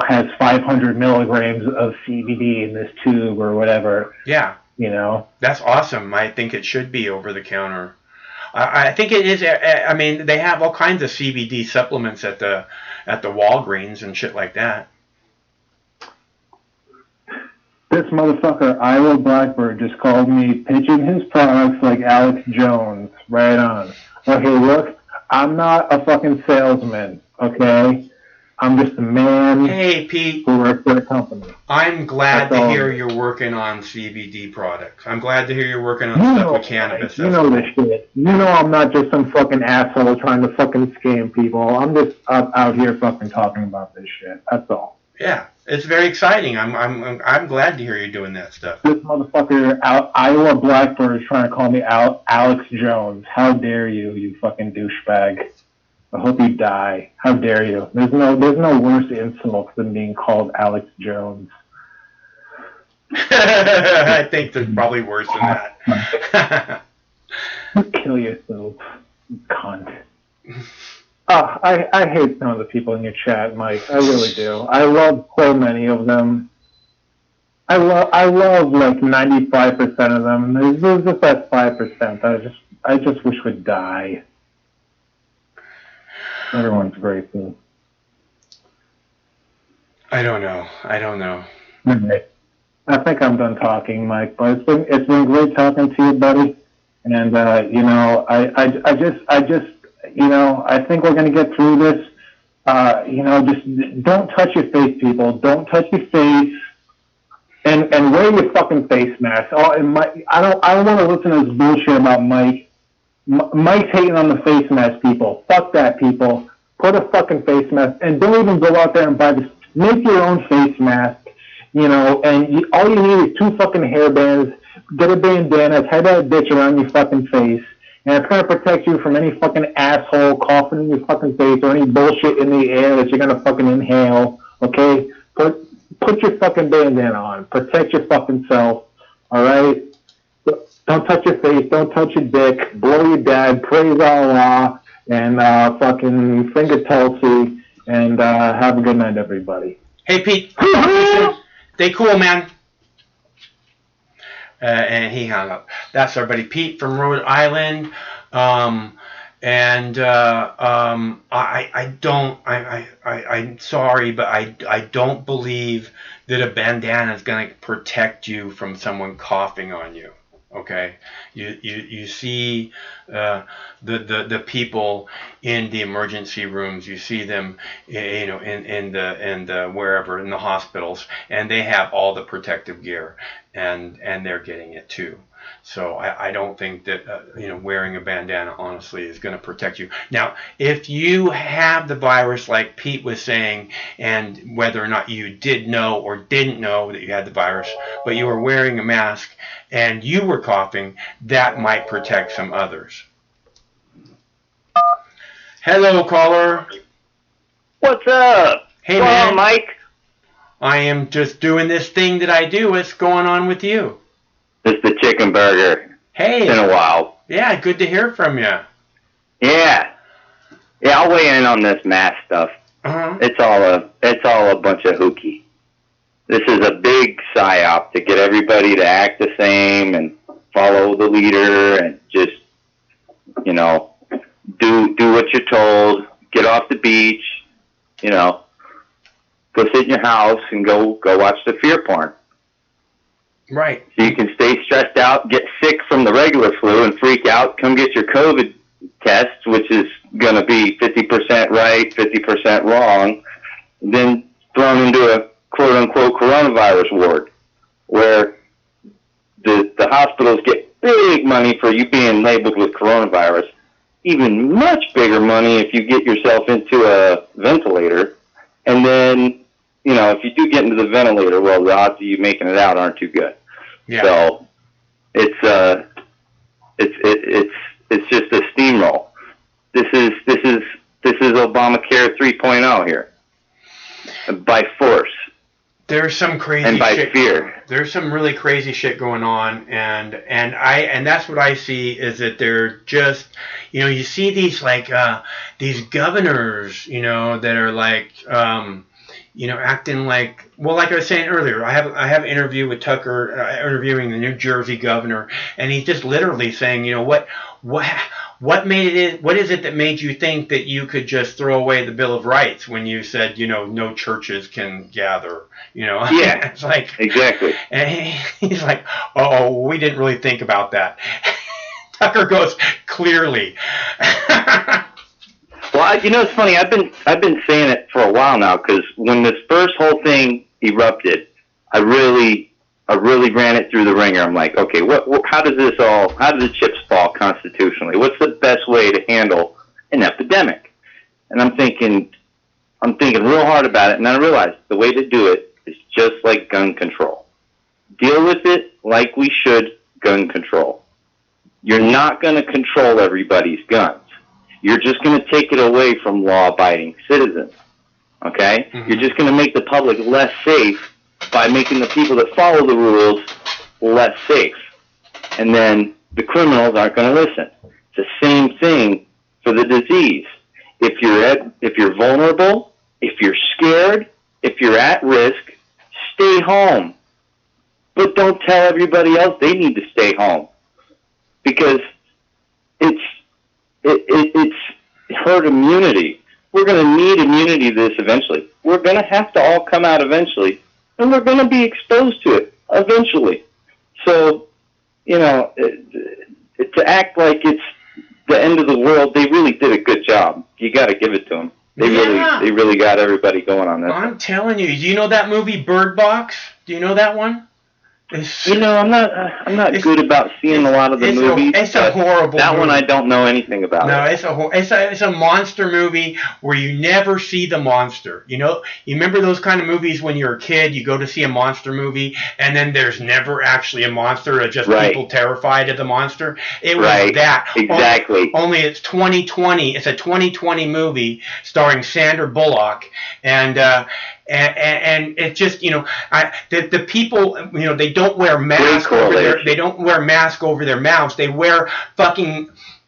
Speaker 16: has 500 milligrams of CBD in this tube or whatever.
Speaker 1: Yeah. That's awesome. I think it should be over the counter. I think it is. I mean, they have all kinds of CBD supplements at the Walgreens and shit like that.
Speaker 16: This motherfucker, Iowa Blackbird, just called me pitching his products like Alex Jones. Right on. Okay, look, I'm not a fucking salesman, okay? I'm just a man who works for a company.
Speaker 1: I'm glad to hear you're working on CBD products. I'm glad to hear you're working on stuff with cannabis.
Speaker 16: You know this shit. You know I'm not just some fucking asshole trying to fucking scam people. I'm just out here fucking talking about this shit. That's all.
Speaker 1: Yeah, it's very exciting. I'm glad to hear you're doing that stuff.
Speaker 16: This motherfucker, Iowa Blackbird, is trying to call me Alex Jones. How dare you, you fucking douchebag. I hope you die. How dare you? There's no worse insult than being called Alex Jones.
Speaker 1: I think there's probably worse than that.
Speaker 16: Kill yourself, you cunt. I hate some of the people in your chat, Mike. I really do. I love so many of them. I love like 95% of them. There's just that 5%. I just wish would die. Everyone's great, too.
Speaker 1: I don't know.
Speaker 16: Okay. I think I'm done talking, Mike. But it's been great talking to you, buddy. And I think we're gonna get through this. Just don't touch your face, people. Don't touch your face. And wear your fucking face mask. Oh, and I don't want to listen to this bullshit about Mike. Mike's hating on the face mask, people. Fuck that, people. Put a fucking face mask, and don't even go out there and buy this. Make your own face mask, and all you need is 2 fucking hairbands. Get a bandana, tie that bitch around your fucking face, and it's gonna protect you from any fucking asshole coughing in your fucking face or any bullshit in the air that you're gonna fucking inhale. Okay, put your fucking bandana on. Protect your fucking self. All right. Don't touch your face. Don't touch your dick. Blow your dad. Praise Allah. And fucking finger Tulsi. And have a good night, everybody.
Speaker 1: Hey, Pete. Stay cool, man. And he hung up. That's our buddy Pete from Rhode Island. I'm sorry, but I don't believe that a bandana is going to protect you from someone coughing on you. Okay, you see the people in the emergency rooms. You see them, in the wherever in the hospitals, and they have all the protective gear, and they're getting it too. So I don't think that wearing a bandana honestly is going to protect you. Now, if you have the virus, like Pete was saying, and whether or not you did know or didn't know that you had the virus, but you were wearing a mask and you were coughing, that might protect some others. Hello, caller.
Speaker 17: What's up?
Speaker 1: Hey,
Speaker 17: What's
Speaker 1: man.
Speaker 17: on, Mike?
Speaker 1: I am just doing this thing that I do. What's going on with you?
Speaker 17: It's the chicken burger.
Speaker 1: Hey.
Speaker 17: It's been a while.
Speaker 1: Yeah, good to hear from you.
Speaker 17: Yeah. Yeah, I'll weigh in on this mask stuff.
Speaker 1: Uh-huh.
Speaker 17: It's all a bunch of hooky. This is a big psyop to get everybody to act the same and follow the leader and just, do what you're told. Get off the beach, go sit in your house and go watch the fear porn.
Speaker 1: Right.
Speaker 17: So you can stay stressed out, get sick from the regular flu and freak out, come get your COVID test, which is going to be 50% right, 50% wrong, then thrown into a quote-unquote coronavirus ward where the hospitals get big money for you being labeled with coronavirus, even much bigger money if you get yourself into a ventilator. And then, if you do get into the ventilator, well, the odds of you making it out aren't too good.
Speaker 1: Yeah.
Speaker 17: So it's just a steamroll. This is Obamacare 3.0 here, by force.
Speaker 1: There's some crazy
Speaker 17: and by
Speaker 1: shit.
Speaker 17: fear.
Speaker 1: There's some really crazy shit going on, and that's what I see is that they're just, you see these these governors, that are acting like, well, like I was saying earlier, I have an interview with Tucker, interviewing the New Jersey governor, and he's just literally saying, what made it? What is it that made you think that you could just throw away the Bill of Rights when you said, no churches can gather?
Speaker 17: Yeah,
Speaker 1: it's like
Speaker 17: exactly.
Speaker 1: And he's like, oh, we didn't really think about that. Tucker goes, clearly.
Speaker 17: Well, it's funny. I've been saying it for a while now because when this first whole thing erupted, I really ran it through the ringer. I'm like, okay, how do the chips fall constitutionally? What's the best way to handle an epidemic? And I'm thinking real hard about it, and I realized the way to do it is just like gun control. Deal with it like we should gun control. You're not going to control everybody's guns. You're just going to take it away from law-abiding citizens, okay? Mm-hmm. You're just going to make the public less safe by making the people that follow the rules less safe. And then the criminals aren't going to listen. It's the same thing for the disease. If you're vulnerable, if you're scared, if you're at risk, stay home. But don't tell everybody else they need to stay home. Because it's herd immunity. We're going to need immunity to this eventually. We're going to have to all come out eventually, and we're going to be exposed to it eventually. So, to act like it's the end of the world, they really did a good job. You got to give it to them. They really got everybody going on this.
Speaker 1: I'm telling you. Do you know that movie Bird Box? Do you know that one?
Speaker 17: I'm not good about seeing a lot of the movies.
Speaker 1: It's a horrible
Speaker 17: that
Speaker 1: movie.
Speaker 17: One I don't know anything about.
Speaker 1: No, it's a monster movie where you never see the monster. You remember those kind of movies when you're a kid, you go to see a monster movie and then there's never actually a monster, it's just people terrified of the monster. It was that.
Speaker 17: Exactly.
Speaker 1: Only it's 2020. It's a 2020 movie starring Sandra Bullock and it's just the people they don't wear masks over their mouths. They wear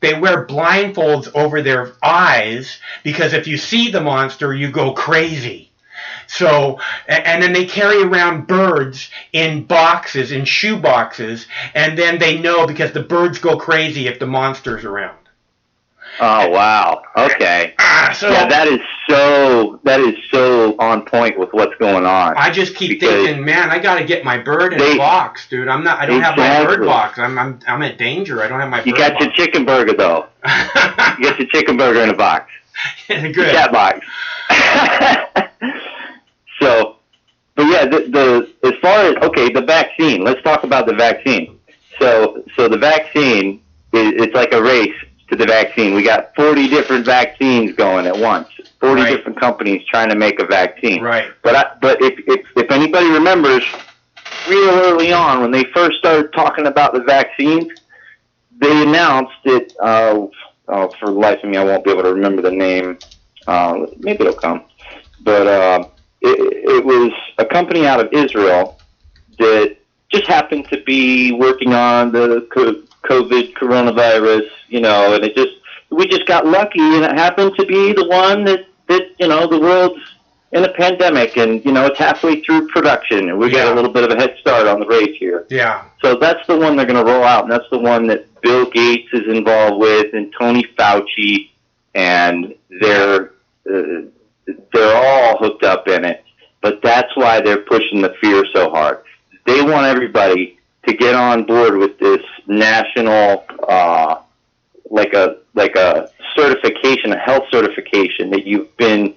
Speaker 1: blindfolds over their eyes because if you see the monster you go crazy. So and then they carry around birds in boxes, in shoe boxes, and then they know because the birds go crazy if the monster's around.
Speaker 17: Oh wow! Okay.
Speaker 1: So
Speaker 17: that is so on point with what's going on.
Speaker 1: I just keep thinking, man, I got to get my bird in a box, dude. I don't have my bird box. I'm in danger. I don't have my.
Speaker 17: You got your chicken burger though. You got your chicken burger in a box.
Speaker 1: Good.
Speaker 17: Cat box. So, but yeah, the as far as the vaccine. Let's talk about the vaccine. So the vaccine, it's like a race to the vaccine. We got 40 different vaccines going at once. 40 different companies trying to make a vaccine.
Speaker 1: Right.
Speaker 17: But if anybody remembers, real early on when they first started talking about the vaccines, they announced it. For the life of me, I won't be able to remember the name. Maybe it'll come. But it was a company out of Israel that just happened to be working on the COVID coronavirus, and we just got lucky, and it happened to be the one that the world's in a pandemic, and it's halfway through production, and we got a little bit of a head start on the race here.
Speaker 1: Yeah.
Speaker 17: So that's the one they're going to roll out, and that's the one that Bill Gates is involved with, and Tony Fauci, and they're all hooked up in it. But that's why they're pushing the fear so hard. They want everybody to get on board with this national, like a certification, a health certification that you've been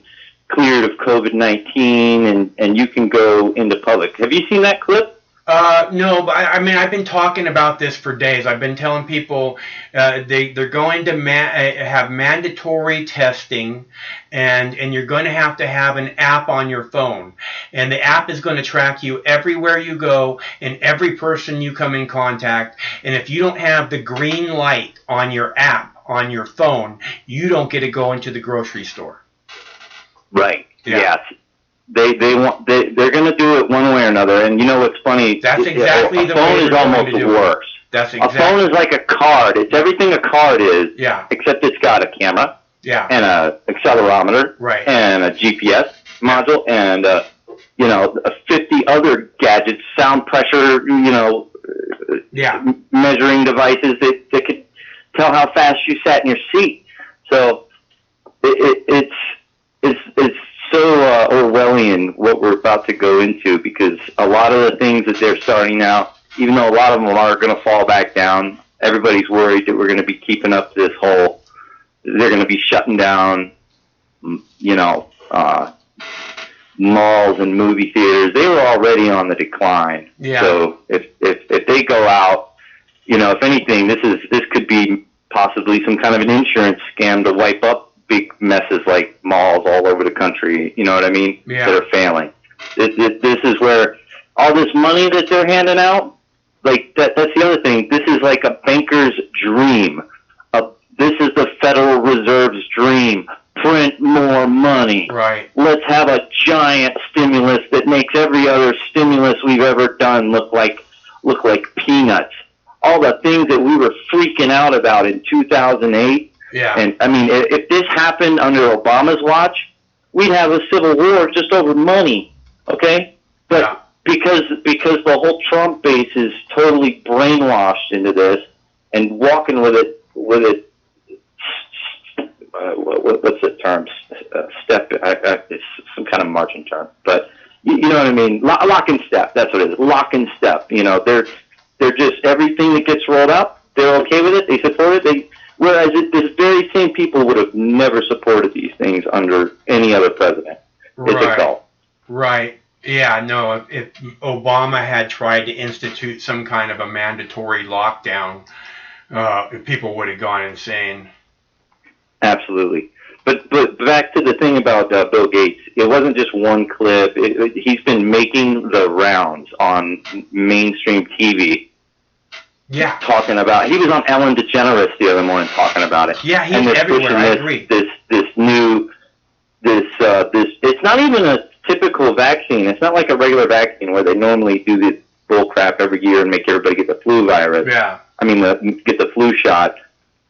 Speaker 17: cleared of COVID-19 and you can go into public. Have you seen that clip?
Speaker 1: No, but I mean, I've been talking about this for days. I've been telling people they're going to have mandatory testing, and you're going to have an app on your phone. And the app is going to track you everywhere you go and every person you come in contact. And if you don't have the green light on your app, on your phone, you don't get to go into the grocery store.
Speaker 17: Right. Yeah. Yes. They're going to do it one way or another, and you know what's funny?
Speaker 1: That's exactly the way
Speaker 17: phone is almost worse.
Speaker 1: That's exactly.
Speaker 17: A phone is like a card. It's everything a card is.
Speaker 1: Yeah.
Speaker 17: Except it's got a camera.
Speaker 1: Yeah.
Speaker 17: And a accelerometer.
Speaker 1: Right.
Speaker 17: And a GPS module and 50 other gadgets, sound pressure, measuring devices that could tell how fast you sat in your seat. So it's so Orwellian what we're about to go into, because a lot of the things that they're starting now, even though a lot of them are going to fall back down, everybody's worried that we're going to be keeping up this whole, they're going to be shutting down, malls and movie theaters. They were already on the decline.
Speaker 1: Yeah.
Speaker 17: So if they go out, if anything, this could be possibly some kind of an insurance scam to wipe up big messes like malls all over the country, you know what I mean?
Speaker 1: Yeah.
Speaker 17: That are failing. This is where all this money that they're handing out, like that's the other thing. This is like a banker's dream. This is the Federal Reserve's dream. Print more money.
Speaker 1: Right.
Speaker 17: Let's have a giant stimulus that makes every other stimulus we've ever done look like peanuts. All the things that we were freaking out about in 2008.
Speaker 1: Yeah.
Speaker 17: And I mean, if this happened under Obama's watch, we'd have a civil war just over money. Okay? But because the whole Trump base is totally brainwashed into this and walking with it, what's the term? It's some kind of marching term, but you know what I mean. Lock and step. That's what it is. Lock and step. They're just everything that gets rolled up. They're okay with it. They support it. Whereas this very same people would have never supported these things under any other president. It's a cult.
Speaker 1: Right. Yeah, no, if Obama had tried to institute some kind of a mandatory lockdown, people would have gone insane.
Speaker 17: Absolutely. But back to the thing about Bill Gates, it wasn't just one clip. He's been making the rounds on mainstream TV.
Speaker 1: Yeah.
Speaker 17: Talking about, he was on Ellen DeGeneres the other morning talking about it.
Speaker 1: Yeah, he's everywhere. I agree.
Speaker 17: It's not even a typical vaccine. It's not like a regular vaccine where they normally do this bull crap every year and make everybody get the flu virus.
Speaker 1: Yeah.
Speaker 17: I mean, get the flu shot,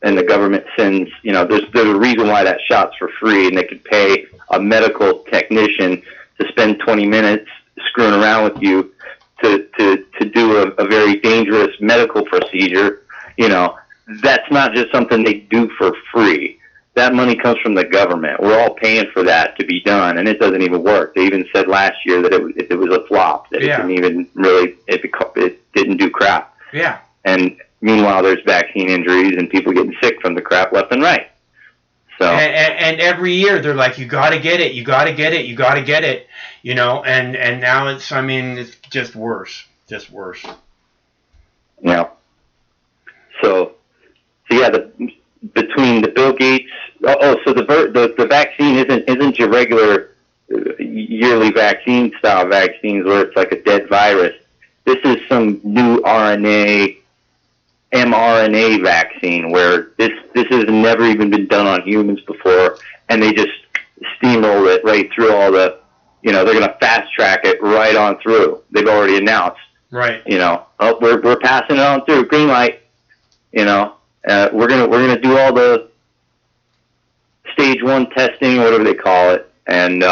Speaker 17: and the government sends, there's a reason why that shot's for free, and they could pay a medical technician to spend 20 minutes screwing around with you to do a very dangerous medical procedure. That's not just something they do for free. That money comes from the government. We're all paying for that to be done, and it doesn't even work. They even said last year that it was a flop, that it didn't even really, it didn't do crap.
Speaker 1: Yeah.
Speaker 17: And meanwhile, there's vaccine injuries and people getting sick from the crap left and right. So
Speaker 1: and every year they're like, you got to get it, you got to get it, you got to get it, and now it's just worse,
Speaker 17: Yeah. So yeah, between the Bill Gates, so the vaccine isn't your regular yearly vaccine style vaccines where it's like a dead virus. This is some new mRNA vaccine where this has never even been done on humans before, and they just steamroll it right through all the, they're going to fast track it right on through. They've already announced,
Speaker 1: right?
Speaker 17: We're passing it on through, green light. We're gonna do all the stage 1 testing, whatever they call it, and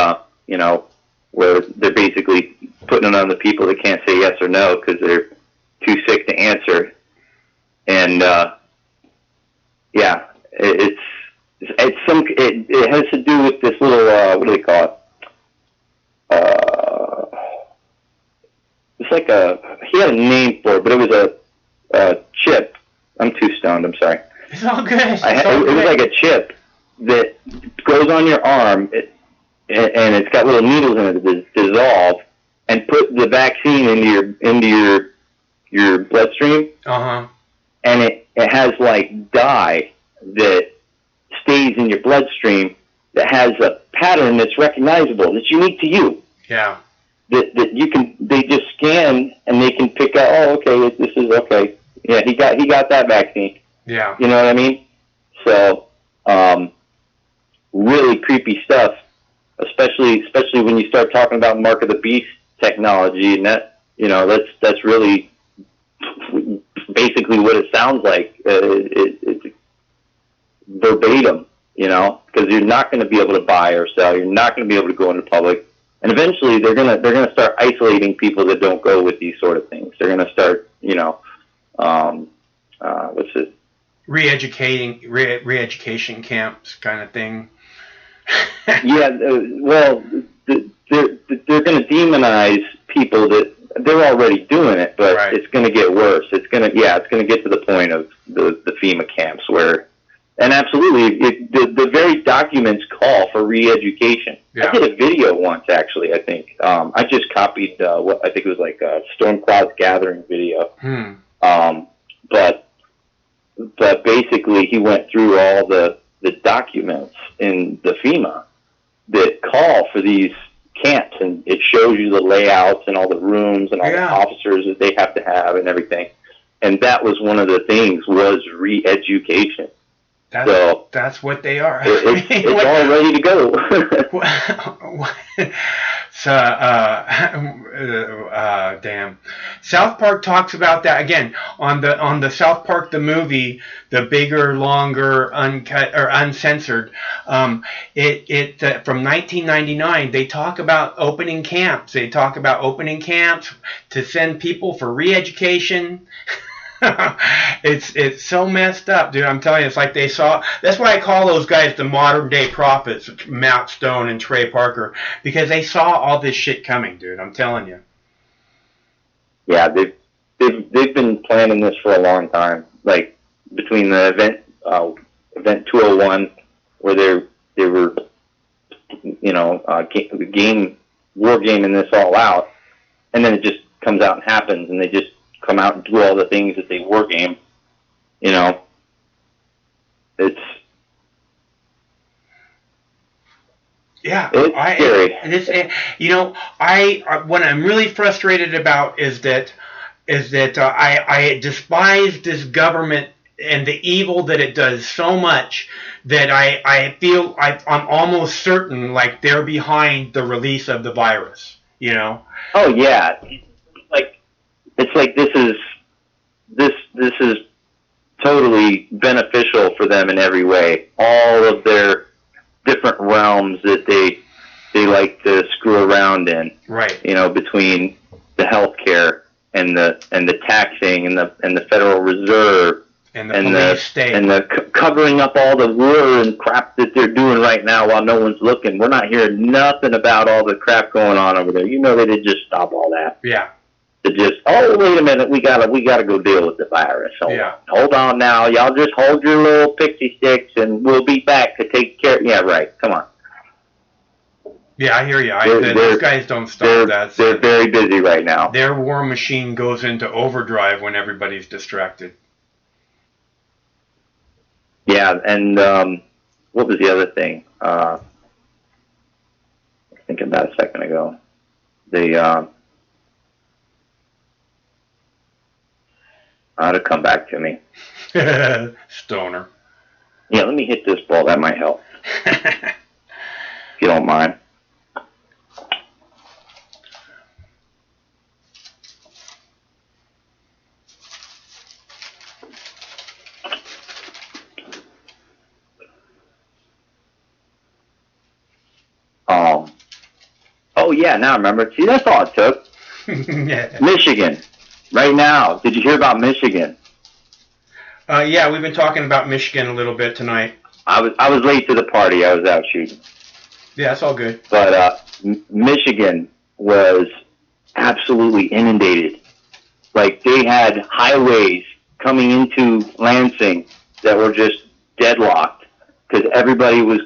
Speaker 17: where they're basically putting it on the people that can't say yes or no because they're too sick to answer. And yeah, it has to do with this little what do they call it? It's like he had a name for it, but it was a chip. I'm too stoned. I'm sorry.
Speaker 1: It's all good.
Speaker 17: It was like a chip that goes on your arm, and it's got little needles in it that dissolve and put the vaccine into your bloodstream. And it has like dye that stays in your bloodstream that has a pattern that's recognizable, that's unique to you.
Speaker 1: Yeah.
Speaker 17: That they just scan and they can pick out, oh, okay, this is okay. Yeah, he got that vaccine.
Speaker 1: Yeah.
Speaker 17: You know what I mean? So, really creepy stuff, especially when you start talking about mark of the beast technology, and that's really basically what it sounds like. It's verbatim, because you're not going to be able to buy or sell. You're not going to be able to go into public, and eventually they're gonna start isolating people that don't go with these sort of things. They're going to start, what's it?
Speaker 1: Re-education camps kind of thing.
Speaker 17: Yeah, well, they're going to demonize people that they're already doing it, but it's going to get worse. It's going to get to the point of the FEMA camps where, and absolutely, the very documents call for re-education.
Speaker 1: Yeah.
Speaker 17: I did a video once, actually. I think I just copied what I think it was like a Storm Clouds Gathering video. But basically, he went through all the documents in the FEMA that call for these camps, and it shows you the layouts and all the rooms and all the officers that they have to have and everything. And that was one of the things, was re-education.
Speaker 1: That's what they are.
Speaker 17: It's all ready to go.
Speaker 1: So, damn. South Park talks about that again on the South Park the movie, the bigger, longer, uncut or uncensored. From 1999, they talk about opening camps. They talk about opening camps to send people for re-education. It's so messed up, dude. I'm telling you, it's like they saw. That's why I call those guys the modern day prophets, Matt Stone and Trey Parker, because they saw all this shit coming, dude. I'm telling you.
Speaker 17: Yeah, they've been planning this for a long time. Like between the event 201, where they were war gaming this all out, and then it just comes out and happens, and they just come out and do all the things that they war game. It's
Speaker 1: scary. What I'm really frustrated about is that I despise this government and the evil that it does so much that I feel I'm almost certain like they're behind the release of the virus.
Speaker 17: Oh yeah. It's like this is totally beneficial for them in every way. All of their different realms that they like to screw around in.
Speaker 1: Right.
Speaker 17: Between the healthcare and the taxing and the Federal Reserve
Speaker 1: and the police state
Speaker 17: and the covering up all the war and crap that they're doing right now while no one's looking. We're not hearing nothing about all the crap going on over there. They did just stop all that.
Speaker 1: Yeah.
Speaker 17: To just, wait a minute, we gotta go deal with the virus. Hold on now, y'all just hold your little pixie sticks and we'll be back to take care. Yeah, right. Come on.
Speaker 1: Yeah, I hear you. Those guys don't stop that.
Speaker 17: They're very busy right now.
Speaker 1: Their war machine goes into overdrive when everybody's distracted.
Speaker 17: Yeah, and what was the other thing? I was thinking about a second ago. It'll come back to me.
Speaker 1: Stoner.
Speaker 17: Yeah, let me hit this ball. That might help. If you don't mind. Oh yeah, now I remember. See, that's all it took.
Speaker 1: Yeah.
Speaker 17: Michigan, right now. Did you hear about Michigan?
Speaker 1: Yeah, we've been talking about Michigan a little bit tonight.
Speaker 17: I was late to the party. I was out shooting.
Speaker 1: Yeah, that's all good.
Speaker 17: But Michigan was absolutely inundated. Like, they had highways coming into Lansing that were just deadlocked because everybody was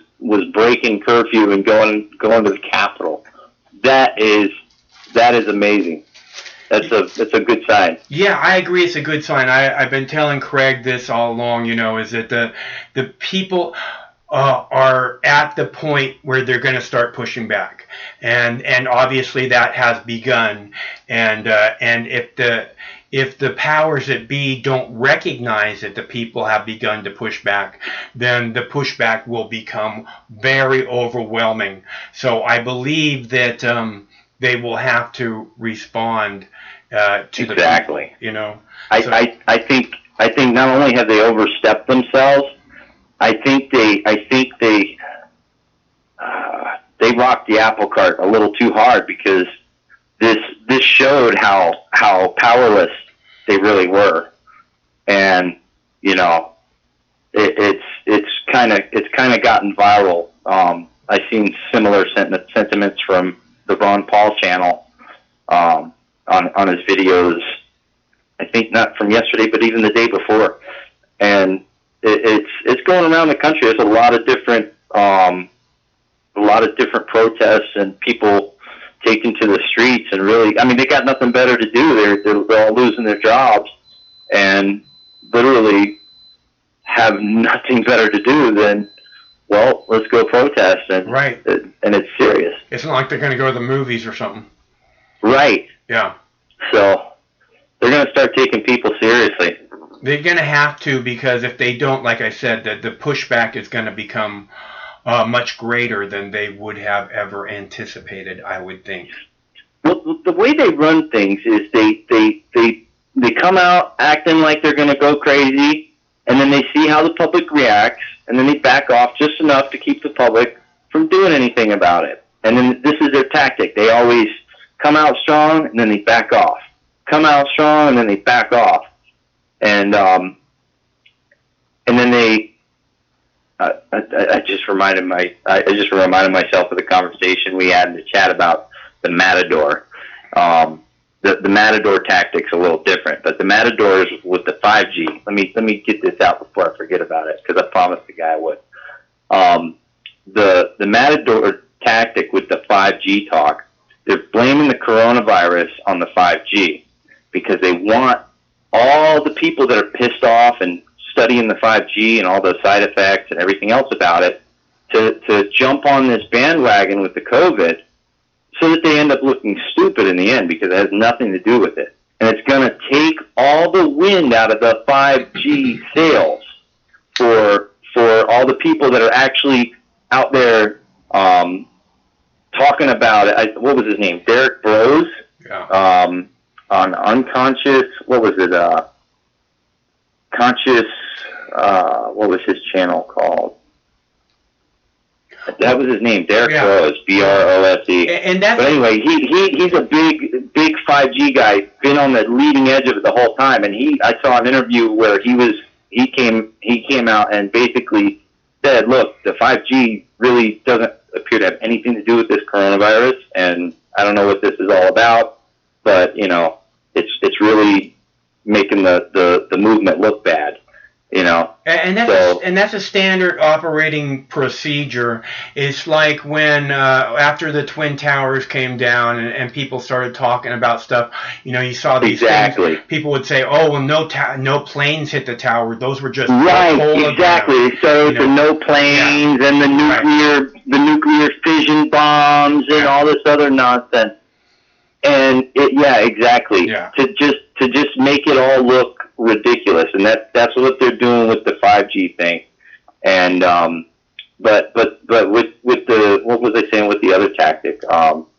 Speaker 17: breaking curfew and going to the Capitol. That is amazing. That's a good sign.
Speaker 1: Yeah, I agree. It's a good sign. I've been telling Craig this all along. Is that the people are at the point where they're going to start pushing back, and obviously that has begun. And if the powers that be don't recognize that the people have begun to push back, then the pushback will become very overwhelming. So I believe that they will have to respond to
Speaker 17: exactly.
Speaker 1: The people,
Speaker 17: I think not only have they overstepped themselves, I think they rocked the apple cart a little too hard, because this showed how powerless they really were, and it's kind of gotten viral. I've seen similar sentiments from the Ron Paul channel on his videos. I think not from yesterday, but even the day before, and it's going around the country. There's a lot of different protests and people taken to the streets, and really, I mean, they got nothing better to do. They're all losing their jobs, and literally have nothing better to do than, well, let's go protest, and
Speaker 1: right.
Speaker 17: And it's serious.
Speaker 1: It's not like they're going to go to the movies or something.
Speaker 17: Right.
Speaker 1: Yeah.
Speaker 17: So they're going to start taking people seriously.
Speaker 1: They're going to have to, because if they don't, like I said, the pushback is going to become much greater than they would have ever anticipated, I would think.
Speaker 17: Well, the way they run things is they come out acting like they're going to go crazy, and then they see how the public reacts, and then they back off just enough to keep the public from doing anything about it. And then this is their tactic. They always come out strong, and then they back off. Come out strong, and then they back off. And then they. I just reminded myself of the conversation we had in the chat about the Matador. The Matador tactic's a little different, but the Matador is with the 5G. Let me get this out before I forget about it, because I promised the guy I would. The Matador tactic with the 5G talk, they're blaming the coronavirus on the 5G, because they want all the people that are pissed off and studying the 5G and all the side effects and everything else about it to jump on this bandwagon with the COVID, so that they end up looking stupid in the end, because it has nothing to do with it. And it's going to take all the wind out of the 5G sails for all the people that are actually out there talking about it. What was his name? Derek Bros?
Speaker 1: Yeah.
Speaker 17: On Unconscious, what was it? Conscious, what was his channel called? That was his name, Derek Bros, B-R-O-S-E. But anyway, he's a big 5G guy, been on the leading edge of it the whole time. And I saw an interview where he came out and basically said, look, the 5G really doesn't appear to have anything to do with this coronavirus, and I don't know what this is all about, but it's really making the movement look bad. You know,
Speaker 1: and that's a standard operating procedure. It's like when after the Twin Towers came down and people started talking about stuff. You know, you saw these things. People would say, "Oh, well, no planes hit the tower. Those were just holograms."
Speaker 17: Exactly. So the no planes and the nuclear fission bombs and all this other nonsense. And exactly. Yeah. To just make it all look ridiculous, and that's what they're doing with the 5G thing. And but with the, what was I saying with the other tactic? So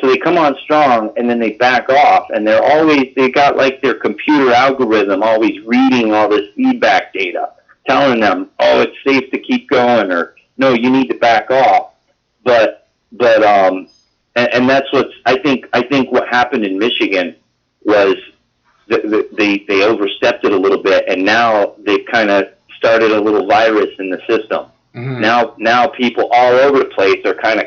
Speaker 17: they come on strong and then they back off, and they got like their computer algorithm always reading all this feedback data, telling them, oh, it's safe to keep going, or no, you need to back off. And that's what I think what happened in Michigan was they overstepped it a little bit, and now they kind of started a little virus in the system. Mm-hmm. Now people all over the place are kind of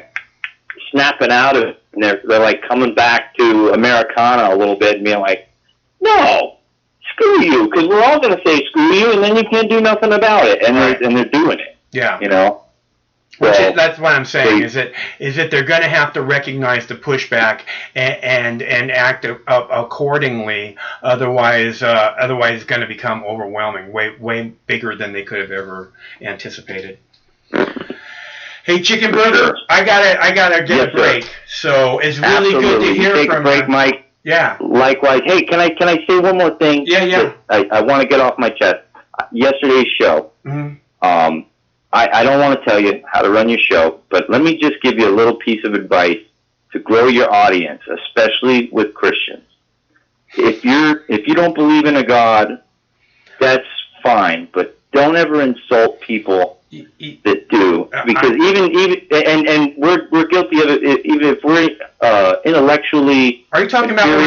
Speaker 17: snapping out of it, and they're like coming back to Americana a little bit and being like, no, screw you, because we're all going to say screw you, and then you can't do nothing about it, and they're doing it. Yeah, you know.
Speaker 1: That's what I'm saying, is that they're going to have to recognize the pushback and act accordingly. Otherwise it's going to become overwhelming, way bigger than they could have ever anticipated. Hey, Chicken Burger, I gotta get a break. So it's really good to hear
Speaker 17: from you. Take a break, Mike.
Speaker 1: Yeah.
Speaker 17: Likewise. Hey, can I say one more thing?
Speaker 1: Yeah.
Speaker 17: I want to get off my chest. Yesterday's show. Mm-hmm. I don't want to tell you how to run your show, but let me just give you a little piece of advice to grow your audience, especially with Christians. If you don't believe in a God, that's fine, but don't ever insult people that do, because even we're guilty of it. Even if we're intellectually.
Speaker 1: Are you talking about when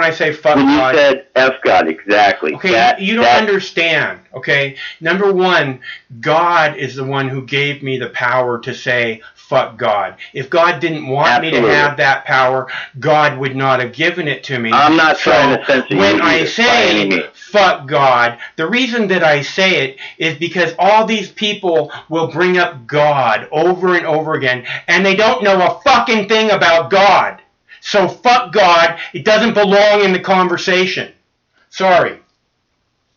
Speaker 1: I say fuck
Speaker 17: when
Speaker 1: God?
Speaker 17: You said F God, exactly.
Speaker 1: Okay, you don't understand. Okay, number one, God is the one who gave me the power to say fuck God. If God didn't want me to have that power, God would not have given it to me.
Speaker 17: I'm not trying to censor you.
Speaker 1: When I say fuck God, the reason that I say it is because all these people will bring up God over and over again, and they don't know a fucking thing about God. So fuck God. It doesn't belong in the conversation. Sorry.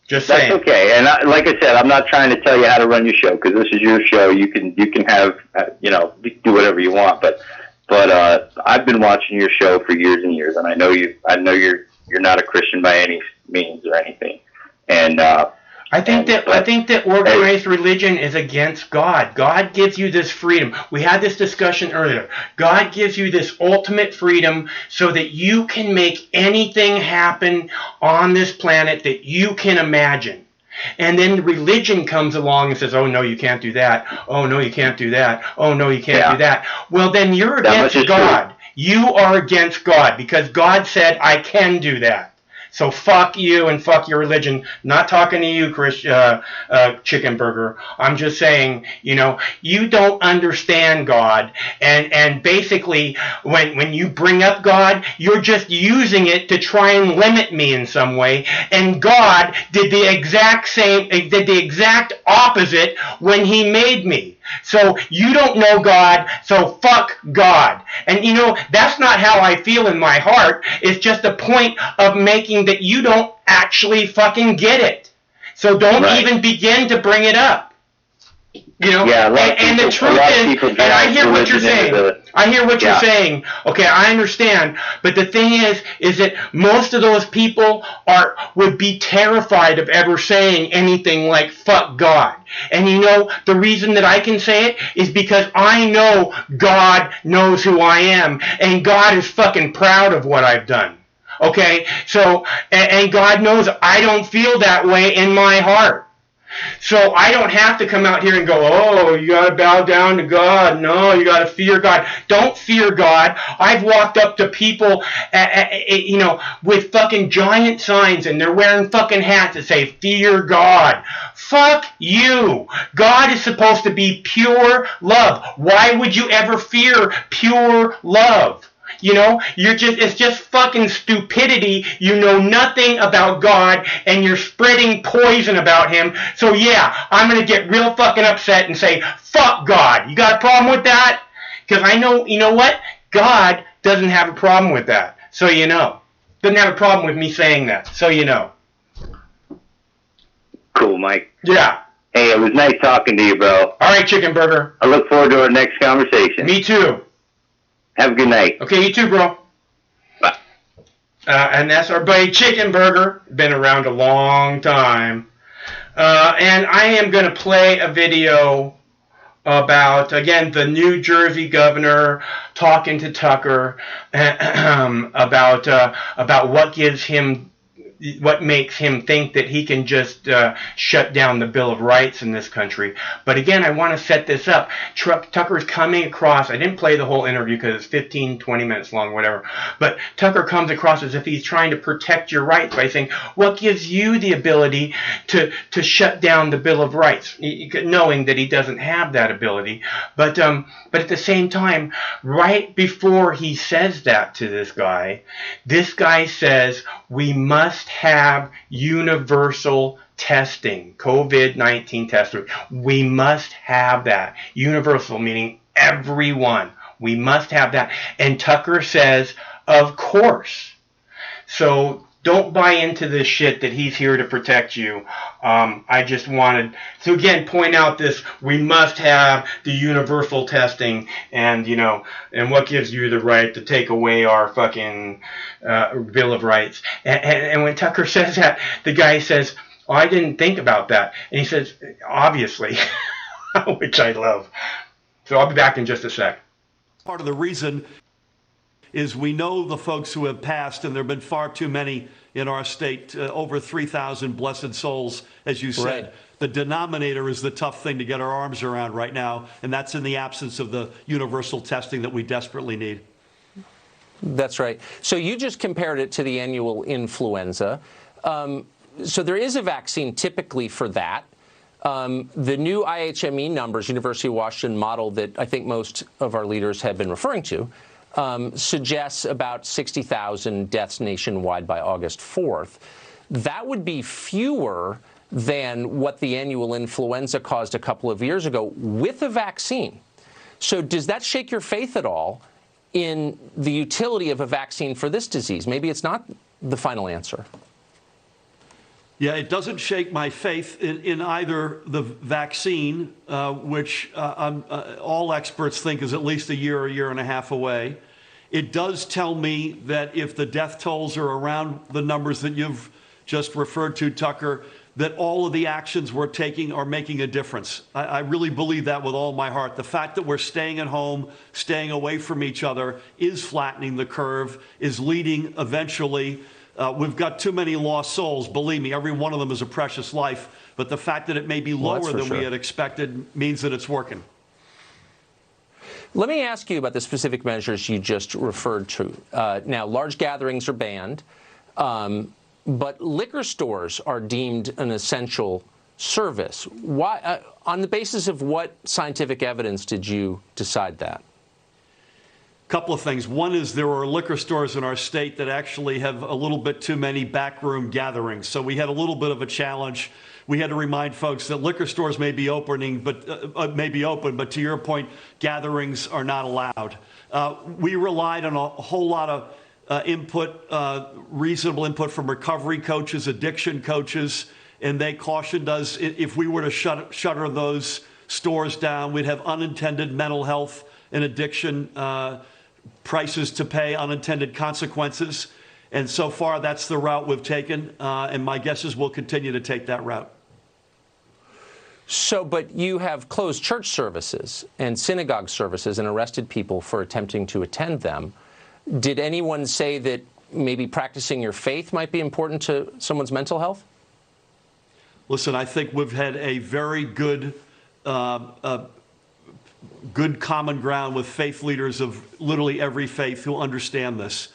Speaker 1: Just saying.
Speaker 17: That's okay. And like I said, I'm not trying to tell you how to run your show, because this is your show. You can have do whatever you want. But I've been watching your show for years and years, and I know you're not a Christian by any means or anything. And
Speaker 1: I think that organized religion is against God. God gives you this freedom. We had this discussion earlier. God gives you this ultimate freedom so that you can make anything happen on this planet that you can imagine. And then religion comes along and says, oh, no, you can't do that. Oh, no, you can't do that. Oh, no, you can't do that. Well, then you're against God. True. You are against God, because God said, I can do that. So fuck you and fuck your religion. Not talking to you, Chicken Burger. I'm just saying, you don't understand God, and basically, when you bring up God, you're just using it to try and limit me in some way. And God did the exact opposite when He made me. So you don't know God, so fuck God. And that's not how I feel in my heart. It's just a point of making that you don't actually fucking get it. So don't even begin to bring it up. And the truth is, and I hear what you're saying. I hear what you're saying. Okay, I understand. But the thing is that most of those people would be terrified of ever saying anything like fuck God. And the reason that I can say it is because I know God knows who I am, and God is fucking proud of what I've done. Okay? So, and God knows I don't feel that way in my heart. So I don't have to come out here and go, oh, you got to bow down to God. No, you got to fear God. Don't fear God. I've walked up to people, with fucking giant signs, and they're wearing fucking hats that say, fear God. Fuck you. God is supposed to be pure love. Why would you ever fear pure love? You know, it's just fucking stupidity. You know nothing about God, and you're spreading poison about him. So yeah, I'm going to get real fucking upset and say, fuck God. You got a problem with that? Because I know, you know what? God doesn't have a problem with that. So you know. Doesn't have a problem with me saying that. So you know.
Speaker 17: Cool, Mike.
Speaker 1: Yeah.
Speaker 17: Hey, it was nice talking to you, bro.
Speaker 1: All right, Chicken Burger.
Speaker 17: I look forward to our next conversation.
Speaker 1: Me too.
Speaker 17: Have a good night.
Speaker 1: Okay, you too, bro.
Speaker 17: Bye.
Speaker 1: And that's our buddy Chicken Burger. Been around a long time. And I am going to play a video about, again, the New Jersey governor talking to Tucker about what makes him think that he can just shut down the Bill of Rights in this country. But again, I want to set this up. Tucker's coming across, I didn't play the whole interview because it's 15, 20 minutes long, whatever, but Tucker comes across as if he's trying to protect your rights by saying, what gives you the ability to shut down the Bill of Rights? Knowing that he doesn't have that ability. But at the same time, right before he says that to this guy says, we must have universal testing, COVID-19 testing. We must have that. Universal, meaning everyone. We must have that. And Tucker says, of course. So don't buy into this shit that he's here to protect you. I just wanted to, again, point out this, we must have the universal testing, and, you know, and what gives you the right to take away our fucking Bill of Rights. And when Tucker says that, the guy says, oh, I didn't think about that. And he says, obviously, which I love. So I'll be back in just a sec.
Speaker 18: Part of the reason is we know the folks who have passed, and there have been far too many in our state, over 3,000 blessed souls, as you said. Right. The denominator is the tough thing to get our arms around right now, and that's in the absence of the universal testing that we desperately need.
Speaker 19: That's right. So you just compared it to the annual influenza. So there is a vaccine typically for that. The new IHME numbers, University of Washington model that I think most of our leaders have been referring to, suggests about 60,000 deaths nationwide by August 4th. That would be fewer than what the annual influenza caused a couple of years ago with a vaccine. So does that shake your faith at all in the utility of a vaccine for this disease? Maybe it's not the final answer.
Speaker 18: Yeah, it doesn't shake my faith in either the vaccine, which all experts think is at least a year and a half away. It does tell me that if the death tolls are around the numbers that you've just referred to, Tucker, that all of the actions we're taking are making a difference. I really believe that with all my heart. The fact that we're staying at home, staying away from each other, is flattening the curve, is leading eventually. We've got too many lost souls. Believe me, every one of them is a precious life. But the fact that it may be lower than we had expected means that it's working.
Speaker 19: Let me ask you about the specific measures you just referred to. Now, large gatherings are banned, but liquor stores are deemed an essential service. Why, on the basis of what scientific evidence did you decide that?
Speaker 18: Couple of things. One is there are liquor stores in our state that actually have a little bit too many backroom gatherings. So we had a little bit of a challenge. We had to remind folks that liquor stores may be open, but to your point, gatherings are not allowed. We relied on a whole lot of input, reasonable input from recovery coaches, addiction coaches, and they cautioned us if we were to shutter those stores down, we'd have unintended mental health and addiction prices to pay, unintended consequences. And so far, that's the route we've taken. And my guess is we'll continue to take that route.
Speaker 19: So, but you have closed church services and synagogue services and arrested people for attempting to attend them. Did anyone say that maybe practicing your faith might be important to someone's mental health?
Speaker 18: Listen, I think we've had a very good common ground with faith leaders of literally every faith who understand this.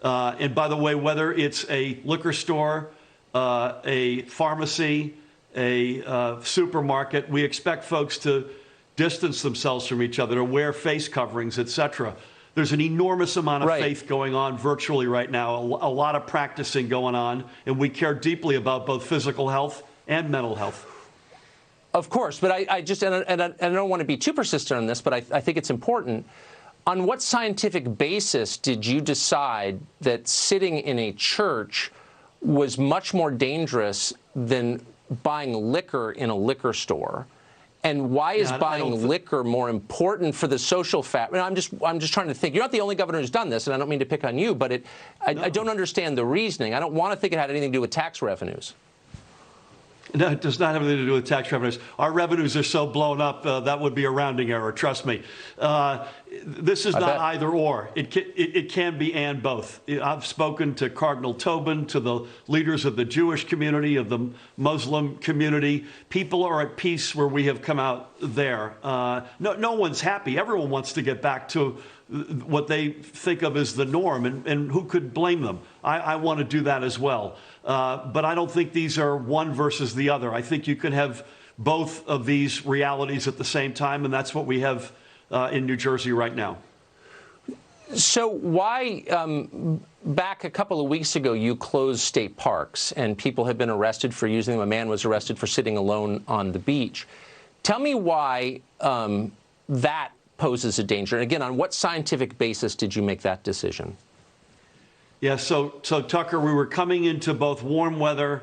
Speaker 18: And by the way, whether it's a liquor store, a pharmacy, a supermarket, we expect folks to distance themselves from each other, to wear face coverings, etc. There's an enormous amount of
Speaker 19: Right.
Speaker 18: faith going on virtually right now, a lot of practicing going on, and we care deeply about both physical health and mental health.
Speaker 19: Of course, but I just, and I don't want to be too persistent on this, but I think it's important. On what scientific basis did you decide that sitting in a church was much more dangerous than buying liquor in a liquor store? And why is buying liquor more important for the social fabric? I'm just trying to think. You're not the only governor who's done this, and I don't mean to pick on you, but I don't understand the reasoning. I don't want to think it had anything to do with tax revenues.
Speaker 18: No, it does not have anything to do with tax revenues. Our revenues are so blown up, that would be a rounding error, trust me. This is not either or. It can be and both. I've spoken to Cardinal Tobin, to the leaders of the Jewish community, of the Muslim community. People are at peace where we have come out there. No one's happy. Everyone wants to get back to what they think of as the norm, and who could blame them? I want to do that as well. But I don't think these are one versus the other. I think you can have both of these realities at the same time, and that's what we have in New Jersey right now.
Speaker 19: So why, back a couple of weeks ago, you closed state parks, and people have been arrested for using them. A man was arrested for sitting alone on the beach. Tell me why that poses a danger. And again, on what scientific basis did you make that decision?
Speaker 18: Yeah, so Tucker, we were coming into both warm weather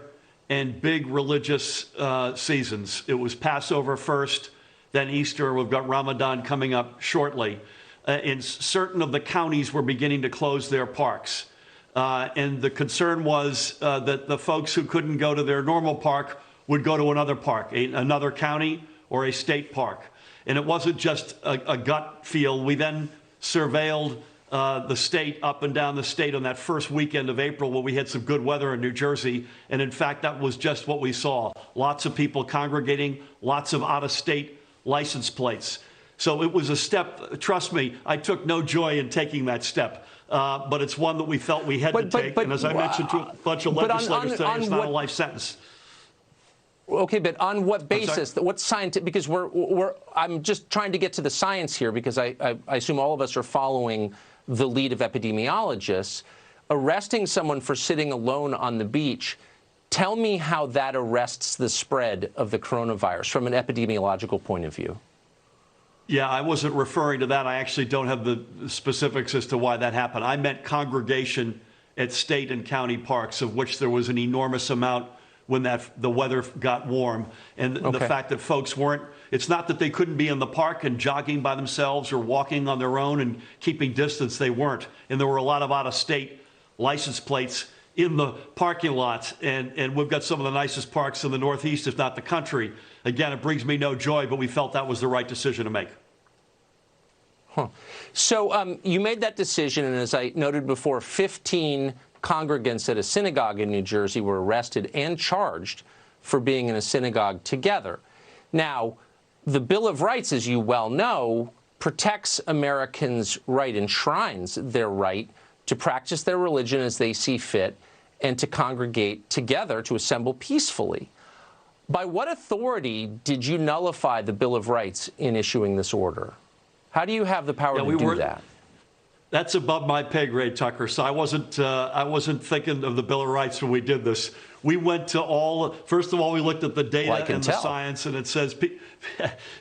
Speaker 18: and big religious seasons. It was Passover first, then Easter. We've got Ramadan coming up shortly. And certain of the counties were beginning to close their parks. And the concern was that the folks who couldn't go to their normal park would go to another park, another county or a state park. And it wasn't just a gut feel. We then surveilled the state, up and down the state on that first weekend of April when we had some good weather in New Jersey. And in fact, that was just what we saw. Lots of people congregating, lots of out-of-state license plates. So it was a step, trust me, I took no joy in taking that step. But it's one that we felt we had to take. And as I mentioned to a bunch of legislators today, it's not a life sentence.
Speaker 19: Okay, but on what basis? What scientific? Because I'm just trying to get to the science here, because I assume all of us are following the lead of epidemiologists. Arresting someone for sitting alone on the beach, tell me how that arrests the spread of the coronavirus from an epidemiological point of view.
Speaker 18: Yeah, I wasn't referring to that. I actually don't have the specifics as to why that happened. I meant congregation at state and county parks, of which there was an enormous amount when the weather got warm. And the fact that folks weren't, it's not that they couldn't be in the park and jogging by themselves or walking on their own and keeping distance. They weren't. And there were a lot of out-of-state license plates in the parking lots. And we've got some of the nicest parks in the Northeast, if not the country. Again, it brings me no joy, but we felt that was the right decision to make.
Speaker 19: Huh. So you made that decision, and as I noted before, 15 congregants at a synagogue in New Jersey were arrested and charged for being in a synagogue together. Now, the Bill of Rights, as you well know, protects Americans' right, enshrines their right to practice their religion as they see fit and to congregate together, to assemble peacefully. By what authority did you nullify the Bill of Rights in issuing this order? How do you have the power to do that?
Speaker 18: That's above my pay grade, Tucker. So I wasn't thinking of the Bill of Rights when we did this. We went to first of all, we looked at the data and the science, and it says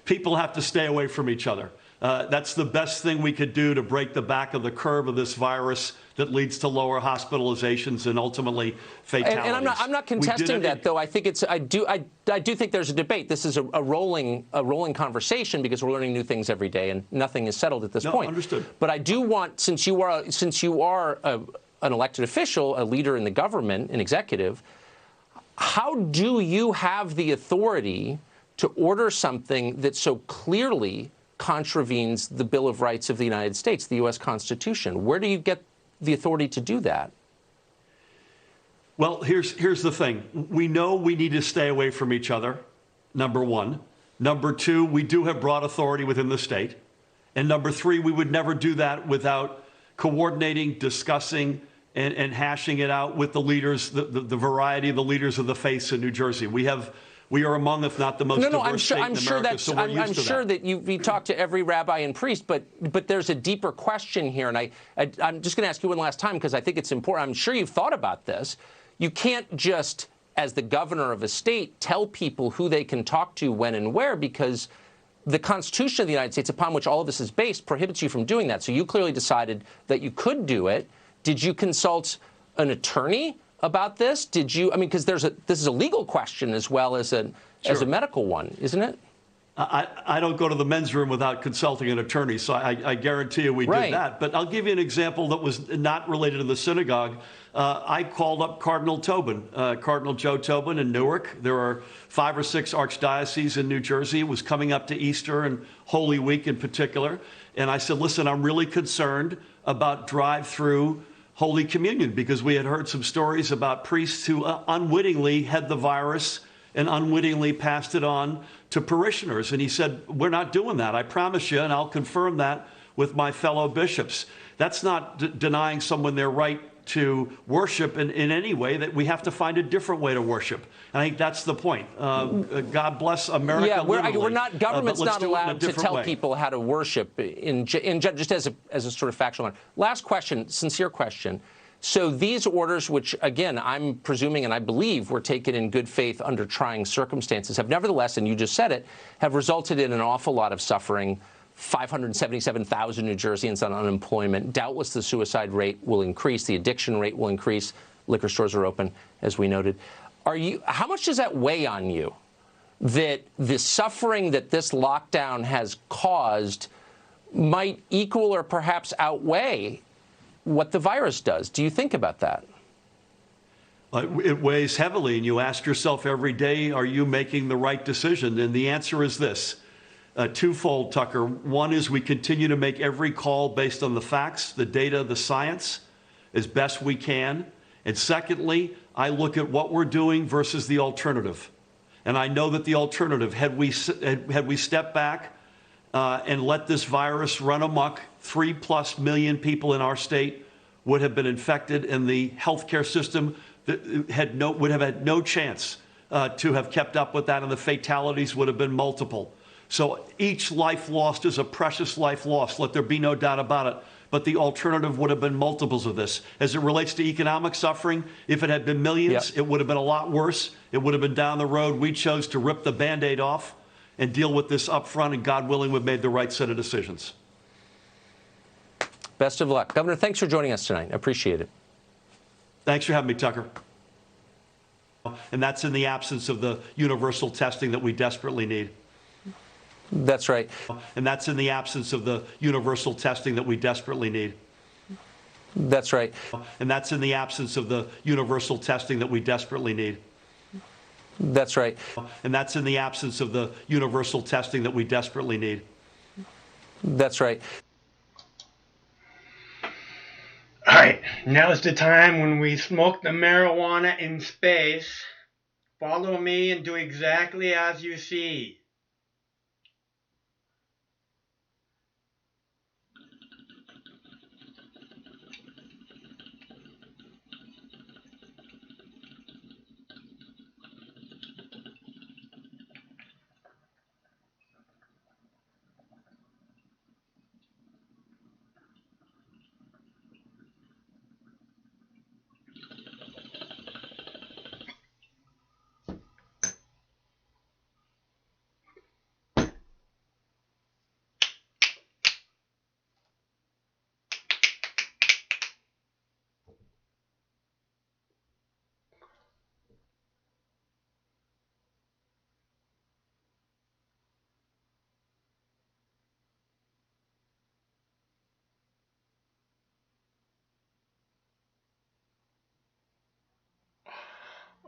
Speaker 18: people have to stay away from each other. That's the best thing we could do to break the back of the curve of this virus that leads to lower hospitalizations and ultimately fatalities.
Speaker 19: And I'm not contesting that, though. I think I do think there's a debate. This is a rolling conversation because we're learning new things every day, and nothing is settled at this point.
Speaker 18: Understood.
Speaker 19: But I do want, since you are an elected official, a leader in the government, an executive, how do you have the authority to order something that so clearly contravenes the Bill of Rights of the United States, the U.S. Constitution? Where do you get the authority to do that?
Speaker 18: Well, here's the thing. We know we need to stay away from each other, number one. Number two, we do have broad authority within the state. And number three, we would never do that without coordinating, discussing, and hashing it out with the leaders, the variety of the leaders of the faith in New Jersey. We have We are among, if not the most diverse state in America, so we're used
Speaker 19: I'm
Speaker 18: to
Speaker 19: sure that you talked to every rabbi and priest, but there's a deeper question here, and I'm just going to ask you one last time because I think it's important. I'm sure you've thought about this. You can't just, as the governor of a state, tell people who they can talk to when and where, because the Constitution of the United States, upon which all of this is based, prohibits you from doing that. So you clearly decided that you could do it. Did you consult an attorney about this? Did you? I mean, because this is a legal question as well as a medical one, isn't it?
Speaker 18: I don't go to the men's room without consulting an attorney, so I guarantee you we did that. But I'll give you an example that was not related to the synagogue. I called up Cardinal Tobin, Cardinal Joe Tobin in Newark. There are 5 or 6 archdioceses in New Jersey. It was coming up to Easter and Holy Week in particular. And I said, listen, I'm really concerned about drive-through Holy Communion, because we had heard some stories about priests who unwittingly had the virus and unwittingly passed it on to parishioners. And he said, we're not doing that, I promise you, and I'll confirm that with my fellow bishops. That's not denying someone their right to worship in any way, that we have to find a different way to worship. I think that's the point. God bless America.
Speaker 19: Yeah, government's not allowed to tell people how to worship just as a sort of factual matter. Last question, sincere question. So these orders, which again, I'm presuming and I believe were taken in good faith under trying circumstances, have nevertheless, and you just said it, have resulted in an awful lot of suffering. 577,000 New Jerseyans on unemployment. Doubtless the suicide rate will increase. The addiction rate will increase. Liquor stores are open, as we noted. How much does that weigh on you, that the suffering that this lockdown has caused might equal or perhaps outweigh what the virus does? Do you think about that?
Speaker 18: It weighs heavily, and you ask yourself every day, are you making the right decision? And the answer is this. Twofold, Tucker. One is we continue to make every call based on the facts, the data, the science, as best we can. And secondly, I look at what we're doing versus the alternative. And I know that the alternative, had we stepped back and let this virus run amok, 3+ million people in our state would have been infected, and the healthcare system would have had no chance to have kept up with that, and the fatalities would have been multiple. So each life lost is a precious life lost. Let there be no doubt about it. But the alternative would have been multiples of this. As it relates to economic suffering, if it had been millions, it would have been a lot worse. It would have been down the road. We chose to rip the Band-Aid off and deal with this up front, and God willing, we've made the right set of decisions.
Speaker 19: Best of luck. Governor, thanks for joining us tonight. I appreciate it.
Speaker 18: Thanks for having me, Tucker. And that's in the absence of the universal testing that we desperately need.
Speaker 19: That's right.
Speaker 18: And that's in the absence of the universal testing that we desperately need.
Speaker 19: That's right.
Speaker 18: And that's in the absence of the universal testing that we desperately need.
Speaker 19: That's right.
Speaker 18: And that's in the absence of the universal testing that we desperately need.
Speaker 19: That's right.
Speaker 1: All right, now's the time when we smoke the marijuana in space. Follow me and do exactly as you see.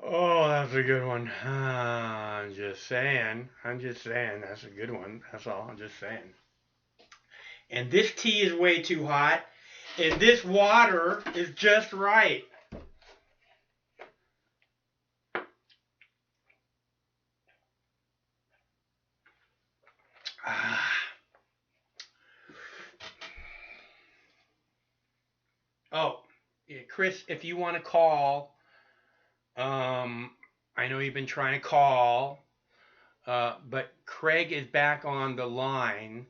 Speaker 1: Oh, that's a good one. I'm just saying. That's a good one. That's all. I'm just saying. And this tea is way too hot. And this water is just right. Oh, yeah, Chris, if you want to call, I know you've been trying to call. But Craig is back on the line,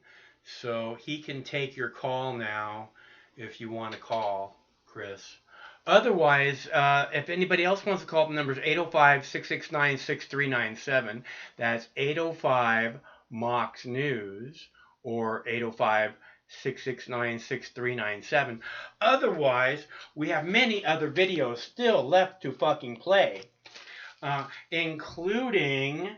Speaker 1: so he can take your call now if you want to call, Chris. Otherwise, if anybody else wants to call, the number is 805-669-6397. That's 805 Mox News or 805-669-6397. Otherwise, we have many other videos still left to fucking play, including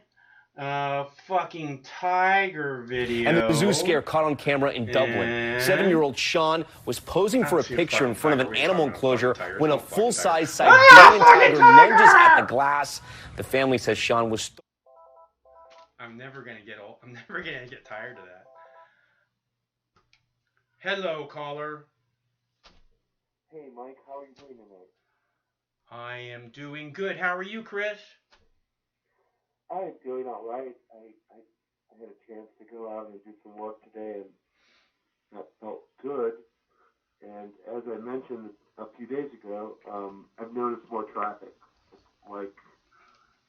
Speaker 1: fucking tiger video.
Speaker 20: And the zoo scare caught on camera in Dublin. 7-year-old Sean was posing for a picture in front of an animal enclosure when a full-size Siberian tiger lunges at the glass. The family says Sean was...
Speaker 1: I'm never gonna get old. I'm never gonna get tired of that. Hello, caller.
Speaker 21: Hey, Mike, how are you doing tonight?
Speaker 1: I am doing good. How are you, Chris?
Speaker 21: I'm doing all right. I had a chance to go out and do some work today, and that felt good. And as I mentioned a few days ago, I've noticed more traffic. Like,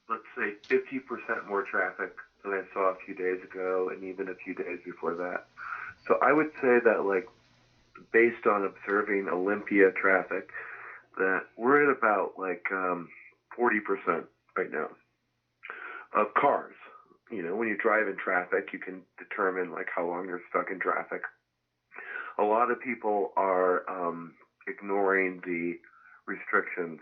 Speaker 21: let's say 50% more traffic than I saw a few days ago, and even a few days before that. So I would say that, like, based on observing Olympia traffic, that we're at about like 40% right now of cars. You know, when you drive in traffic, you can determine like how long you're stuck in traffic. A lot of people are ignoring the restrictions.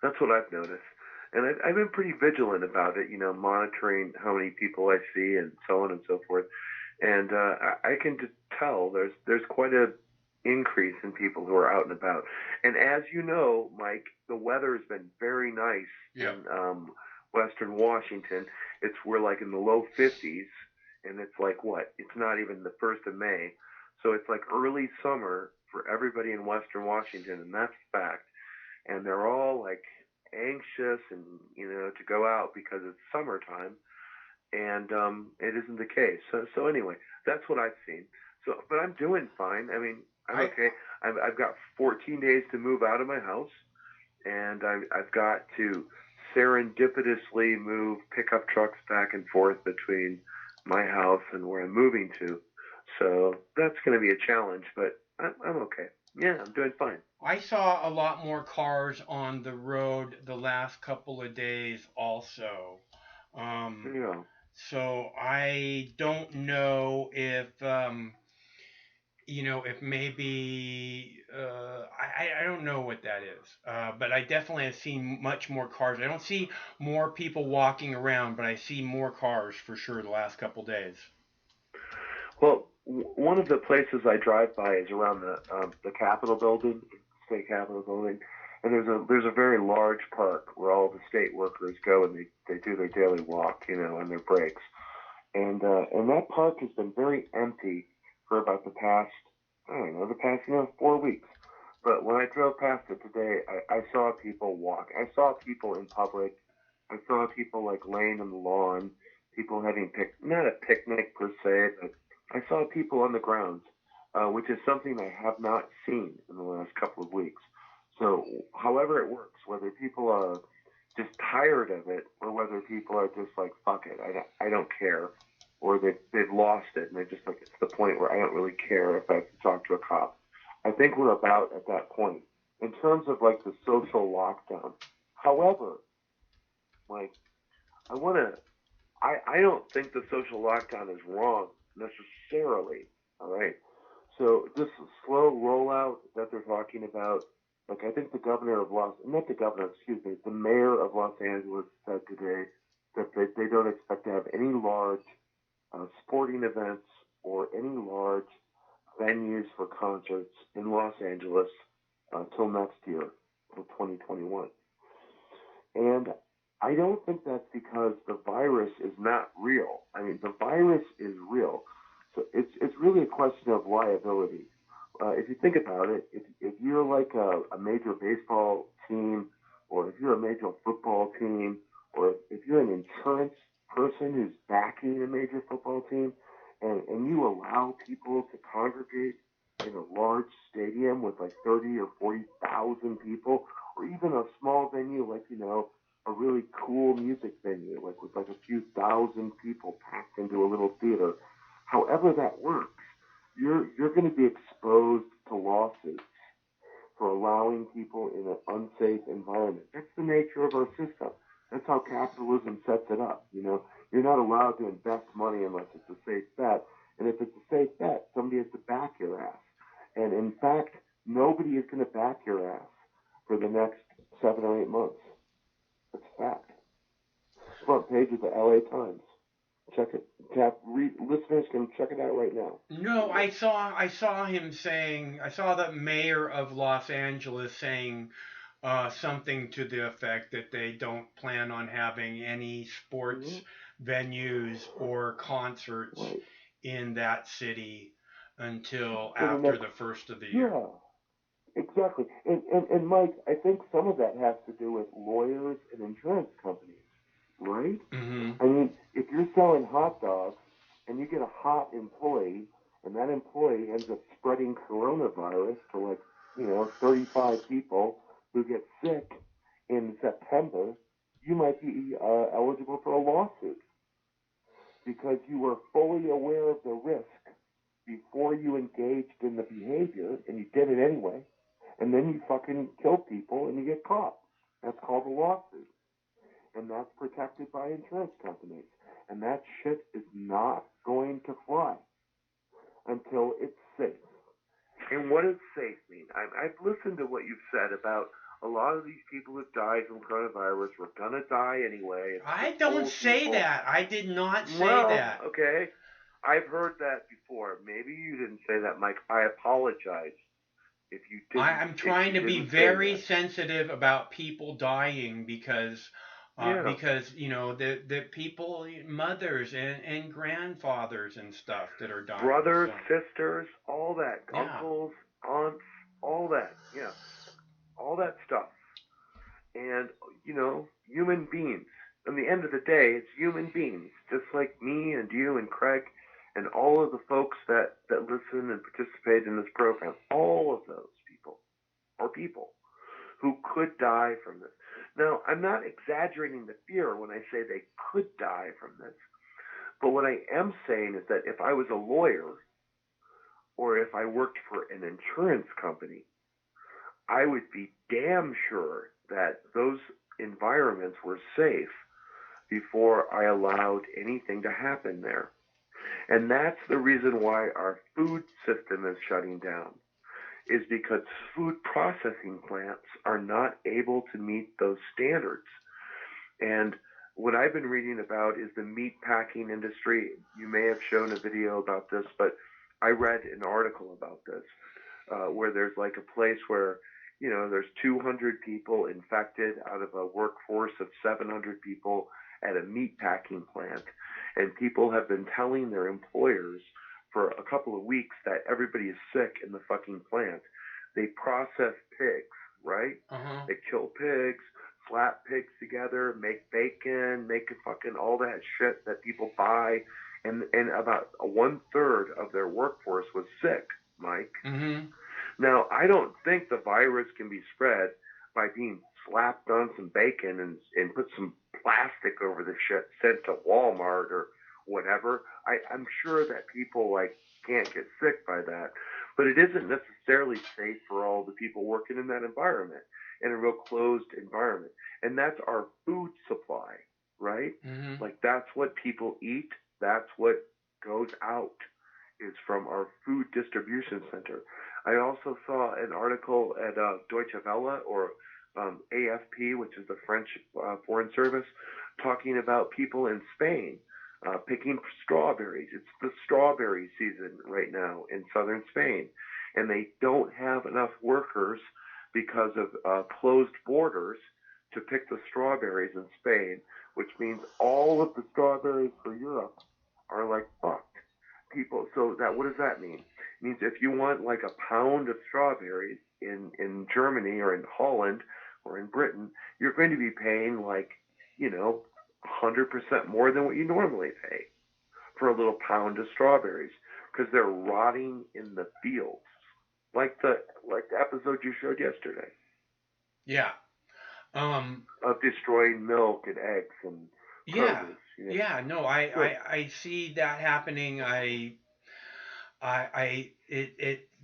Speaker 21: That's what I've noticed. And I've been pretty vigilant about it, you know, monitoring how many people I see and so on and so forth. And I can just tell there's quite a increase in people who are out and about. And as you know, Mike, the weather has been very nice in Western Washington. We're like in the low 50s, and it's like what? It's not even the 1st of May. So it's like early summer for everybody in Western Washington, and that's a fact. And they're all like anxious and, you know, to go out because it's summertime. And it isn't the case. So anyway, that's what I've seen. So, but I'm doing fine. I mean, I'm okay. I've got 14 days to move out of my house, and I've got to serendipitously move pickup trucks back and forth between my house and where I'm moving to. So that's going to be a challenge, but I'm okay. Yeah, I'm doing fine.
Speaker 1: I saw a lot more cars on the road the last couple of days also.
Speaker 21: Yeah.
Speaker 1: So I don't know if, you know, if maybe, I don't know what that is. But I definitely have seen much more cars. I don't see more people walking around, but I see more cars for sure the last couple of days.
Speaker 21: Well, one of the places I drive by is around the Capitol building, state Capitol building, and there's a very large park where all the state workers go and they do their daily walk, you know, on their breaks, and that park has been very empty for about the past 4 weeks. But when I drove past it today, I saw people walk. I saw people in public. I saw people like laying on the lawn, people having not a picnic per se, but I saw people on the grounds, which is something I have not seen in the last couple of weeks. So however it works, whether people are just tired of it or whether people are just like, fuck it, I don't care, or they've lost it and they're just like, it's the point where I don't really care if I have to talk to a cop. I think we're about at that point in terms of like the social lockdown. However, like, I don't think the social lockdown is wrong necessarily, all right? So this slow rollout that they're talking about, like I think the mayor of Los Angeles said today that they don't expect to have any large sporting events or any large venues for concerts in Los Angeles till next year, till 2021. And I don't think that's because the virus is not real. I mean, the virus is real. So it's really a question of liability. If you think about it, if you're like a major baseball team, or if you're a major football team, or if you're an insurance person who's backing a major football team, and you allow people to congregate in a large stadium with like 30 or 40,000 people, or even a small venue like, you know, a really cool music venue, like with like a few thousand people packed into a little theater. However that works, you're going to be exposed to lawsuits for allowing people in an unsafe environment. That's the nature of our system. That's how capitalism sets it up. You know, you're not allowed to invest money unless it's a safe bet. And if it's a safe bet, somebody has to back your ass. And in fact, nobody is going to back your ass for the next 7 or 8 months. That's a fact. Front page of the LA Times. Check it. Listeners can check it out right now.
Speaker 1: No, I saw him saying, I saw the mayor of Los Angeles saying something to the effect that they don't plan on having any sports venues or concerts in that city until after the first of the year.
Speaker 21: Yeah, exactly. And Mike, I think some of that has to do with lawyers and insurance companies, right?
Speaker 1: Mm-hmm.
Speaker 21: I mean, if you're selling hot dogs and you get a hot employee and that employee ends up spreading coronavirus to 35 people who get sick in September, you might be eligible for a lawsuit because you were fully aware of the risk before you engaged in the behavior, and you did it anyway, and then you fucking kill people and you get caught. That's called a lawsuit. And that's protected by insurance companies. And that shit is not going to fly until it's safe. And what does safe mean? I've listened to what you've said about a lot of these people who died from coronavirus were going to die anyway.
Speaker 1: I don't say that. I did not say that.
Speaker 21: Okay. I've heard that before. Maybe you didn't say that, Mike. I apologize if you didn't.
Speaker 1: I'm trying to be very sensitive about people dying because the people, mothers and grandfathers and stuff that are dying.
Speaker 21: Brothers, sisters, all that. Uncles, aunts, all that. Yeah. All that stuff. And, human beings. In the end of the day, it's human beings, just like me and you and Craig and all of the folks that listen and participate in this program. All of those people are people who could die from this. Now, I'm not exaggerating the fear when I say they could die from this. But what I am saying is that if I was a lawyer or if I worked for an insurance company, I would be damn sure that those environments were safe before I allowed anything to happen there. And that's the reason why our food system is shutting down, is because food processing plants are not able to meet those standards. And what I've been reading about is the meat packing industry. You may have shown a video about this, but I read an article about this where there's like a place where, there's 200 people infected out of a workforce of 700 people at a meat packing plant. And people have been telling their employers for a couple of weeks that everybody is sick in the fucking plant. They process pigs, right?
Speaker 1: Uh-huh.
Speaker 21: They kill pigs, slap pigs together, make bacon, make fucking all that shit that people buy. And about 1/3 of their workforce was sick, Mike.
Speaker 1: Mm-hmm.
Speaker 21: Now, I don't think the virus can be spread by being slapped on some bacon and put some plastic over the shit, sent to Walmart or whatever. I'm sure that people can't get sick by that, but it isn't necessarily safe for all the people working in that environment, in a real closed environment. And that's our food supply, right?
Speaker 1: Mm-hmm.
Speaker 21: That's what people eat. That's what goes out, is from our food distribution center. I also saw an article at Deutsche Welle, or AFP, which is the French Foreign Service, talking about people in Spain picking strawberries. It's the strawberry season right now in southern Spain, and they don't have enough workers because of closed borders to pick the strawberries in Spain, which means all of the strawberries for Europe are fucked. People, so what does that mean? It means if you want a pound of strawberries in Germany or in Holland or in Britain, you're going to be paying 100% more than what you normally pay for a little pound of strawberries, because they're rotting in the fields, like the episode you showed yesterday.
Speaker 1: Yeah.
Speaker 21: of destroying milk and eggs and
Speaker 1: Yeah,
Speaker 21: produce. You know?
Speaker 1: yeah, no, I see that happening.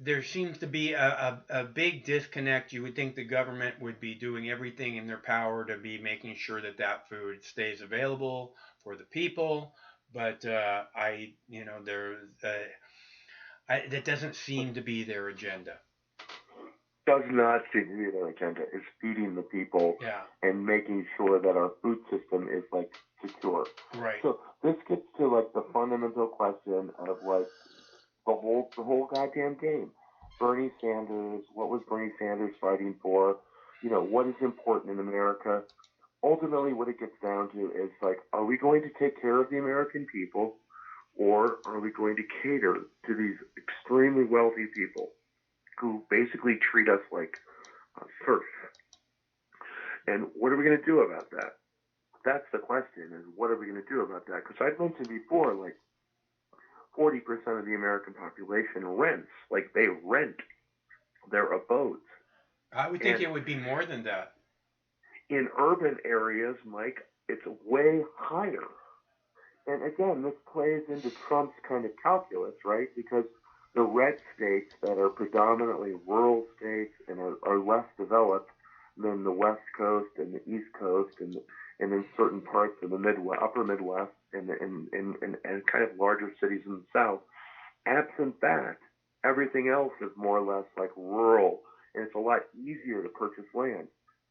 Speaker 1: There seems to be a big disconnect. You would think the government would be doing everything in their power to be making sure that that food stays available for the people, but that doesn't seem to be their agenda.
Speaker 21: Does not seem to be their agenda. Is feeding the people
Speaker 1: Yeah.
Speaker 21: and making sure that our food system is like secure.
Speaker 1: Right.
Speaker 21: So this gets to like the fundamental question of like the whole goddamn game. Bernie Sanders, what was Bernie Sanders fighting for? You know, what is important in America? Ultimately, what it gets down to is like, are we going to take care of the American people, or are we going to cater to these extremely wealthy people who basically treat us like serfs? And what are we going to do about that? That's the question, is what are we going to do about that? Because I've mentioned before, like, 40% of the American population rents. Like, they rent their abodes.
Speaker 1: I would think it would be more than that.
Speaker 21: In urban areas, Mike, it's way higher. And again, this plays into Trump's kind of calculus, right? Because the red states that are predominantly rural states and are less developed than the West Coast and the East Coast and in certain parts of the Midwest, upper Midwest and kind of larger cities in the South. Absent that, everything else is more or less like rural, and it's a lot easier to purchase land.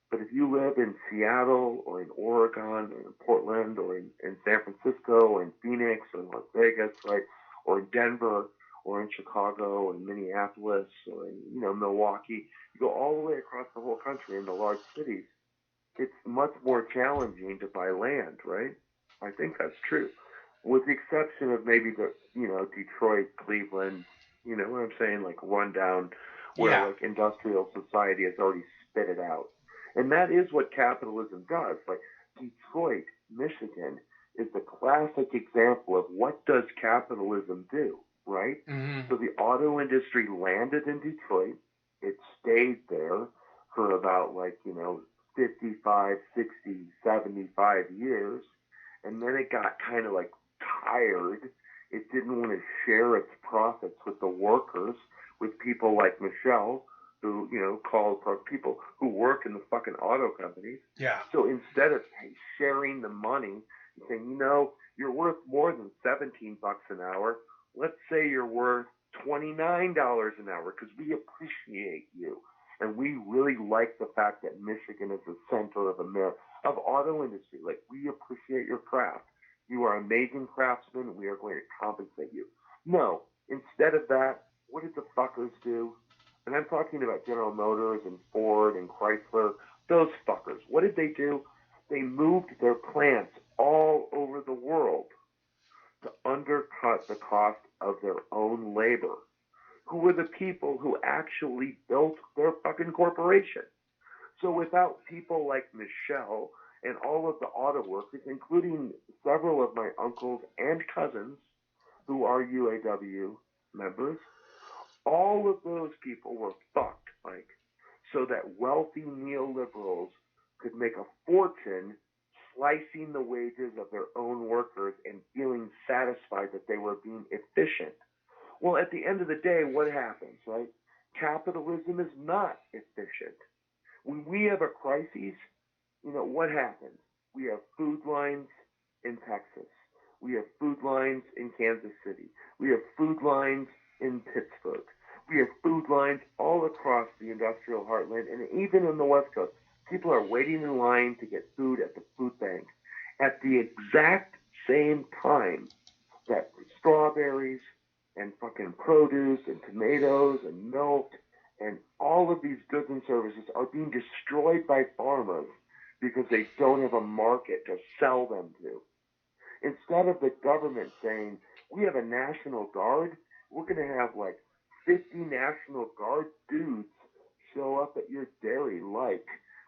Speaker 21: But if you live in Seattle or in Oregon or in Portland or in San Francisco or in Phoenix or in Las Vegas, right, or in Denver or in Chicago or in Minneapolis or in Milwaukee, you go all the way across the whole country in the large cities, it's much more challenging to buy land, right? I think that's true. With the exception of maybe the, Detroit, Cleveland, you know what I'm saying, like rundown where like industrial society has already spit it out. And that is what capitalism does. Like Detroit, Michigan is the classic example of what does capitalism do, right?
Speaker 1: Mm-hmm.
Speaker 21: So the auto industry landed in Detroit. It stayed there for about 55, 60, 75 years. And then it got kind of like tired. It didn't want to share its profits with the workers, with people like Michelle, who, call for people who work in the fucking auto companies.
Speaker 1: Yeah.
Speaker 21: So instead of sharing the money, saying, you're worth more than $17 an hour, let's say you're worth $29 an hour because we appreciate you. And we really like the fact that Michigan is the center of America, of auto industry. Like, we appreciate your craft. You are amazing craftsmen. We are going to compensate you. No, instead of that, what did the fuckers do? And I'm talking about General Motors and Ford and Chrysler. Those fuckers. What did they do? They moved their plants all over the world to undercut the cost of their own labor. Who were the people who actually built their fucking corporation? So without people like Michelle and all of the auto workers, including several of my uncles and cousins who are UAW members, all of those people were fucked, Mike, so that wealthy neoliberals could make a fortune slicing the wages of their own workers and feeling satisfied that they were being efficient. Well, at the end of the day, what happens, right? Capitalism is not efficient. When we have a crisis, what happens? We have food lines in Texas. We have food lines in Kansas City. We have food lines in Pittsburgh. We have food lines all across the industrial heartland and even in the West Coast. People are waiting in line to get food at the food bank at the exact same time that strawberries and fucking produce and tomatoes and milk and all of these goods and services are being destroyed by farmers because they don't have a market to sell them to. Instead of the government saying, we have a National Guard, we're going to have 50 National Guard dudes show up at your dairy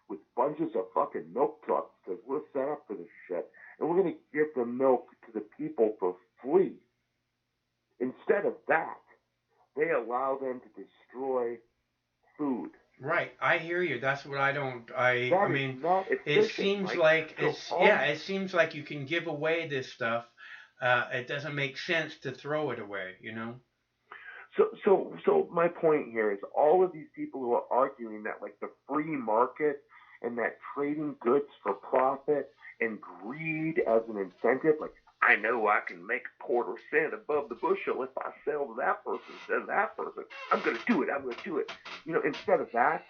Speaker 21: with bunches of fucking milk trucks because we're set up for this shit. And we're going to give the milk to the people for free. Instead of that, they allow them to destroy food.
Speaker 1: Right. right. I hear you. That's what I don't. I
Speaker 21: That is
Speaker 1: mean,
Speaker 21: not
Speaker 1: it
Speaker 21: efficient,
Speaker 1: seems
Speaker 21: Mike.
Speaker 1: like
Speaker 21: So
Speaker 1: it's
Speaker 21: all
Speaker 1: yeah. It seems like you can give away this stuff. It doesn't make sense to throw it away. You know.
Speaker 21: So my point here is all of these people who are arguing that like the free market and that trading goods for profit and greed as an incentive, like I know I can make a quarter cent above the bushel if I sell to that person instead of that person. I'm going to do it. I'm going to do it. You know, instead of that,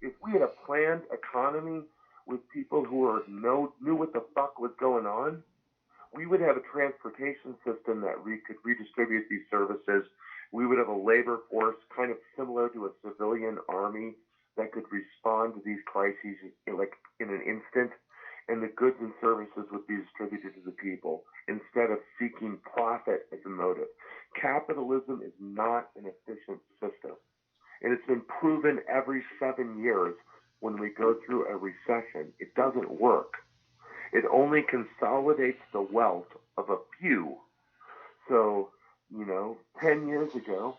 Speaker 21: if we had a planned economy with people who are knew what the fuck was going on, we would have a transportation system that could redistribute these services. We would have a labor force kind of similar to a civilian army that could respond to these crises in an instant, and the goods and services would be distributed to the people instead of seeking profit as a motive. Capitalism is not an efficient system, and it's been proven every 7 years when we go through a recession. It doesn't work. It only consolidates the wealth of a few. So, 10 years ago,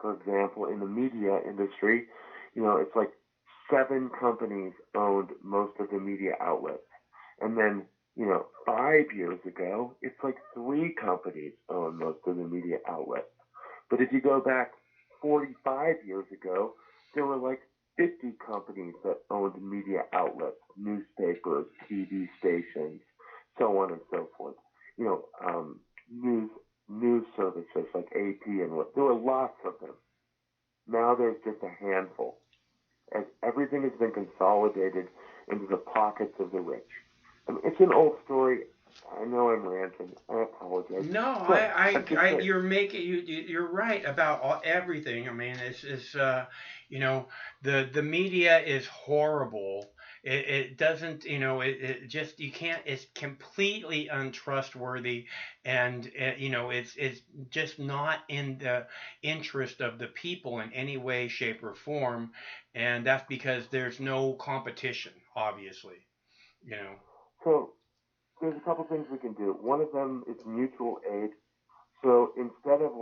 Speaker 21: for example, in the media industry, it's like 7 companies owned most of the media outlets. And then, 5 years ago, it's like 3 companies owned most of the media outlets. But if you go back 45 years ago, there were like 50 companies that owned media outlets, newspapers, TV stations, so on and so forth. News services like AP and what. There were lots of them. Now there's just a handful, as everything has been consolidated into the pockets of the rich. I mean, it's an old story. I know I'm ranting. I apologize.
Speaker 1: No, you're right about everything. I mean, it's the media is horrible. It doesn't, it just, you can't, it's completely untrustworthy, and it's just not in the interest of the people in any way, shape, or form, and that's because there's no competition, obviously.
Speaker 21: So there's a couple things we can do. One of them is mutual aid. So instead of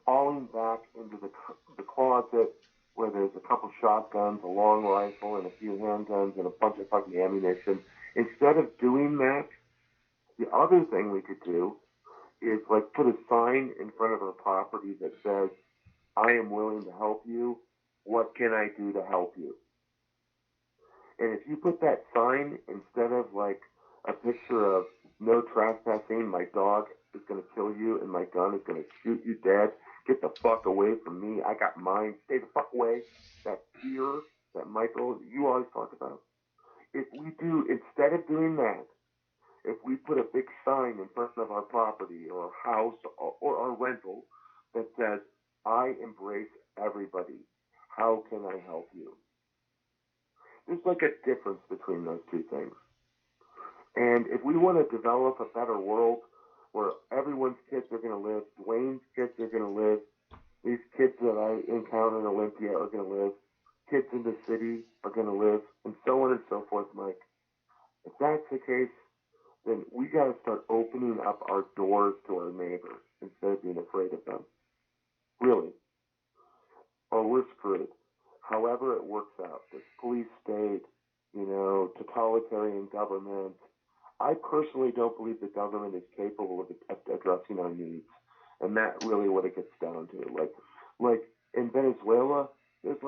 Speaker 21: falling back into the closet where there's a couple shotguns, a long rifle, and a few handguns, and a bunch of fucking ammunition, instead of doing that, the other thing we could do is put a sign in front of our property that says, "I am willing to help you. What can I do to help you?" And if you put that sign instead of a picture of "no trespassing, my dog is going to kill you and my gun is going to shoot you dead, get the fuck away from me, I got mine, stay the fuck away," that fear that Michael, you always talk about. If we do, instead of doing that, if we put a big sign in front of our property or our house or our rental that says, "I embrace everybody, how can I help you?" There's a difference between those two things. And if we want to develop a better world where everyone's kids are going to live, Dwayne's kids are going to live, these kids that I encounter in Olympia are going to live, kids in the city are going to live, and so on and so forth, Mike. If that's the case, then we got to start opening up our doors to our neighbors instead of being afraid of them. Really. Or we're screwed. However it works out, this police state, totalitarian government. I personally don't believe the government is capable of addressing our needs, and that's really what it gets down to. Like in Venezuela, there's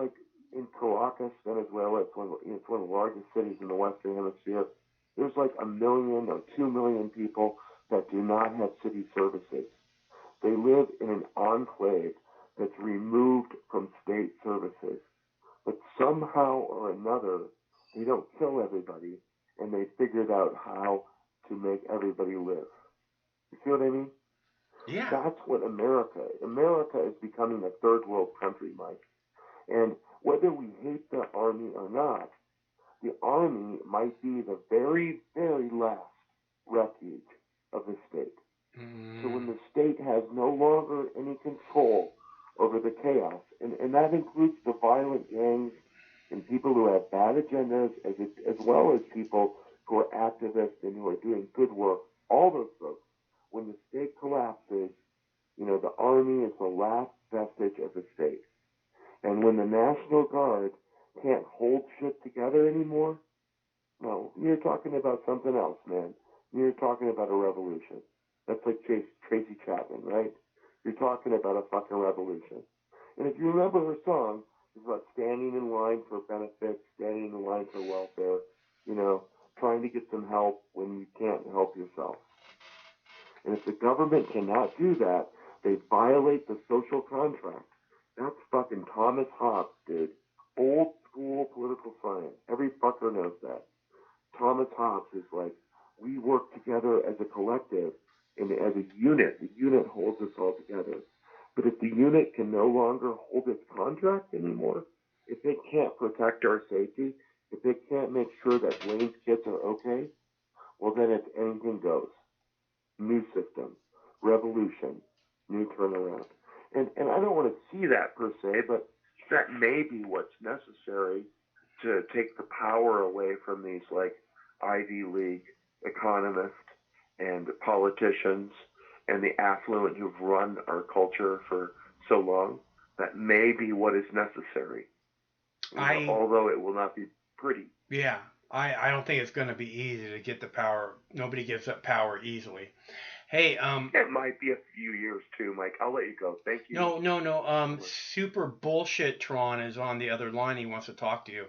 Speaker 21: in Caracas, Venezuela, it's one of the largest cities in the Western Hemisphere. There's 1 million or 2 million people that do not have city services. They live in an enclave that's removed from state services. But somehow or another, they don't kill everybody, and they figured out how to make everybody live. You see what I mean?
Speaker 1: Yeah.
Speaker 21: That's what America is becoming a third world country, Mike. And whether we hate the Army or not, the Army might be the very, very last refuge of the state. So when the state has no longer any control over the chaos, and that includes the violent gangs and people who have bad agendas, as well as people who are activists and who are doing good work, all those folks, when the state collapses, the Army is the last vestige of the state. And And when the National Guard can't hold shit together anymore, no, you're talking about something else, man. You're talking about a revolution. That's like Tracy Chapman, right? You're talking about a fucking revolution. And if you remember her song, it's about standing in line for benefits, standing in line for welfare, trying to get some help when you can't help yourself. And if the government cannot do that, they violate the social contract. That's fucking Thomas Hobbes, dude. Old school political science. Every fucker knows that. Thomas Hobbes is like, we work together as a collective and as a unit. The unit holds us all together. But if the unit can no longer hold its contract anymore, if it can't protect our safety, if it can't make sure that Blaine's kids are okay, well then it's anything goes. New system, revolution, new turnaround. And I don't want to see that per se, but that may be what's necessary to take the power away from these like Ivy League economists and politicians and the affluent who've run our culture for so long. That may be what is necessary. Although it will not be pretty.
Speaker 1: Yeah, I don't think it's going to be easy to get the power. Nobody gives up power easily. Hey,
Speaker 21: it might be a few years too, Mike. I'll let you go. Thank you.
Speaker 1: No. Super Bullshit Tron is on the other line. He wants to talk to you.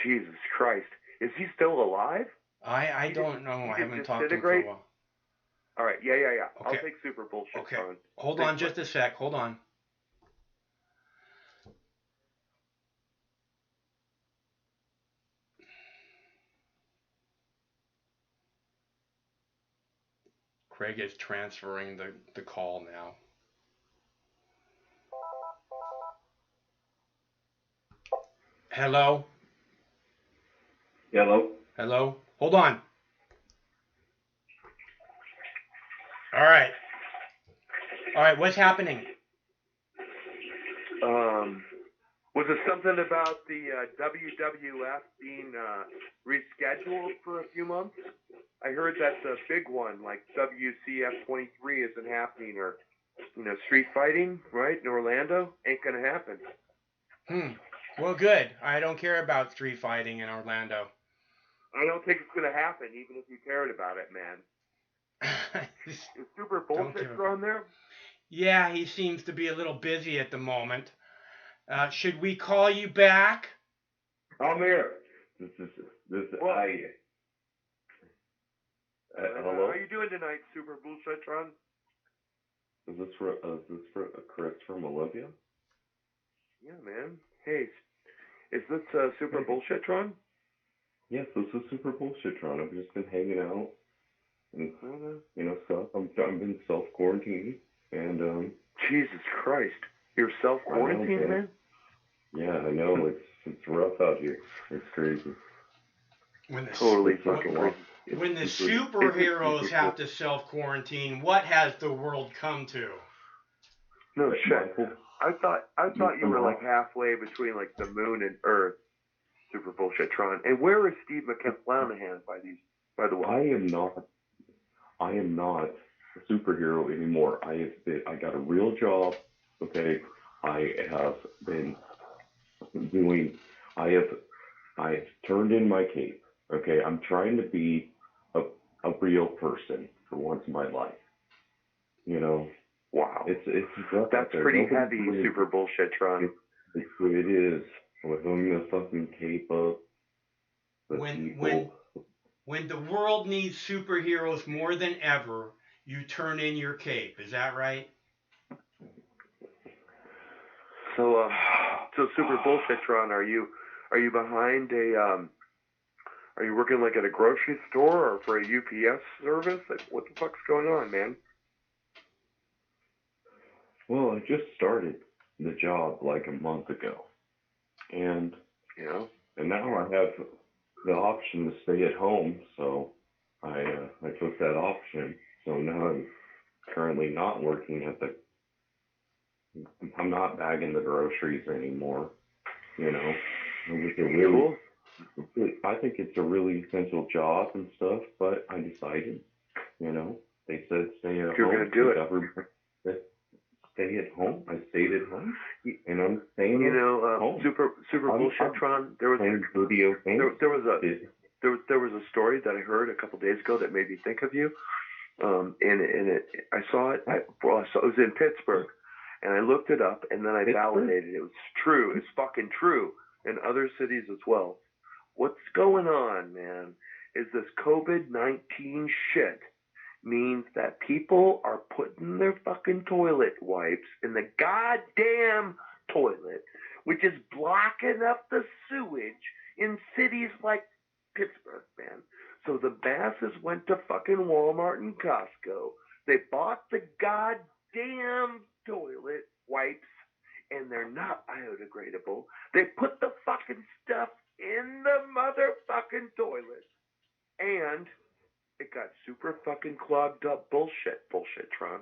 Speaker 21: Jesus Christ. Is he still alive?
Speaker 1: I don't know. I haven't talked to him for a while.
Speaker 21: All right. Yeah.
Speaker 1: Okay.
Speaker 21: I'll take Super Bullshit
Speaker 1: Okay.
Speaker 21: Tron.
Speaker 1: Hold on just a sec. Hold on. Craig is transferring the call now. Hello?
Speaker 14: Hello?
Speaker 1: Hello? Hold on. All right, what's happening?
Speaker 21: Was it something about the WWF being rescheduled for a few months? I heard that the big one, like WCF 23, isn't happening, or street fighting, right, in Orlando, ain't gonna happen.
Speaker 1: Well, good. I don't care about street fighting in Orlando.
Speaker 21: I don't think it's gonna happen, even if you cared about it, man. Is Super Bullshit on there?
Speaker 1: Yeah, he seems to be a little busy at the moment. Should we call you back?
Speaker 5: I'm here. This is hello?
Speaker 21: How are you doing tonight, Super Bullshit Tron?
Speaker 5: Is this for Chris from Olivia?
Speaker 21: Yeah, man. Hey, is this Super Bullshit Tron?
Speaker 5: Yes, this is Super Bullshit Tron. I've just been hanging out and stuff. I've been self-quarantining and
Speaker 21: Jesus Christ, you're self-quarantined, man?
Speaker 5: Yeah, I know. It's rough out here. It's crazy.
Speaker 21: Totally fucking crazy.
Speaker 1: When the superheroes have to self-quarantine, what has the world come to?
Speaker 21: No shit. I thought you were like halfway between like the moon and Earth, Super Bullshit Tron. And where is Steve McClanahan by the way?
Speaker 5: I am not a superhero anymore. I got a real job. Okay. I have turned in my cape. Okay. I'm trying to be a real person for once in my life.
Speaker 21: Wow.
Speaker 5: That's
Speaker 21: pretty heavy, Super Bullshit Tron.
Speaker 5: It is. With hung the fucking cape up.
Speaker 1: When the world needs superheroes more than ever, you turn in your cape. Is that right?
Speaker 21: So Super Bullshit Tron, are you behind are you working like at a grocery store or for a UPS service? Like, what the fuck's going on, man?
Speaker 5: Well, I just started the job like a month ago. And now I have the option to stay at home, so I took that option. So now I'm currently not working I'm not bagging the groceries anymore. I think it's a really essential job and stuff, but I decided, they said stay at home.
Speaker 21: You're gonna do it.
Speaker 5: stay at home. I stayed at home, and I'm staying
Speaker 21: You
Speaker 5: at
Speaker 21: know,
Speaker 5: home.
Speaker 21: super bullshit, Tron. There was
Speaker 5: playing video games.
Speaker 21: there was a story that I heard a couple days ago that made me think of you. I saw it. It was in Pittsburgh, and I looked it up, and then I validated it. It was true. It's fucking true in other cities as well. What's going on, man? Is this COVID-19 shit means that people are putting their fucking toilet wipes in the goddamn toilet, which is blocking up the sewage in cities like Pittsburgh, man. So the masses went to fucking Walmart and Costco. They bought the goddamn toilet wipes, and they're not biodegradable. They put the fucking stuff in the motherfucking toilet, and it got super fucking clogged up. Bullshit, Tron.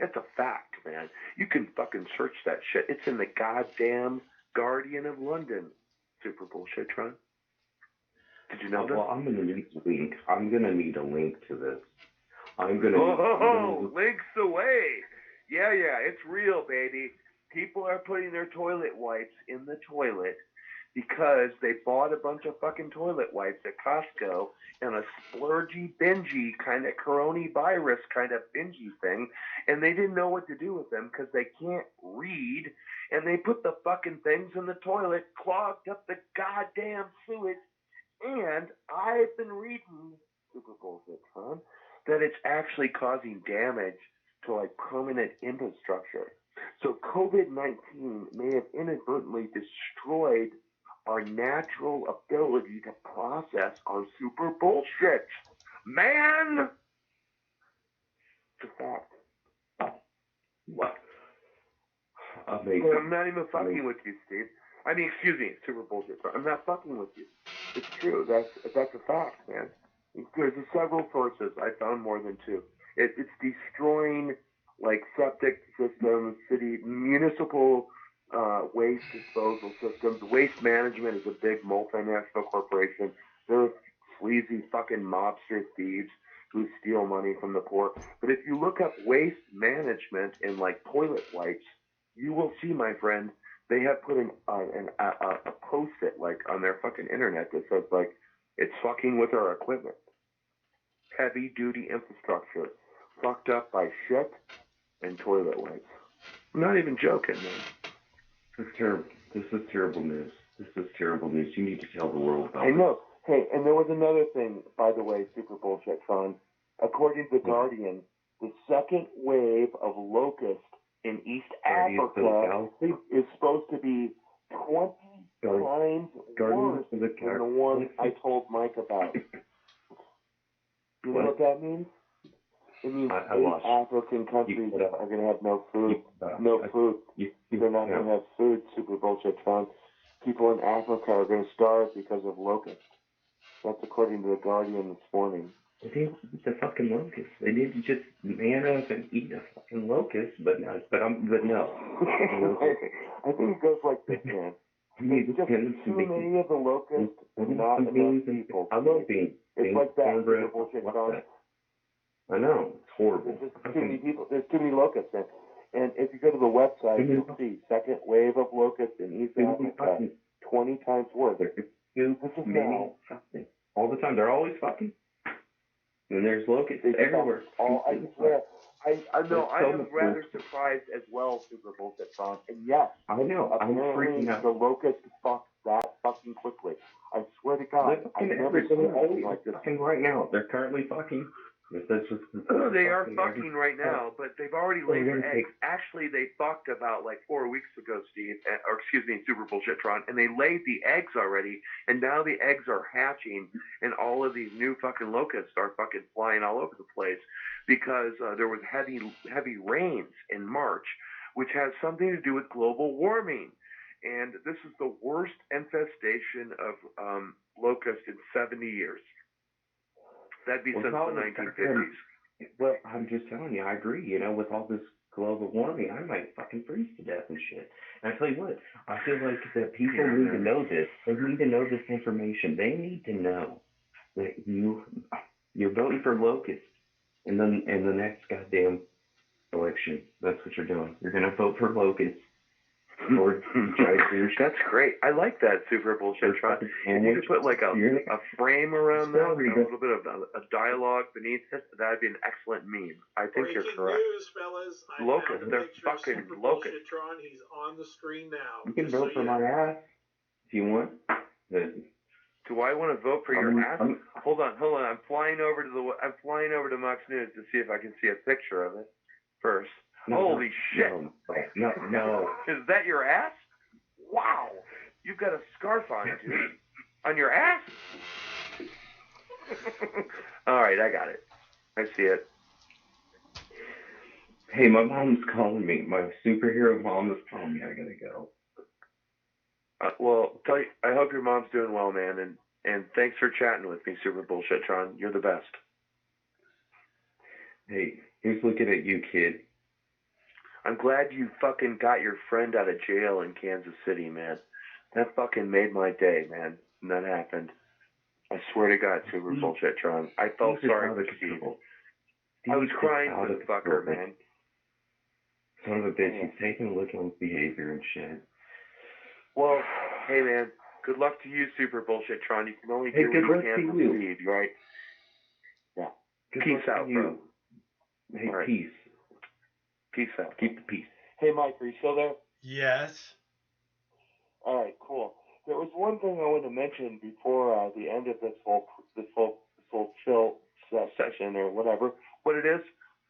Speaker 21: It's a fact, man. You can fucking search that shit. It's in the goddamn Guardian of London. Super bullshit, Tron. Did you know that?
Speaker 5: Well, I'm gonna need a link. I'm gonna need a link to this.
Speaker 21: Links away. Yeah, it's real, baby. People are putting their toilet wipes in the toilet because they bought a bunch of fucking toilet wipes at Costco and a splurgy, bingy kind of coronavirus kind of bingy thing, and they didn't know what to do with them because they can't read, and they put the fucking things in the toilet, clogged up the goddamn sewage, and I've been reading, super bullshit, Tom, that it's actually causing damage to like permanent infrastructure. So COVID-19 may have inadvertently destroyed our natural ability to process our super bullshit. Man! It's a fact.
Speaker 5: What?
Speaker 21: I'm not even fucking with you, Steve. I mean, excuse me, super bullshit. I'm not fucking with you. It's true. That's a fact, man. There's several sources. I found more than two. It's destroying like septic systems, city, municipal waste disposal systems. Waste management is a big multinational corporation. They're sleazy fucking mobster thieves who steal money from the poor. But if you look up waste management in like toilet wipes, you will see, my friend, they have put a post-it like on their fucking internet that says like, it's fucking with our equipment. Heavy duty infrastructure fucked up by shit and toilet wipes. I'm not even joking, man.
Speaker 5: This is terrible. This is terrible news. This is terrible news. You need to tell the world about it.
Speaker 21: I know. Hey, and there was another thing, by the way, super bullshit, Sean. According to The Guardian, the second wave of locusts in East Africa is supposed to be 20 times worse than the one I told Mike about. You know what that means? It means 8 African countries are going to have no food. They're not going to have food, super bullshit, Sean. People in Africa are going to starve because of locusts. That's according to The Guardian this morning.
Speaker 5: They didn't eat the fucking locust. They didn't just man up and eat a fucking locust, but no.
Speaker 21: I think it goes like this, man. There's just too many of the locusts, not enough people.
Speaker 5: I love beans.
Speaker 21: It's like that. Super bullshit, Sean.
Speaker 5: I know. It's horrible.
Speaker 21: There's just too many people. There's too many locusts. And if you go to the website, you'll see second wave of locusts in East Africa, 20 times worse.
Speaker 5: This is many fucking all the time. They're always fucking. And there's locusts everywhere.
Speaker 21: I swear. I know. I am rather surprised as well, super bullshit, Sean. And yes,
Speaker 5: I know. I'm freaking out.
Speaker 21: The locusts fucked that fucking quickly. I swear to God. I've never seen anything like this.
Speaker 5: Right now. They're currently fucking.
Speaker 21: They are fucking right now, but they've already laid their eggs. Actually, they fucked about like 4 weeks ago, Steve, or excuse me, super bullshit, Tron, and they laid the eggs already, and now the eggs are hatching, and all of these new fucking locusts are fucking flying all over the place because there was heavy rains in March, which has something to do with global warming. And this is the worst infestation of locusts in 70 years. That'd be since the 1950s.
Speaker 5: Well, I'm just telling you, I agree. You know, with all this global warming, I might fucking freeze to death and shit. And I tell you what, I feel like that people need to know this. They need to know this information. They need to know that you're voting for locusts, and then the next goddamn election. That's what you're doing. You're going to vote for Logan or Jai.
Speaker 21: That's great. I like that Super Bullshit Tron. If you could put like a frame around that, and a little bit of a dialogue beneath it, that'd be an excellent meme. I think you're correct.
Speaker 4: News, fellas.
Speaker 21: Locust, they're fucking Locust.
Speaker 4: Bullshitron. He's on the screen now.
Speaker 5: You can vote for my ass if you want.
Speaker 21: Do I want to vote for your ass? Hold on. I'm flying over to Mox News to see if I can see a picture of it first. Holy shit!
Speaker 5: No.
Speaker 21: Is that your ass? Wow! You've got a scarf on, dude. On your ass? All right, I got it. I see it.
Speaker 5: Hey, my mom's calling me. My superhero mom is calling me. I gotta go.
Speaker 21: Well, I hope your mom's doing well, man, and thanks for chatting with me, Super Bullshitron. You're the best.
Speaker 5: Hey, here's looking at you, kid.
Speaker 21: I'm glad you fucking got your friend out of jail in Kansas City, man. That fucking made my day, man, when that happened. I swear to God, Super Bullshitron. I felt sorry for Steve. I was crying for the fucker, man.
Speaker 5: Son of a bitch, he's taking a look at his behavior and shit.
Speaker 21: Well, hey, man, good luck to you, Super Bullshitron. You can only do
Speaker 5: good
Speaker 21: what
Speaker 5: luck
Speaker 21: you can
Speaker 5: to
Speaker 21: for
Speaker 5: you.
Speaker 21: Steve, right? Yeah.
Speaker 5: Good
Speaker 21: Peace
Speaker 5: luck
Speaker 21: out,
Speaker 5: to
Speaker 21: bro.
Speaker 5: you. Hey,
Speaker 21: All right.
Speaker 5: peace.
Speaker 21: Peace out.
Speaker 5: Keep the peace.
Speaker 21: Hey, Mike, are you still there?
Speaker 1: Yes.
Speaker 21: All right, cool. There was one thing I wanted to mention before the end of this whole chill session or whatever. What it is?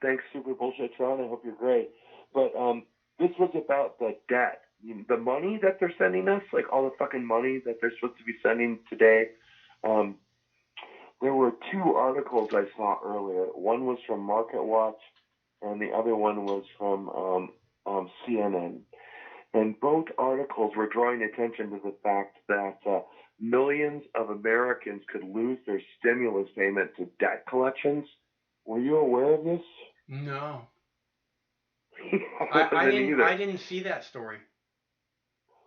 Speaker 21: Thanks, Super Bullshitron. I hope you're great. But this was about the debt, the money that they're sending us, like all the fucking money that they're supposed to be sending today. There were two articles I saw earlier. One was from MarketWatch, and the other one was from CNN. And both articles were drawing attention to the fact that millions of Americans could lose their stimulus payment to debt collections. Were you aware of this?
Speaker 1: No. I didn't see that story.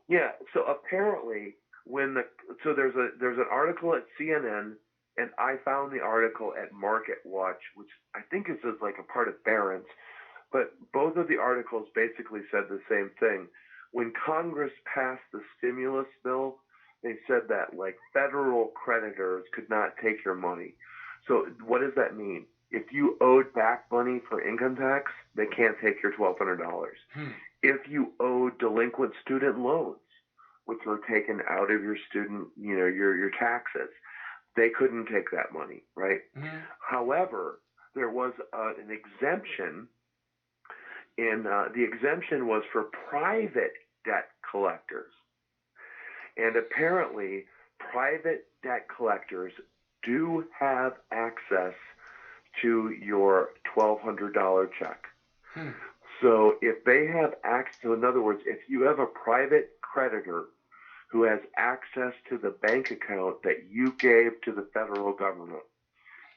Speaker 21: Yeah, so apparently there's an article at CNN, and I found the article at MarketWatch, which I think is like a part of Barron's, but both of the articles basically said the same thing. When Congress passed the stimulus bill, they said that like federal creditors could not take your money. So what does that mean? If you owed back money for income tax, they can't take your $1,200. If you owe delinquent student loans, which were taken out of your student, your taxes, they couldn't take that money, right? However, there was an exemption, and the exemption was for private debt collectors. And apparently, private debt collectors do have access to your $1,200 check. So if they have access, so in other words, if you have a private creditor who has access to the bank account that you gave to the federal government,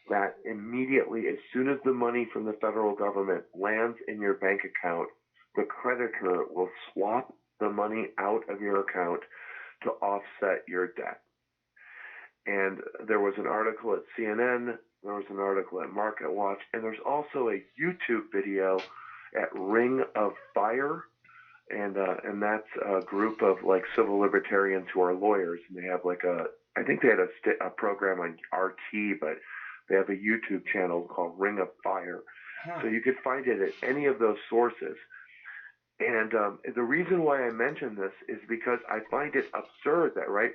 Speaker 21: that immediately, as soon as the money from the federal government lands in your bank account, the creditor will swap the money out of your account to offset your debt. And there was an article at CNN, there was an article at MarketWatch, and there's also a YouTube video at Ring of Fire, and that's a group of like civil libertarians who are lawyers, and they have like I think they had a program on RT, but they have a YouTube channel called Ring of Fire. So you could find it at any of those sources. And the reason why I mention this is because I find it absurd that, right,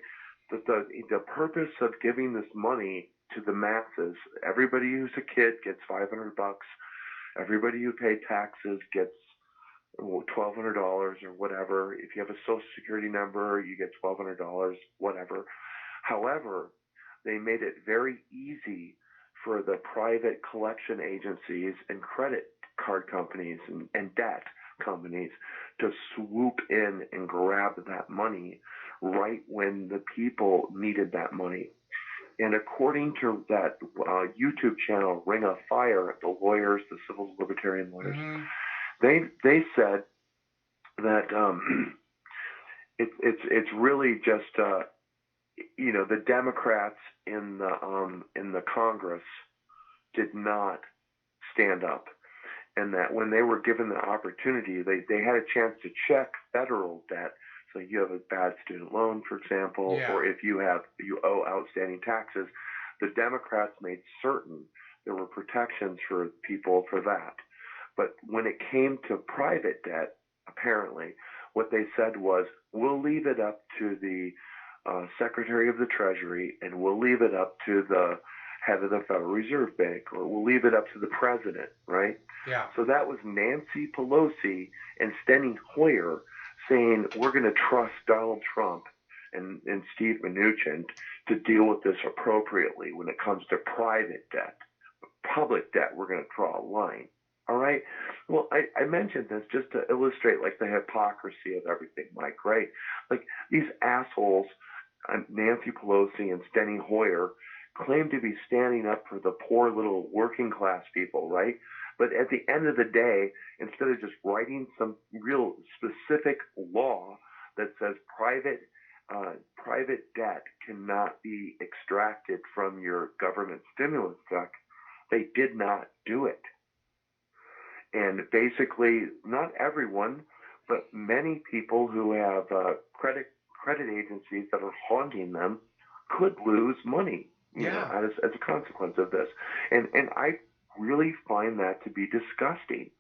Speaker 21: that the purpose of giving this money to the masses, everybody who's a kid gets $500, everybody who paid taxes gets $1,200 or whatever. If you have a Social Security number, you get $1,200, whatever. However, they made it very easy for the private collection agencies and credit card companies and debt companies to swoop in and grab that money right when the people needed that money. And according to that YouTube channel, Ring of Fire, the lawyers, the civil libertarian lawyers, they said that it's really just the Democrats in the Congress did not stand up. and that when they were given the opportunity, they had a chance to check federal debt. So you have a bad student loan, for example, or if you owe outstanding taxes, the Democrats made certain there were protections for people for that. But when it came to private debt, apparently, what they said was, we'll leave it up to the Secretary of the Treasury, and we'll leave it up to the head of the Federal Reserve Bank, or we'll leave it up to the president, right?
Speaker 1: Yeah.
Speaker 21: So that was Nancy Pelosi and Steny Hoyer saying, we're going to trust Donald Trump and Steve Mnuchin to deal with this appropriately when it comes to private debt. Public debt, we're going to draw a line. All right? Well, I mentioned this just to illustrate, like, the hypocrisy of everything, Mike, right? Like, these assholes, Nancy Pelosi and Steny Hoyer, claim to be standing up for the poor little working class people, right? But at the end of the day, instead of just writing some real specific law that says private debt cannot be extracted from your government stimulus check, they did not do it. And basically, not everyone, but many people who have credit agencies that are haunting them could lose money, you know, as a consequence of this. And I really find that to be disgusting.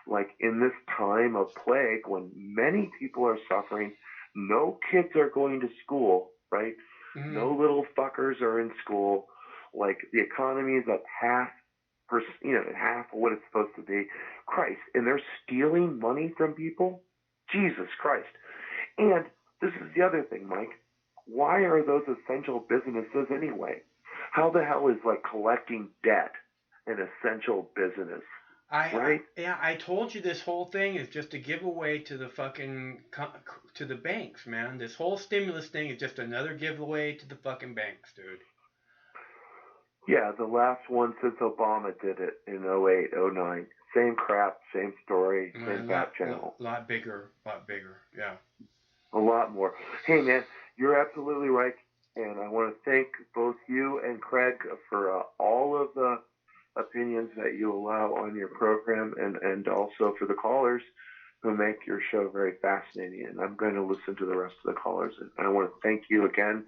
Speaker 21: Like, in this time of plague, when many people are suffering, no kids are going to school, right? Mm-hmm. No little fuckers are in school. Like, the economy is at half of what it's supposed to be. Christ, and they're stealing money from people? Jesus Christ. And this is the other thing, Mike. Why are those essential businesses anyway? How the hell is, like, collecting debt an essential business? Right?
Speaker 1: I told you this whole thing is just a giveaway to the to the banks, man. This whole stimulus thing is just another giveaway to the fucking banks, dude.
Speaker 21: Yeah, the last one since Obama did it in 08, 09. Same crap, same story, same back channel.
Speaker 1: A lot bigger, yeah.
Speaker 21: A lot more. Hey, man, you're absolutely right. And I want to thank both you and Craig for all of the opinions that you allow on your program, and also for the callers who make your show very fascinating. And I'm going to listen to the rest of the callers. And I want to thank you again.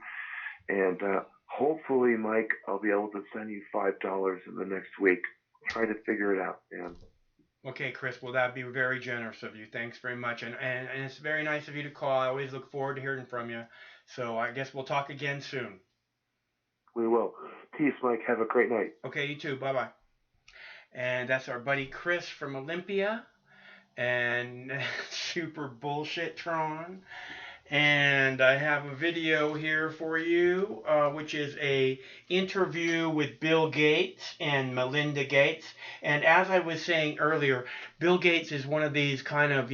Speaker 21: And hopefully, Mike, I'll be able to send you $5 in the next week. Try to figure it out, man.
Speaker 1: Okay, Chris. Well, that'd be very generous of you. Thanks very much. And it's very nice of you to call. I always look forward to hearing from you. So I guess we'll talk again soon.
Speaker 21: We will. Peace, Mike. Have a great night.
Speaker 1: Okay, you too. Bye-bye. And that's our buddy Chris from Olympia. And super bullshit Tron. And I have a video here for you, which is a interview with Bill Gates and Melinda Gates. And as I was saying earlier, Bill Gates is one of these kind of,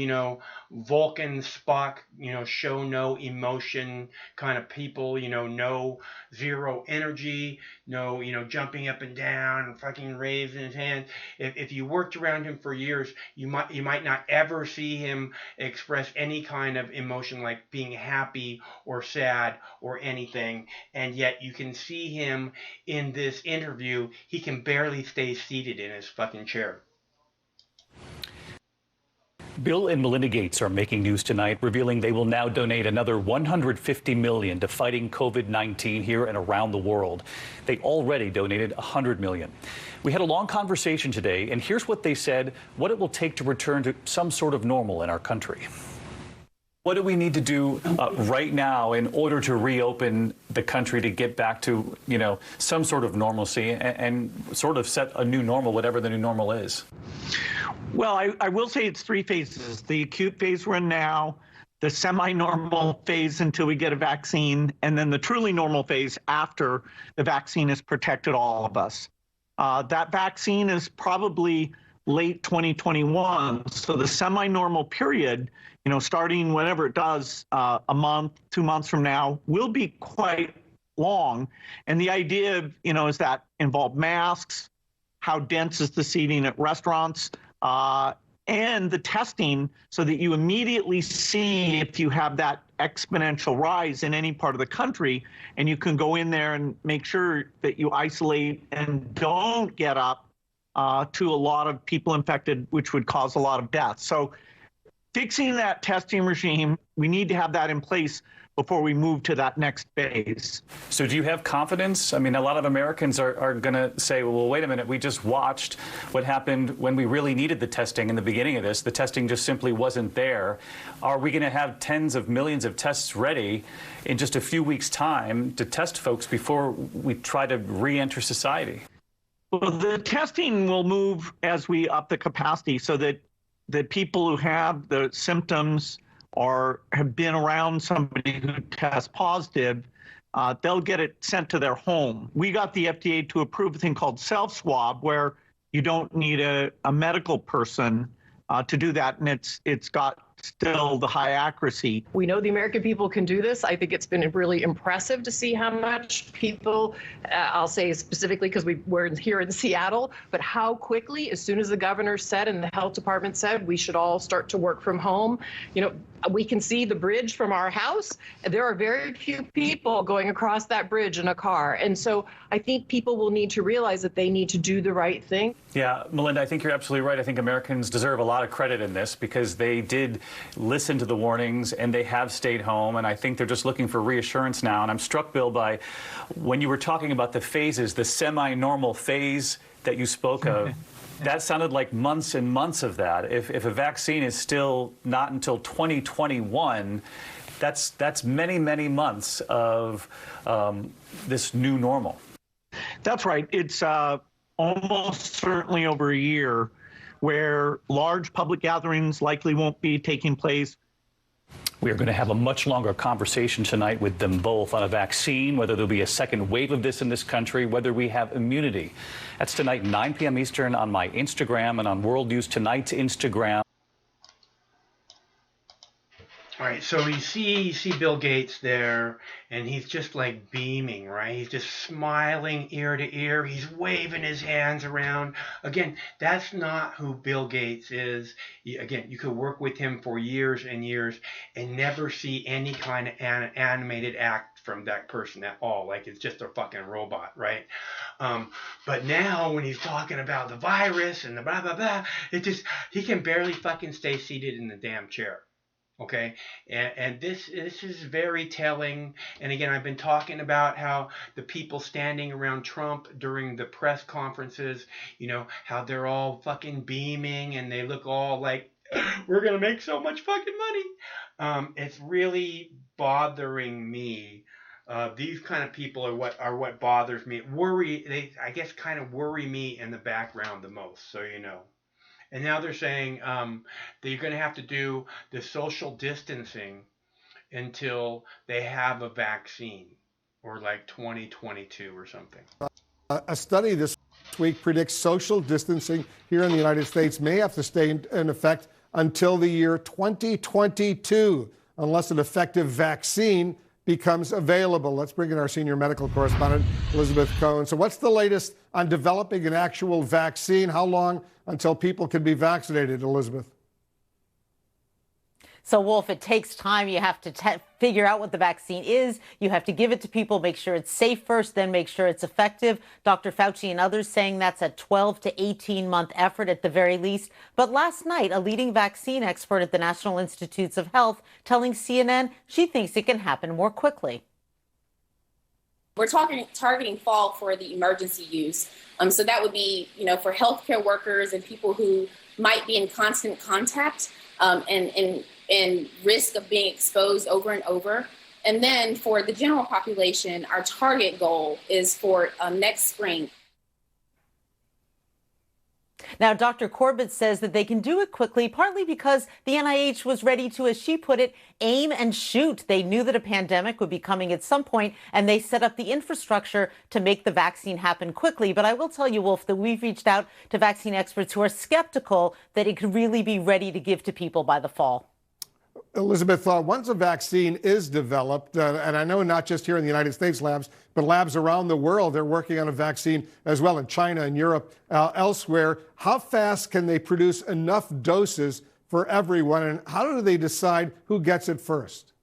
Speaker 1: Vulcan Spock, show no emotion kind of people, no zero energy, no, jumping up and down and fucking raising his hand. If you worked around him for years, you might not ever see him express any kind of emotion like being happy or sad or anything. And yet you can see him in this interview. He can barely stay seated in his fucking chair.
Speaker 3: Bill and Melinda Gates are making news tonight, revealing they will now donate another $150 million to fighting COVID-19 here and around the world. They already donated $100 million. We had a long conversation today, and here's what they said, what it will take to return to some sort of normal in our country. What do we need to do right now in order to reopen the country to get back to, some sort of normalcy and sort of set a new normal, whatever the new normal is?
Speaker 22: Well, I will say it's three phases. The acute phase we're in now, the semi-normal phase until we get a vaccine, and then the truly normal phase after the vaccine has protected all of us. That vaccine is probably late 2021. So the semi-normal period, starting whenever it does, a month, 2 months from now, will be quite long. And the idea, is that involve masks, how dense is the seating at restaurants, and the testing so that you immediately see if you have that exponential rise in any part of the country, and you can go in there and make sure that you isolate and don't get up to a lot of people infected, which would cause a lot of deaths. So fixing that testing regime, we need to have that in place before we move to that next phase.
Speaker 3: So do you have confidence? I mean, a lot of Americans are going to say, well, wait a minute, we just watched what happened when we really needed the testing in the beginning of this. The testing just simply wasn't there. Are we going to have tens of millions of tests ready in just a few weeks' time to test folks before we try to re-enter society?
Speaker 22: Well, the testing will move as we up the capacity so that the people who have the symptoms or have been around somebody who tests positive, they'll get it sent to their home. We got the FDA to approve a thing called self-swab, where you don't need a medical person to do that, and it's got still the high accuracy.
Speaker 2: We know the American people can do this. I think it's been really impressive to see how much people, I'll say specifically because we're here in Seattle, but how quickly, as soon as the governor said and the health department said we should all start to work from home, we can see the bridge from our house. There are very few people going across that bridge in a car. And so I think people will need to realize that they need to do the right thing.
Speaker 3: Yeah, Melinda, I think you're absolutely right. I think Americans deserve a lot of credit in this because they did listen to the warnings and they have stayed home. And I think they're just looking for reassurance now. And I'm struck, Bill, by when you were talking about the phases, the semi-normal phase that you spoke of. That sounded like months and months of that. If a vaccine is still not until 2021, that's many, many months of this new normal.
Speaker 22: That's right. It's almost certainly over a year where large public gatherings likely won't be taking place.
Speaker 3: We are going to have a much longer conversation tonight with them both on a vaccine, whether there'll be a second wave of this in this country, whether we have immunity. That's tonight, 9 p.m. Eastern on my Instagram and on World News Tonight's Instagram.
Speaker 1: All right, so you see Bill Gates there, and he's just like beaming, right? He's just smiling ear to ear. He's waving his hands around. Again, that's not who Bill Gates is. Again, you could work with him for years and years and never see any kind of animated act from that person at all. Like it's just a fucking robot, right? But now when he's talking about the virus and the blah, blah, blah, he can barely fucking stay seated in the damn chair. Okay, and this is very telling. And again, I've been talking about how the people standing around Trump during the press conferences, how they're all fucking beaming and they look all like, we're going to make so much fucking money. It's really bothering me. These kind of people are what bothers me. They kind of worry me in the background the most, so you know. And now they're saying that you're going to have to do the social distancing until they have a vaccine, or like 2022 or something.
Speaker 6: A study this week predicts social distancing here in the United States may have to stay in effect until the year 2022, unless an effective vaccine becomes available. Let's bring in our senior medical correspondent, Elizabeth Cohen. So what's the latest on developing an actual vaccine? How long until people can be vaccinated, Elizabeth?
Speaker 23: So, Wolf, it takes time. You have to figure out what the vaccine is. You have to give it to people, make sure it's safe first, then make sure it's effective. Dr. Fauci and others saying that's a 12 to 18-month effort at the very least. But last night, a leading vaccine expert at the National Institutes of Health telling CNN she thinks it can happen more quickly.
Speaker 24: We're targeting fall for the emergency use. So that would be, for healthcare workers and people who might be in constant contact and risk of being exposed over and over. And then for the general population, our target goal is for next spring.
Speaker 23: Now, Dr. Corbett says that they can do it quickly, partly because the NIH was ready to, as she put it, aim and shoot. They knew that a pandemic would be coming at some point, and they set up the infrastructure to make the vaccine happen quickly. But I will tell you, Wolf, that we've reached out to vaccine experts who are skeptical that it could really be ready to give to people by the fall.
Speaker 6: Elizabeth, once a vaccine is developed, and I know not just here in the United States labs, but labs around the world, they're working on a vaccine as well in China and Europe, elsewhere. How fast can they produce enough doses for everyone, and how do they decide who gets it first?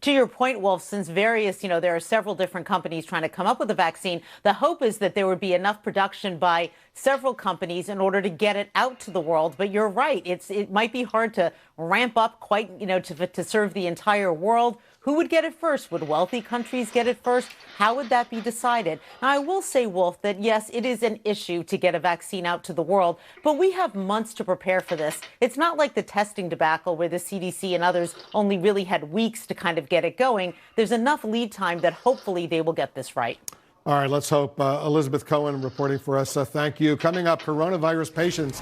Speaker 23: to your point, Wolf, since there are several different companies trying to come up with a vaccine, the hope is that there would be enough production by several companies in order to get it out to the world. But you're right. It might be hard to ramp up quite, to serve the entire world. Who would get it first? Would wealthy countries get it first? How would that be decided? Now, I will say, Wolf, that yes, it is an issue to get a vaccine out to the world, but we have months to prepare for this. It's not like the testing debacle where the CDC and others only really had weeks to kind of get it going. There's enough lead time that hopefully they will get this right.
Speaker 6: All right, let's hope. Elizabeth Cohen reporting for us. Thank you. Coming up, coronavirus patients.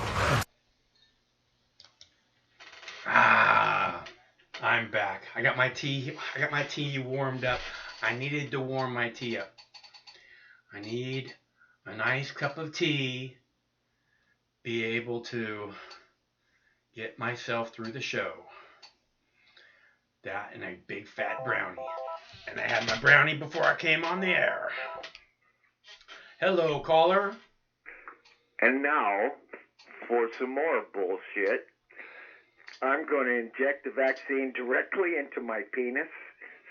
Speaker 1: I'm back. I got my tea warmed up. I needed to warm my tea up. I need a nice cup of tea, be able to get myself through the show. That and a big fat brownie. And I had my brownie before I came on the air. Hello, caller.
Speaker 7: And now, for some more bullshit, I'm going to inject the vaccine directly into my penis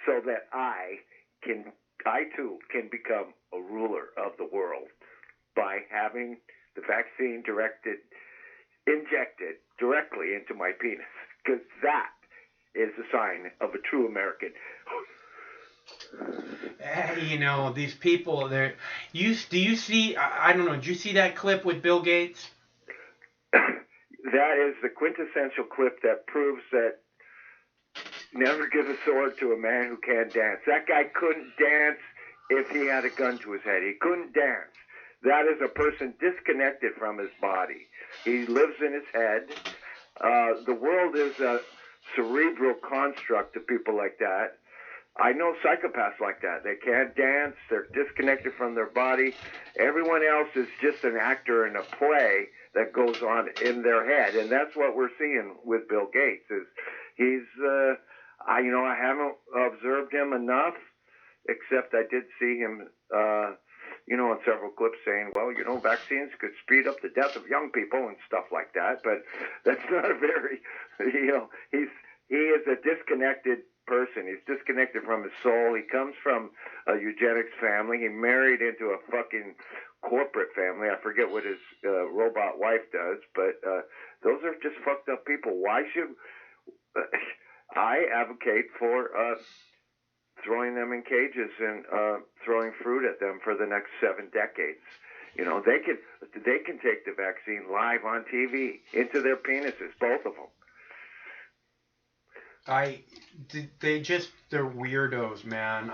Speaker 7: so that I too can become a ruler of the world by having the vaccine injected directly into my penis, because that is a sign of a true American.
Speaker 1: These people, do you see, I don't know, did you see that clip with Bill Gates?
Speaker 7: That is the quintessential clip that proves that never give a sword to a man who can't dance. That guy couldn't dance if he had a gun to his head. He couldn't dance. That is a person disconnected from his body. He lives in his head. The world is a cerebral construct to people like that. I know psychopaths like that. They can't dance. They're disconnected from their body. Everyone else is just an actor in a play that goes on in their head. And that's what we're seeing with Bill Gates. I haven't observed him enough, except I did see him, in several clips saying, well, vaccines could speed up the death of young people and stuff like that. But that's not a very, he is a disconnected person. He's disconnected from his soul. He comes from a eugenics family. He married into a fucking corporate family. I forget what his robot wife does, but those are just fucked up people. Why should I advocate for throwing them in cages and throwing fruit at them for the next 7 decades? They can take the vaccine live on TV into their penises, both of them.
Speaker 1: They're weirdos, man.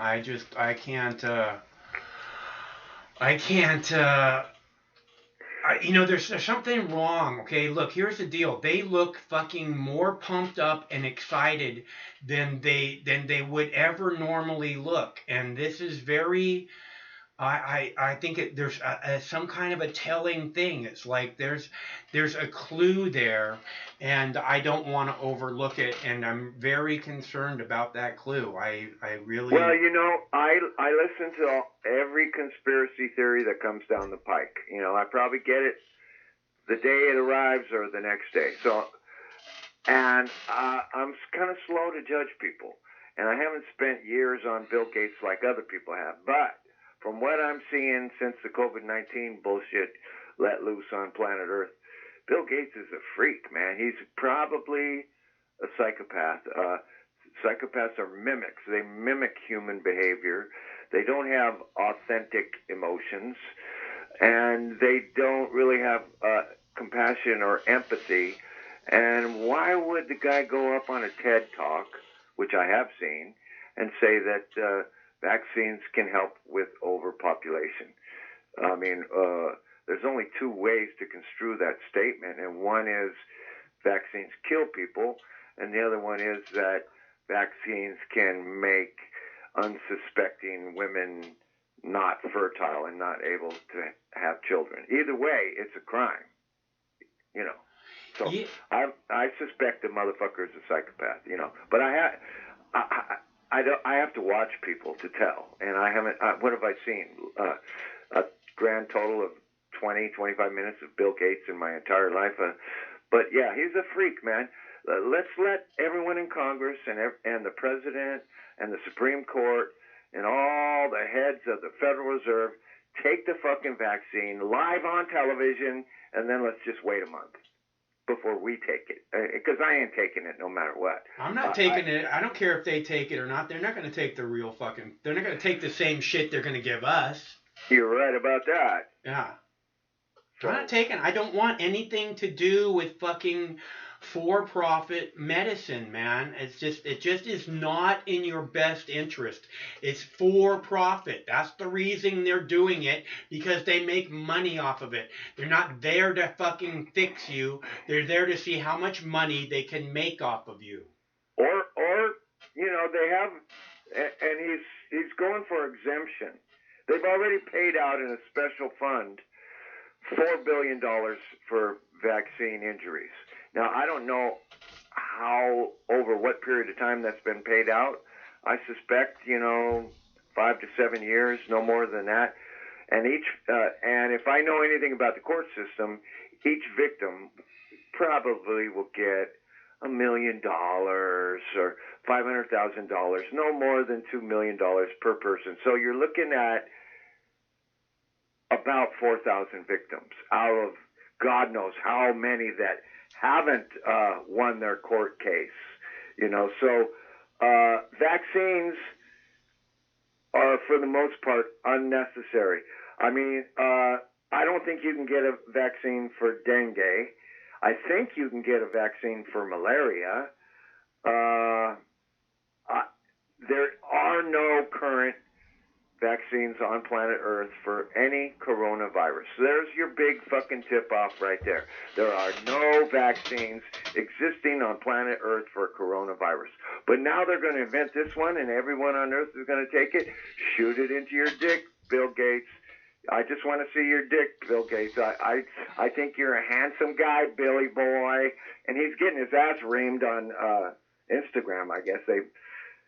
Speaker 1: There's something wrong, okay? Look, here's the deal. They look fucking more pumped up and excited than they would ever normally look. And this is very, I think there's some kind of a telling thing. It's like there's a clue there, and I don't want to overlook it, and I'm very concerned about that clue. I really...
Speaker 7: Well, I listen to every conspiracy theory that comes down the pike. I probably get it the day it arrives or the next day. And I'm kind of slow to judge people, and I haven't spent years on Bill Gates like other people have, but from what I'm seeing since the COVID-19 bullshit let loose on planet Earth, Bill Gates is a freak, man. He's probably a psychopath. Psychopaths are mimics. They mimic human behavior. They don't have authentic emotions, and they don't really have compassion or empathy. And why would the guy go up on a TED Talk, which I have seen, and say that vaccines can help with overpopulation? I mean, there's only 2 ways to construe that statement, and one is vaccines kill people, and the other one is that vaccines can make unsuspecting women not fertile and not able to have children. Either way, it's a crime, So yeah. I suspect the motherfucker is a psychopath, But I have to watch people to tell, and I haven't. What have I seen? A grand total of 20, 25 minutes of Bill Gates in my entire life. But yeah, he's a freak, man. let's let everyone in Congress and the president and the Supreme Court and all the heads of the Federal Reserve take the fucking vaccine live on television, and then let's just wait a month before we take it. Because I ain't taking it no matter what.
Speaker 1: I'm not taking it. I don't care if they take it or not. They're not going to take the real fucking... They're not going to take the same shit they're going to give us.
Speaker 7: You're right about that.
Speaker 1: Yeah. I'm not taking... I don't want anything to do with fucking for-profit medicine, man. It just is not in your best interest. It's for profit. That's the reason they're doing it, because they make money off of it. They're not there to fucking fix you. They're there to see how much money they can make off of you.
Speaker 7: Or you know, they have, and he's going for exemption. They've already paid out in a special fund $4 billion for vaccine injuries. Now, I don't know how, over what period of time that's been paid out. I suspect, 5 to 7 years, no more than that. And and if I know anything about the court system, each victim probably will get $1 million or $500,000, no more than $2 million per person. So you're looking at about 4,000 victims out of God knows how many that haven't won their court case. So vaccines are, for the most part, unnecessary. I mean, I don't think you can get a vaccine for dengue. I think you can get a vaccine for malaria. There are no current vaccines on planet Earth for any coronavirus. There's your big fucking tip-off right there. There are no vaccines existing on planet Earth for coronavirus. But now they're going to invent this one, and everyone on Earth is going to take it. Shoot it into your dick, Bill Gates. I just want to see your dick, Bill Gates. I think you're a handsome guy, Billy boy. And he's getting his ass reamed on Instagram, I guess.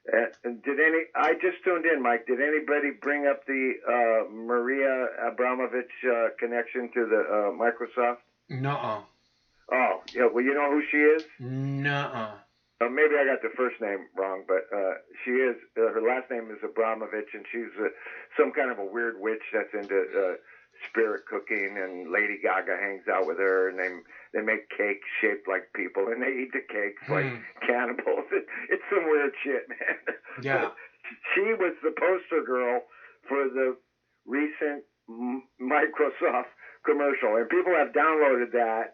Speaker 7: I just tuned in, Mike. Did anybody bring up the Maria Abramovich connection to the Microsoft?
Speaker 1: Nuh-uh.
Speaker 7: Oh, yeah. Well, you know who she is?
Speaker 1: Nuh-uh.
Speaker 7: Maybe I got the first name wrong, but she is. Her last name is Abramovich, and she's some kind of a weird witch that's into spirit cooking. And Lady Gaga hangs out with her, and they make cakes shaped like people, and they eat the cakes like cannibals. It's some weird shit, man.
Speaker 1: Yeah.
Speaker 7: She was the poster girl for the recent Microsoft commercial, and people have downloaded that.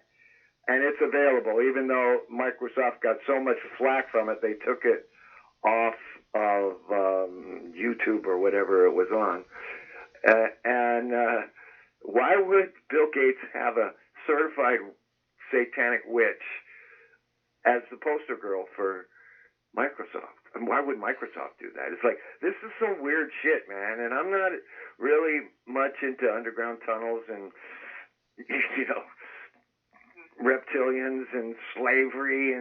Speaker 7: And it's available, even though Microsoft got so much flack from it, they took it off of YouTube or whatever it was on. Why would Bill Gates have a certified satanic witch as the poster girl for Microsoft? And why would Microsoft do that? It's like, this is some weird shit, man. And I'm not really much into underground tunnels and, reptilians and slavery,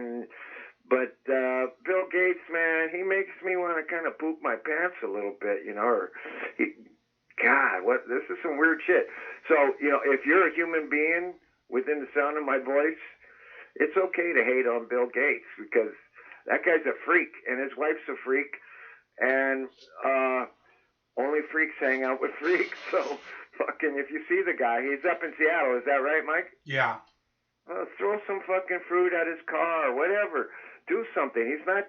Speaker 7: but Bill Gates, man, he makes me want to kind of poop my pants a little bit, this is some weird shit. So, if you're a human being within the sound of my voice, it's okay to hate on Bill Gates, because that guy's a freak, and his wife's a freak, and only freaks hang out with freaks. So, fucking, if you see the guy, he's up in Seattle. Is that right, Mike?
Speaker 1: Yeah.
Speaker 7: Throw some fucking fruit at his car, whatever. Do something. He's not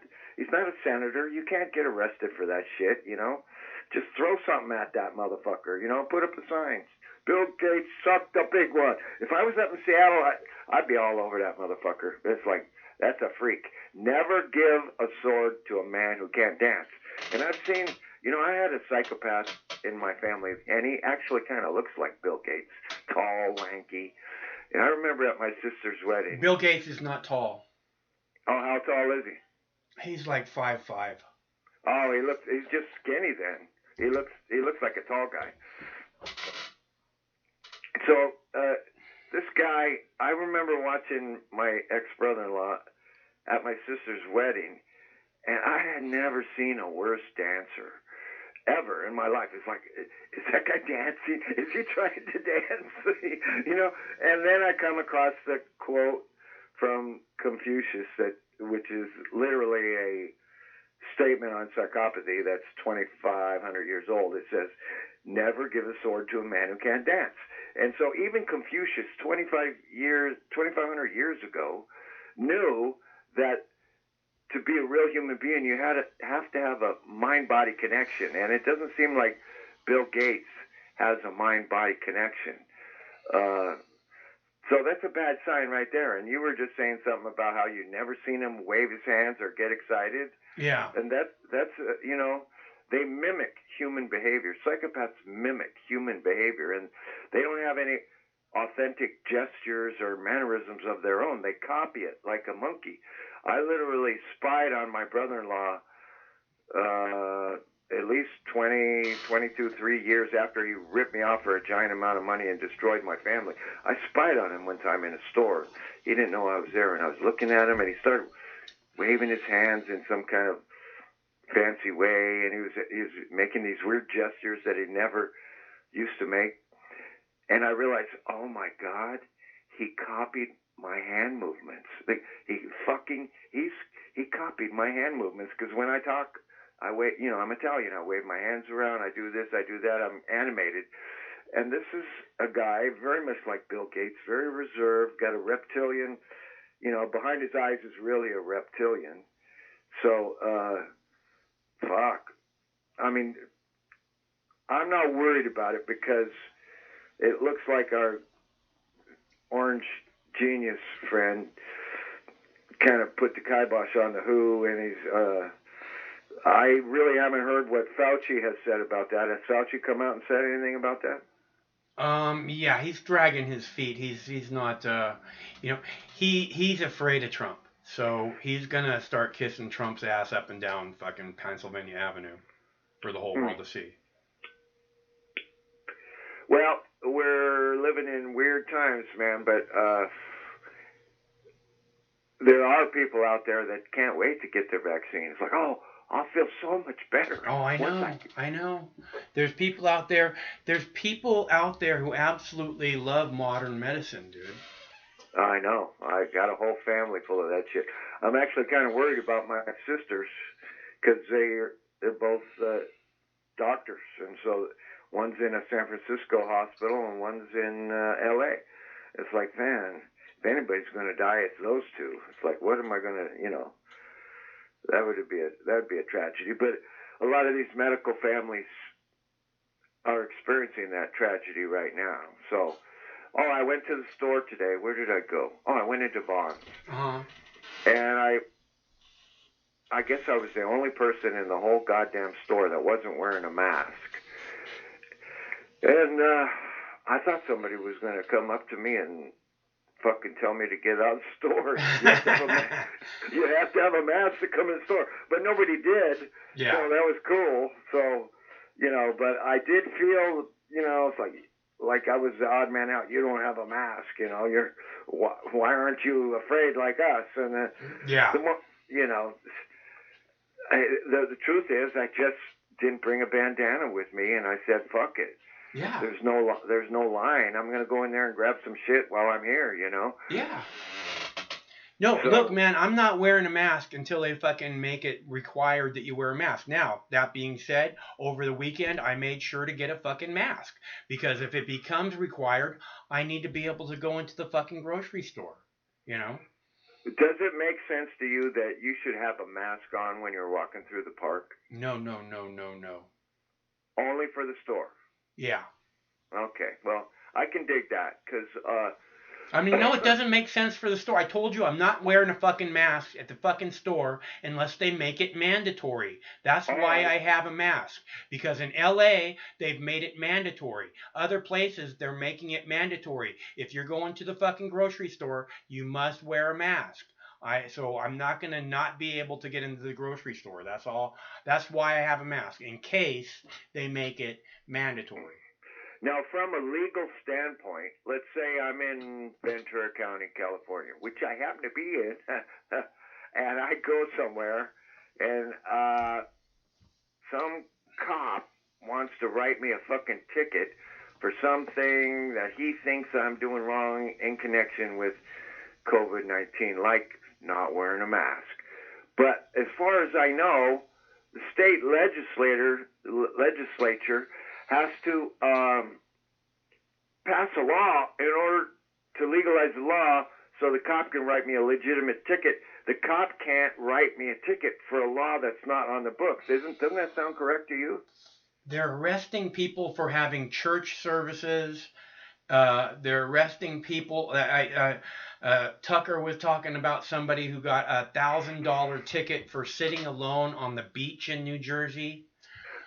Speaker 7: a senator. You can't get arrested for that shit, Just throw something at that motherfucker, Put up the signs. Bill Gates sucked a big one. If I was up in Seattle, I'd be all over that motherfucker. It's like, that's a freak. Never give a sword to a man who can't dance. And I've seen, I had a psychopath in my family, and he actually kind of looks like Bill Gates. Tall, lanky. And I remember at my sister's wedding.
Speaker 1: Bill Gates is not tall.
Speaker 7: Oh, how tall is he?
Speaker 1: He's like 5'5".
Speaker 7: Oh, he's just skinny then. He looks like a tall guy. So, this guy, I remember watching my ex-brother-in-law at my sister's wedding, and I had never seen a worse dancer ever in my life. It's like, is that guy dancing? Is he trying to dance? And then I come across the quote from Confucius that which is literally a statement on psychopathy that's 2,500 years old. It says, "Never give a sword to a man who can't dance." And so even Confucius, 2,500 years ago, knew that to be a real human being, you have to have a mind-body connection. And it doesn't seem like Bill Gates has a mind-body connection. So that's a bad sign right there. And you were just saying something about how you never seen him wave his hands or get excited.
Speaker 1: Yeah.
Speaker 7: And that's they mimic human behavior. Psychopaths mimic human behavior, and they don't have any authentic gestures or mannerisms of their own. They copy it like a monkey. I literally spied on my brother-in-law at least 3 years after he ripped me off for a giant amount of money and destroyed my family. I spied on him one time in a store. He didn't know I was there, and I was looking at him, and he started waving his hands in some kind of fancy way, and he was making these weird gestures that he never used to make. And I realized, oh my God, he copied my hand movements. He copied my hand movements, because when I talk, I wave, I'm Italian. I wave my hands around. I do this. I do that. I'm animated. And this is a guy very much like Bill Gates, very reserved, got a reptilian, behind his eyes is really a reptilian. So, fuck. I mean, I'm not worried about it, because it looks like our orange genius friend kind of put the kibosh on the WHO, and he's, I really haven't heard what Fauci has said about that. Has Fauci come out and said anything about that?
Speaker 1: Yeah, he's dragging his feet. He's not, he's afraid of Trump. So he's gonna start kissing Trump's ass up and down fucking Pennsylvania Avenue for the whole world to see.
Speaker 7: Well, we're living in weird times, man, but there are people out there that can't wait to get their vaccine. It's like, oh, I'll feel so much better.
Speaker 1: Oh, I know. There's people out there who absolutely love modern medicine, dude.
Speaker 7: I know. I got a whole family full of that shit. I'm actually kind of worried about my sisters, because they're both doctors, and so one's in a San Francisco hospital and one's in L.A. It's like, man, if anybody's going to die, it's those two. It's like, what am I going to, that would be a tragedy. But a lot of these medical families are experiencing that tragedy right now. So, I went to the store today. Where did I go? I went into Vaughn's. And I guess I was the only person in the whole goddamn store that wasn't wearing a mask. And I thought somebody was going to come up to me and fucking tell me to get out of the store. You have to have a mask to come in the store. But nobody did. Yeah. So that was cool. So, but I did feel, it's like I was the odd man out. You don't have a mask, why aren't you afraid like us? And the more, the truth is, I just didn't bring a bandana with me, and I said, fuck it.
Speaker 1: Yeah.
Speaker 7: There's no line. I'm gonna go in there and grab some shit while I'm here,
Speaker 1: Yeah. No, look, man, I'm not wearing a mask until they fucking make it required that you wear a mask. Now, that being said, over the weekend, I made sure to get a fucking mask, because if it becomes required, I need to be able to go into the fucking grocery store,
Speaker 7: Does it make sense to you that you should have a mask on when you're walking through the park?
Speaker 1: No.
Speaker 7: Only for the store?
Speaker 1: Yeah.
Speaker 7: Okay, well, I can dig that, because...
Speaker 1: no, it doesn't make sense for the store. I told you I'm not wearing a fucking mask at the fucking store unless they make it mandatory. That's why I have a mask. Because in L.A., they've made it mandatory. Other places, they're making it mandatory. If you're going to the fucking grocery store, you must wear a mask. So I'm not going to not be able to get into the grocery store. That's all. That's why I have a mask, in case they make it mandatory.
Speaker 7: Now, from a legal standpoint, let's say I'm in Ventura County, California, which I happen to be in, and I go somewhere, and some cop wants to write me a fucking ticket for something that he thinks I'm doing wrong in connection with COVID-19, like not wearing a mask. But as far as I know, the state legislature has to pass a law in order to legalize the law so the cop can write me a legitimate ticket. The cop can't write me a ticket for a law that's not on the books. Doesn't that sound correct to you?
Speaker 1: They're arresting people for having church services. They're arresting people. Tucker was talking about somebody who got a $1,000 ticket for sitting alone on the beach in New Jersey.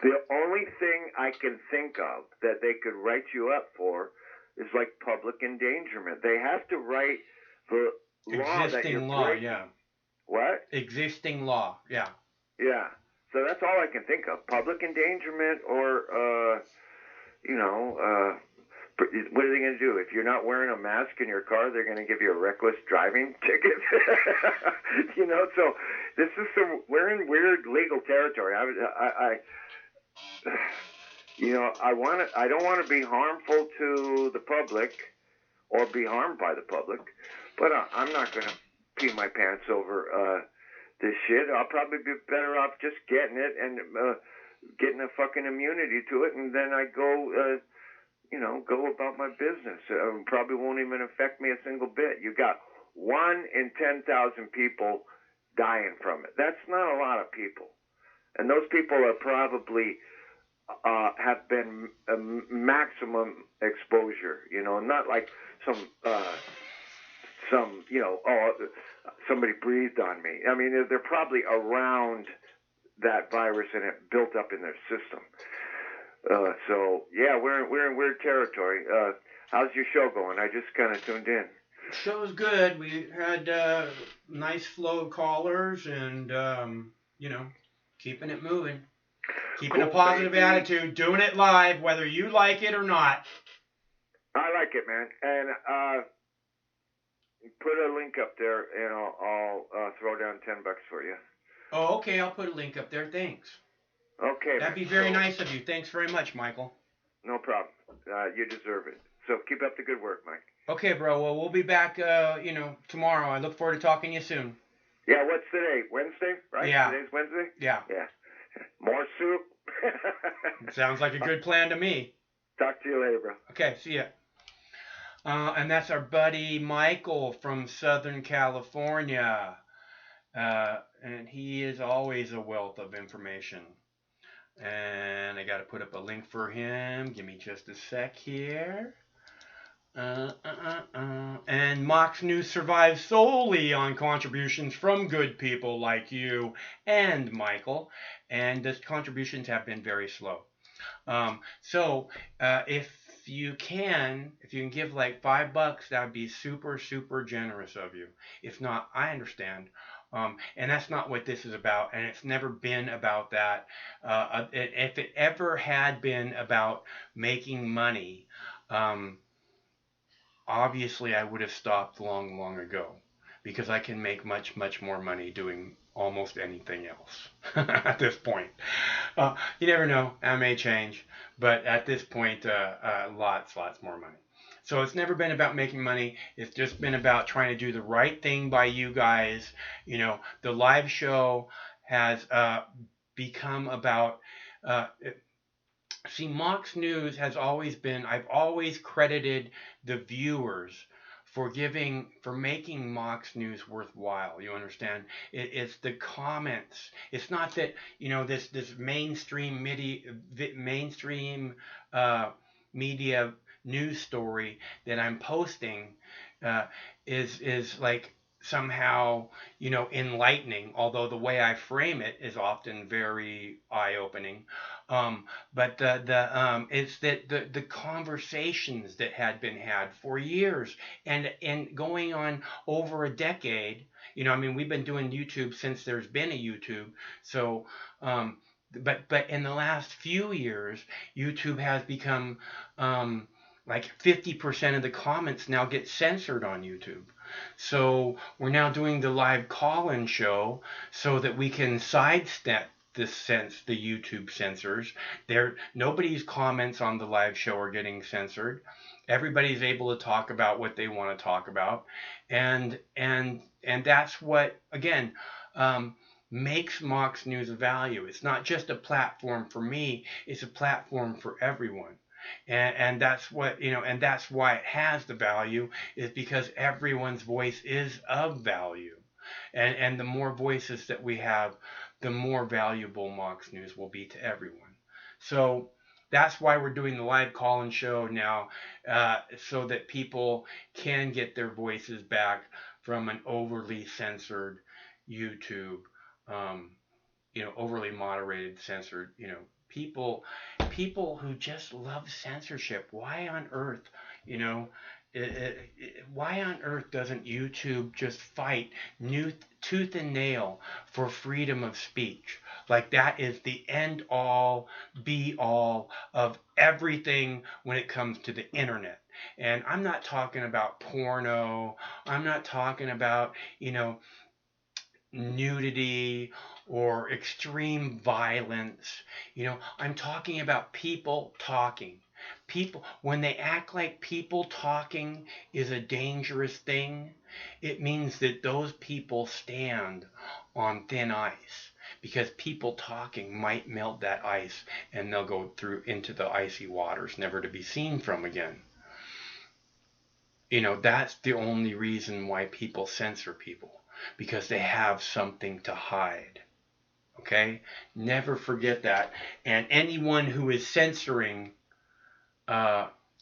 Speaker 7: The only thing I can think of that they could write you up for is like public endangerment. They have to write the law that you're breaking.
Speaker 1: Yeah.
Speaker 7: What?
Speaker 1: Existing law, yeah.
Speaker 7: Yeah. So that's all I can think of. Public endangerment or, what are they going to do? If you're not wearing a mask in your car, they're going to give you a reckless driving ticket. So this is we're in weird legal territory. I don't want to be harmful to the public or be harmed by the public, but I'm not going to pee my pants over this shit. I'll probably be better off just getting it and getting a fucking immunity to it, and then I go about my business. Probably won't even affect me a single bit. You got 1 in 10,000 people dying from it. That's not a lot of people. And those people are probably have been maximum exposure, not like somebody breathed on me. I mean, they're probably around that virus and it built up in their system. So yeah, we're in weird territory. How's your show going? I just kind of tuned in.
Speaker 1: Show's good. We had nice flow of callers and keeping it moving, keeping a positive attitude, doing it live, whether you like it or not.
Speaker 7: I like it, man. And put a link up there, and I'll throw down $10 for you.
Speaker 1: Oh, okay. I'll put a link up there. Thanks.
Speaker 7: Okay.
Speaker 1: That'd be very nice of you. Thanks very much, Michael.
Speaker 7: No problem. You deserve it. So keep up the good work, Mike.
Speaker 1: Okay, bro. Well, we'll be back, tomorrow. I look forward to talking to you soon.
Speaker 7: Yeah, what's today? Wednesday, right?
Speaker 1: Yeah.
Speaker 7: Today's Wednesday?
Speaker 1: Yeah.
Speaker 7: Yeah. More soup.
Speaker 1: Sounds like a good plan to me.
Speaker 7: Talk to you later, bro.
Speaker 1: Okay, see ya. And that's our buddy Michael from Southern California. And he is always a wealth of information. And I got to put up a link for him. Give me just a sec here. And Mox News survives solely on contributions from good people like you and Michael. And the contributions have been very slow. So if you can give like $5, that would be super, super generous of you. If not, I understand. And that's not what this is about, and it's never been about that. If it ever had been about making money, obviously I would have stopped long, long ago, because I can make much, much more money doing almost anything else at this point. You never know, that may change, but at this point, lots more money. So it's never been about making money. It's just been about trying to do the right thing by you guys. The live show has become about... Mox News has always been... I've always credited the viewers for making Mox News worthwhile. You understand? It's the comments. It's not that, this mainstream media news story that I'm posting is like somehow enlightening, although the way I frame it is often very eye-opening. But it's that the conversations that had been had for years and going on over a decade. We've been doing YouTube since there's been a YouTube. So but in the last few years, YouTube has become like 50% of the comments now get censored on YouTube. So we're now doing the live call-in show so that we can sidestep the YouTube censors. Nobody's comments on the live show are getting censored. Everybody's able to talk about what they want to talk about, and And that's what, again, makes Mox News a value. It's not just a platform for me, it's a platform for everyone. And that's what, and that's why it has the value, is because everyone's voice is of value. And the more voices that we have, the more valuable Mox News will be to everyone. So that's why we're doing the live call-in show now, so that people can get their voices back from an overly censored YouTube, overly moderated, censored, people who just love censorship. Why on earth, why on earth doesn't YouTube just fight tooth and nail for freedom of speech? Like, that is the end all, be all of everything when it comes to the internet. And I'm not talking about porno. I'm not talking about, nudity or extreme violence. I'm talking about people talking. People, when they act like people talking is a dangerous thing, it means that those people stand on thin ice, because people talking might melt that ice and they'll go through into the icy waters, never to be seen from again. That's the only reason why people censor people, because they have something to hide. Okay? Never forget that. And anyone who is censoring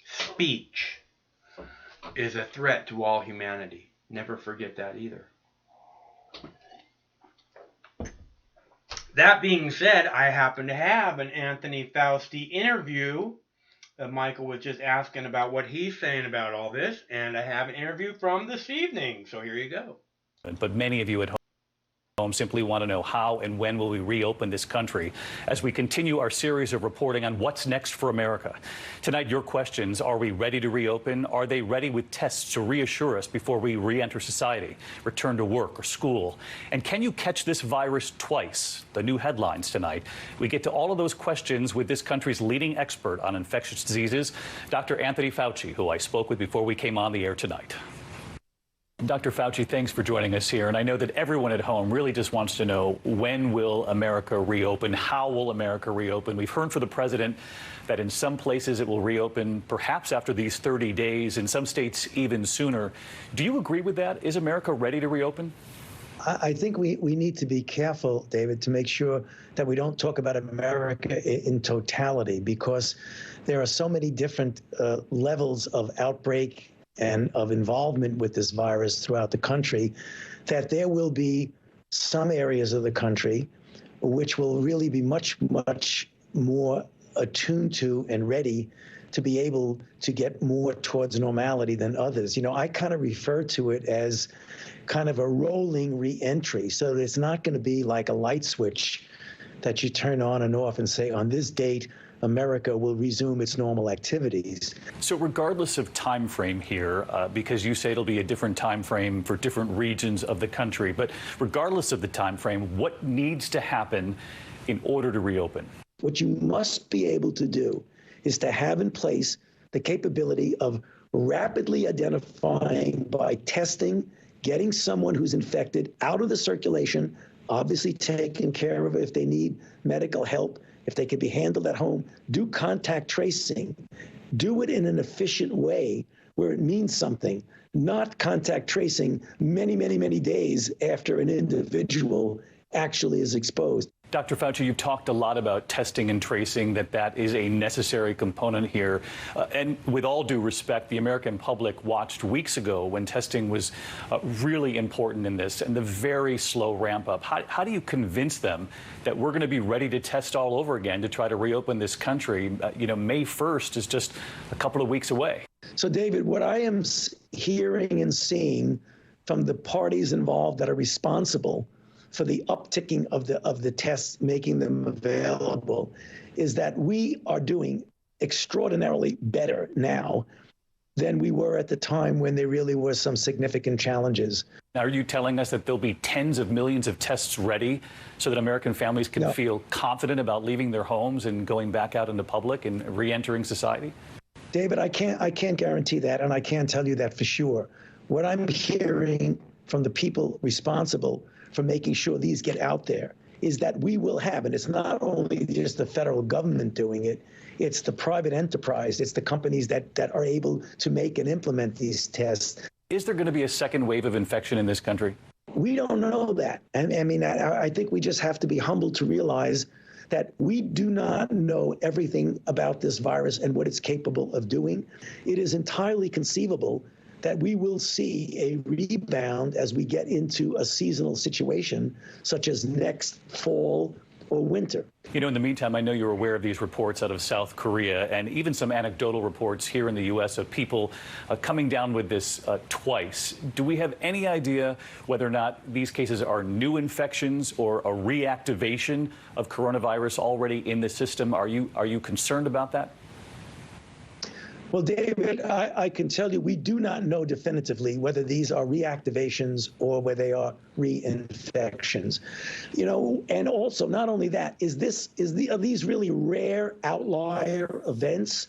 Speaker 1: speech is a threat to all humanity. Never forget that either. That being said, I happen to have an Anthony Fauci interview. Michael was just asking about what he's saying about all this, and I have an interview from this evening. So here you go.
Speaker 3: But many of you at home simply want to know how and when will we reopen this country as we continue our series of reporting on what's next for America. Tonight, your questions: are we ready to reopen? Are they ready with tests to reassure us before we re-enter society, return to work or school? And can you catch this virus twice? The new headlines tonight. We get to all of those questions with this country's leading expert on infectious diseases, Dr. Anthony Fauci, who I spoke with before we came on the air tonight. Dr. Fauci, thanks for joining us here. And I know that everyone at home really just wants to know, when will America reopen? How will America reopen? We've heard from the president that in some places it will reopen perhaps after these 30 days, in some states even sooner. Do you agree with that? Is America ready to reopen?
Speaker 8: I think we need to be careful, David, to make sure that we don't talk about America in totality, because there are so many different levels of outbreak and of involvement with this virus throughout the country, that there will be some areas of the country which will really be much, much more attuned to and ready to be able to get more towards normality than others. I kind of refer to it as kind of a rolling re-entry. So it's not going to be like a light switch that you turn on and off and say, on this date, America will resume its normal activities.
Speaker 3: So regardless of time frame here, because you say it'll be a different time frame for different regions of the country, but regardless of the time frame, what needs to happen in order to reopen?
Speaker 8: What you must be able to do is to have in place the capability of rapidly identifying by testing, getting someone who's infected out of the circulation, obviously taking care of it if they need medical help, if they could be handled at home, do contact tracing, do it in an efficient way where it means something, not contact tracing many, many, many days after an individual actually is exposed.
Speaker 3: Dr. Fauci, you've talked a lot about testing and tracing, that is a necessary component here. And with all due respect, the American public watched weeks ago when testing was really important in this, and the very slow ramp up. How do you convince them that we're going to be ready to test all over again to try to reopen this country? May 1st is just a couple of weeks away.
Speaker 8: So, David, what I am hearing and seeing from the parties involved that are responsible for the upticking of the tests, making them available, is that we are doing extraordinarily better now than we were at the time when there really were some significant challenges.
Speaker 3: Are you telling us that there'll be tens of millions of tests ready so that American families can feel confident about leaving their homes and going back out into public and re-entering society?
Speaker 8: David, I can't guarantee that, and I can't tell you that for sure. What I'm hearing from the people responsible for making sure these get out there is that we will have, and it's not only just the federal government doing it, it's the private enterprise, it's the companies that are able to make and implement these tests.
Speaker 3: Is there going to be a second wave of infection in this country?
Speaker 8: We don't know that. I mean, I think we just have to be humble to realize that we do not know everything about this virus and what it's capable of doing. It is entirely conceivable that we will see a rebound as we get into a seasonal situation, such as next fall or winter.
Speaker 3: You know, in the meantime, I know you're aware of these reports out of South Korea and even some anecdotal reports here in the U.S. of people coming down with this twice. Do we have any idea whether or not these cases are new infections or a reactivation of coronavirus already in the system? Are you concerned about that?
Speaker 8: Well, David, I can tell you we do not know definitively whether these are reactivations or whether they are reinfections. You know, and also not only that, are these really rare outlier events,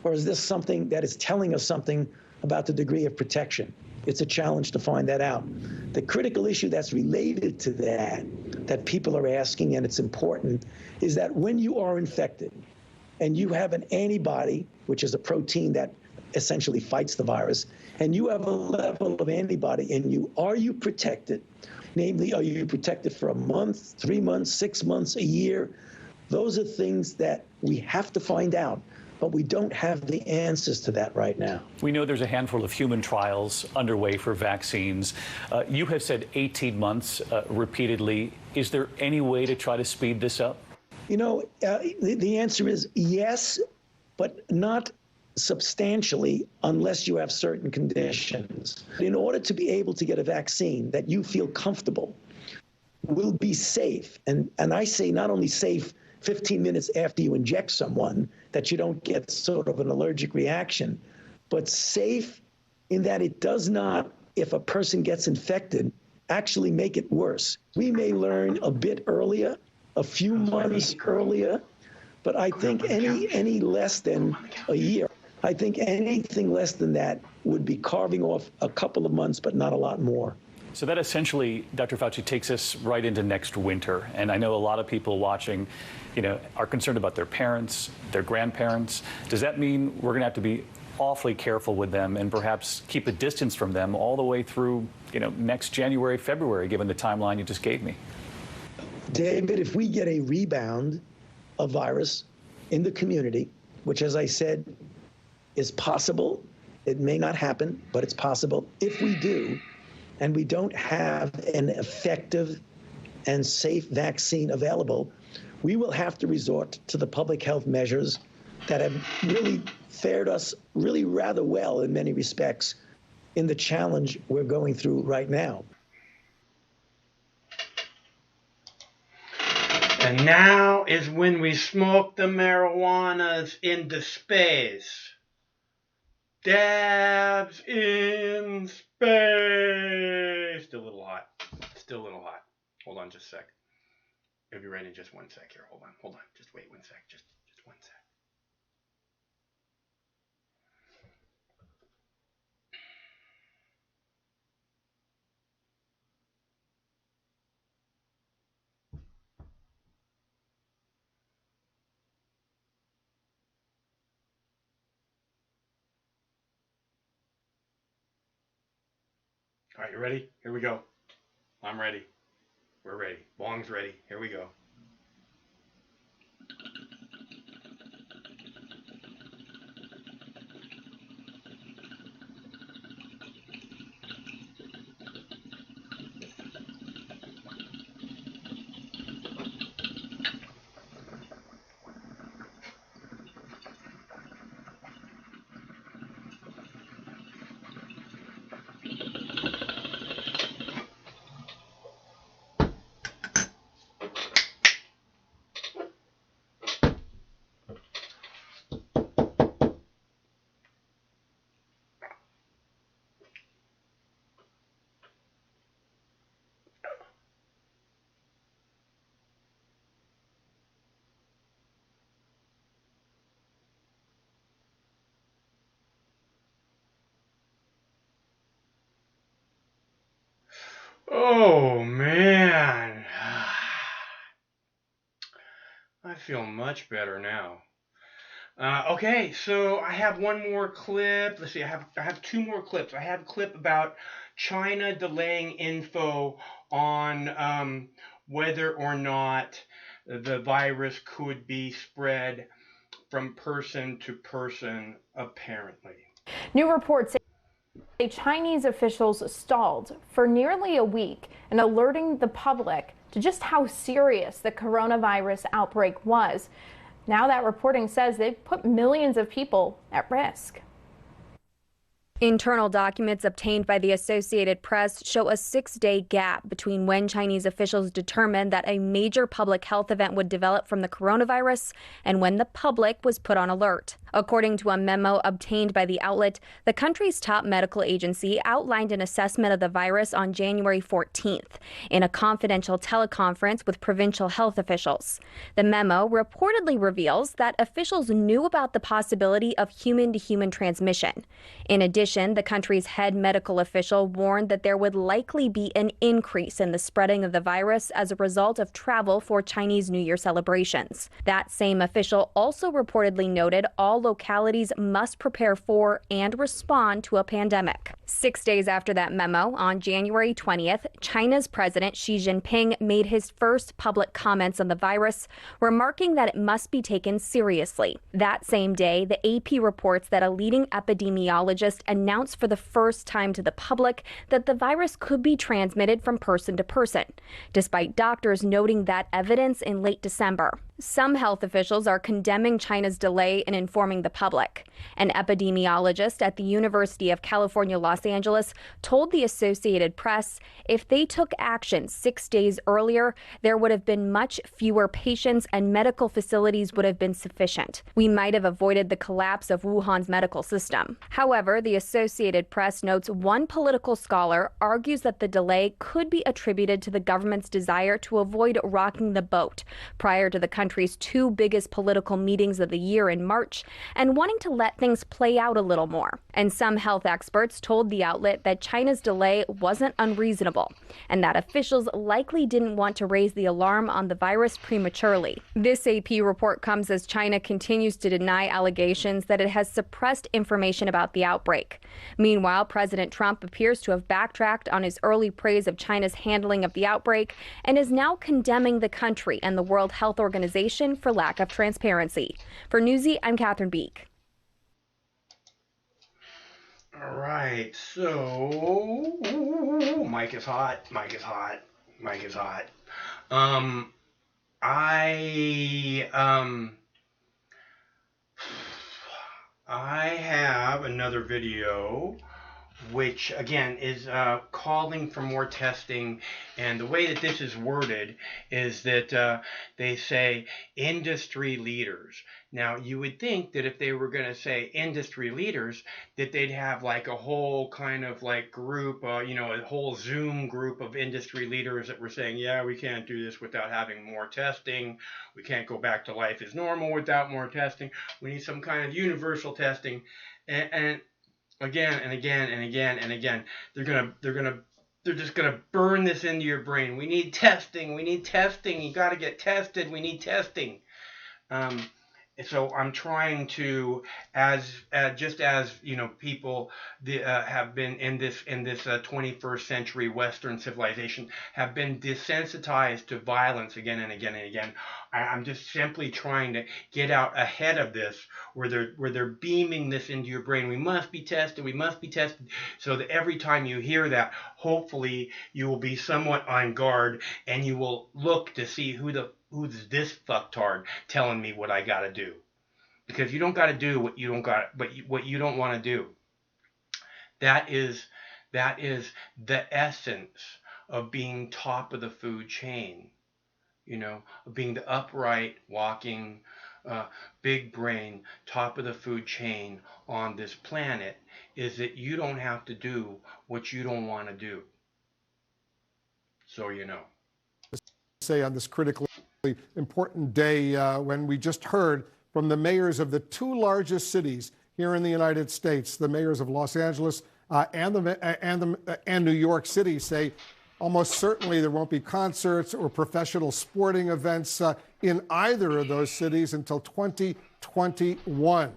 Speaker 8: or is this something that is telling us something about the degree of protection? It's a challenge to find that out. The critical issue that's related to that people are asking, and it's important, is that when you are infected, and you have an antibody, which is a protein that essentially fights the virus, and you have a level of antibody in you, are you protected? Namely, are you protected for a month, 3 months, 6 months, a year? Those are things that we have to find out, but we don't have the answers to that right now.
Speaker 3: We know there's a handful of human trials underway for vaccines. You have said 18 months repeatedly. Is there any way to try to speed this up?
Speaker 8: You know, the answer is yes, but not substantially unless you have certain conditions. In order to be able to get a vaccine that you feel comfortable will be safe, and I say not only safe 15 minutes after you inject someone, that you don't get sort of an allergic reaction, but safe in that it does not, if a person gets infected, actually make it worse. We may learn a bit earlier, a few months earlier, but I think any less than a year, I think anything less than that would be carving off a couple of months, but not a lot more.
Speaker 3: So that essentially, Dr. Fauci, takes us right into next winter. And I know a lot of people watching, you know, are concerned about their parents, their grandparents. Does that mean we're going to have to be awfully careful with them and perhaps keep a distance from them all the way through, you know, next January, February, given the timeline you just gave me?
Speaker 8: David, if we get a rebound of virus in the community, which, as I said, is possible, it may not happen, but it's possible. If we do, and we don't have an effective and safe vaccine available, we will have to resort to the public health measures that have really fared us really rather well in many respects in the challenge we're going through right now.
Speaker 1: And now is when we smoke the marijuanas into space. Dabs in space. Still a little hot. Still a little hot. Hold on just a sec. You'll be ready in just 1 sec here. Hold on. Just wait 1 sec. Just 1 sec. All right, you ready? Here we go. I'm ready. We're ready. Bong's ready. Here we go. Oh, man. I feel much better now. Okay, so I have one more clip. Let's see, I have two more clips. I have a clip about China delaying info on whether or not the virus could be spread from person to person, apparently.
Speaker 9: New reports say Chinese officials stalled for nearly a week in alerting the public to just how serious the coronavirus outbreak was. Now that reporting says they've put millions of people at risk.
Speaker 10: Internal documents obtained by the Associated Press show a 6-day gap between when Chinese officials determined that a major public health event would develop from the coronavirus and when the public was put on alert. According to a memo obtained by the outlet, the country's top medical agency outlined an assessment of the virus on January 14th in a confidential teleconference with provincial health officials. The memo reportedly reveals that officials knew about the possibility of human-to-human transmission. In addition, the country's head medical official warned that there would likely be an increase in the spreading of the virus as a result of travel for Chinese New Year celebrations. That same official also reportedly noted all localities must prepare for and respond to a pandemic. 6 days after that memo, on January 20th, China's President Xi Jinping made his first public comments on the virus, remarking that it must be taken seriously. That same day, the AP reports that a leading epidemiologist announced for the first time to the public that the virus could be transmitted from person to person, despite doctors noting that evidence in late December. Some health officials are condemning China's delay in informing the public. An epidemiologist at the University of California, Los Angeles, told the Associated Press if they took action 6 days earlier, there would have been much fewer patients and medical facilities would have been sufficient. We might have avoided the collapse of Wuhan's medical system. However, the Associated Press notes one political scholar argues that the delay could be attributed to the government's desire to avoid rocking the boat prior to the country's two biggest political meetings of the year in March and wanting to let things play out a little more. And some health experts told the outlet that China's delay wasn't unreasonable and that officials likely didn't want to raise the alarm on the virus prematurely. This AP report comes as China continues to deny allegations that it has suppressed information about the outbreak. Meanwhile, President Trump appears to have backtracked on his early praise of China's handling of the outbreak and is now condemning the country and the World Health Organization for lack of transparency. For Newsy, I'm Catherine Beek.
Speaker 1: All right, so mic is hot, mic is hot, mic is hot. I have another video which again is calling for more testing, and the way that this is worded is that they say industry leaders. Now you would think that if they were going to say industry leaders, that they'd have like a whole kind of like group, a whole Zoom group of industry leaders that were saying, yeah, we can't do this without having more testing. We can't go back to life as normal without more testing. We need some kind of universal testing, and again and again and again and again, they're just gonna burn this into your brain. We need testing. We need testing. You got to get tested. We need testing. So I'm trying to, just as people have been in this 21st century Western civilization have been desensitized to violence again and again and again. I'm just simply trying to get out ahead of this, where they're beaming this into your brain. We must be tested. We must be tested. So that every time you hear that, hopefully you will be somewhat on guard and you will look to see who's this fucktard telling me what I got to do. Because you don't got to do what you don't want to do. That is the essence of being top of the food chain. Of being the upright, walking, big brain, top of the food chain on this planet, is that you don't have to do what you don't want to do. So
Speaker 6: Say on this critically important day when we just heard from the mayors of the two largest cities here in the United States, the mayors of Los Angeles and New York City, say almost certainly there won't be concerts or professional sporting events in either of those cities until 2021.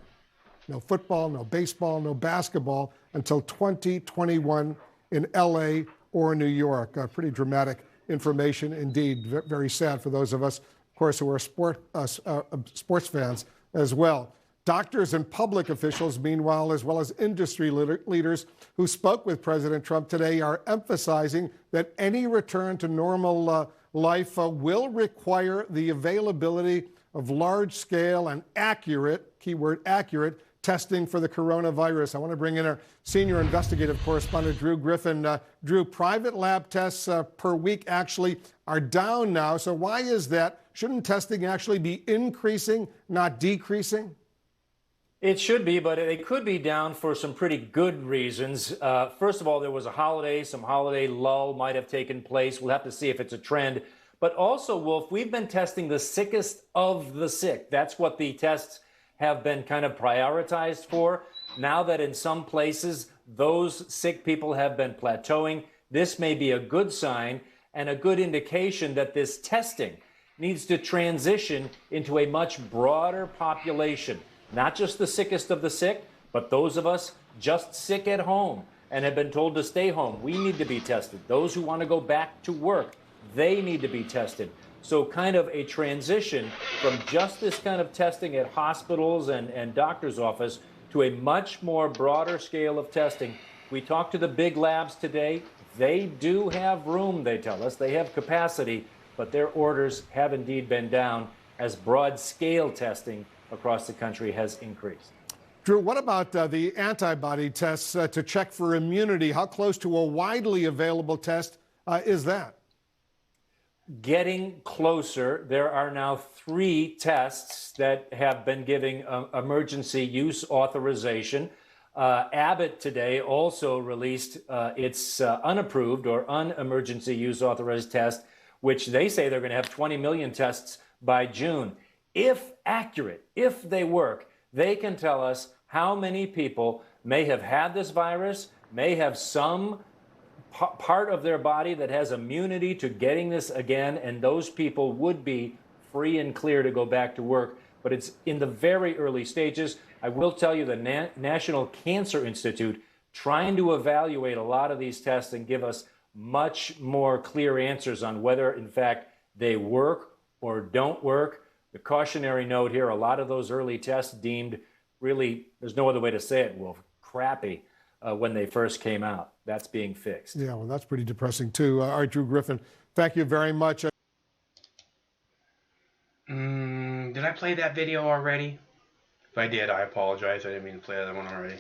Speaker 6: No football, no baseball, no basketball until 2021 in LA or New York. Pretty dramatic information indeed. Very sad for those of us, of course, who are sports fans as well. Doctors and public officials, meanwhile, as well as industry leaders who spoke with President Trump today, are emphasizing that any return to normal life will require the availability of large-scale and accurate, keyword accurate, testing for the coronavirus. I want to bring in our senior investigative correspondent, Drew Griffin. Drew, private lab tests per week actually are down now. So why is that? Shouldn't testing actually be increasing, not decreasing?
Speaker 11: It should be, but it could be down for some pretty good reasons. First of all, there was a holiday. Some holiday lull might have taken place. We'll have to see if it's a trend. But also, Wolf, we've been testing the sickest of the sick. That's what the tests have been kind of prioritized for. Now that in some places those sick people have been plateauing, this may be a good sign and a good indication that this testing needs to transition into a much broader population. Not just the sickest of the sick, but those of us just sick at home and have been told to stay home. We need to be tested. Those who want to go back to work, they need to be tested. So kind of a transition from just this kind of testing at hospitals and doctor's office to a much more broader scale of testing. We talked to the big labs today. They do have room, they tell us. They have capacity, but their orders have indeed been down as broad scale testing across the country has increased.
Speaker 6: Drew, what about the antibody tests to check for immunity? How close to a widely available test is that?
Speaker 11: Getting closer. There are now 3 tests that have been giving emergency use authorization. Abbott today also released its unapproved or unemergency use authorized test, which they say they're going to have 20 million tests by June. If accurate, if they work, they can tell us how many people may have had this virus, may have some part of their body that has immunity to getting this again, and those people would be free and clear to go back to work. But it's in the very early stages. I will tell you the National Cancer Institute trying to evaluate a lot of these tests and give us much more clear answers on whether, in fact, they work or don't work. The cautionary note here, a lot of those early tests deemed really, there's no other way to say it, Wolf, crappy when they first came out. That's being fixed.
Speaker 6: Yeah, well, that's pretty depressing, too. All right, Drew Griffin, thank you very much.
Speaker 1: Did I play that video already? If I did, I apologize. I didn't mean to play that one already.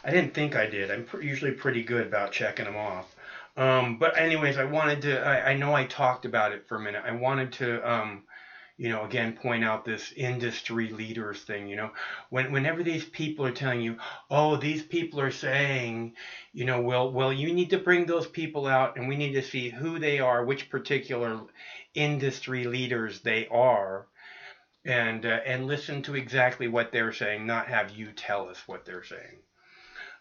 Speaker 1: I didn't think I did. I'm usually pretty good about checking them off. But anyways, I wanted to, I know I talked about it for a minute. I wanted to, again, point out this industry leaders thing, whenever these people are telling you, oh, these people are saying, well, you need to bring those people out and we need to see who they are, which particular industry leaders they are, and listen to exactly what they're saying, not have you tell us what they're saying.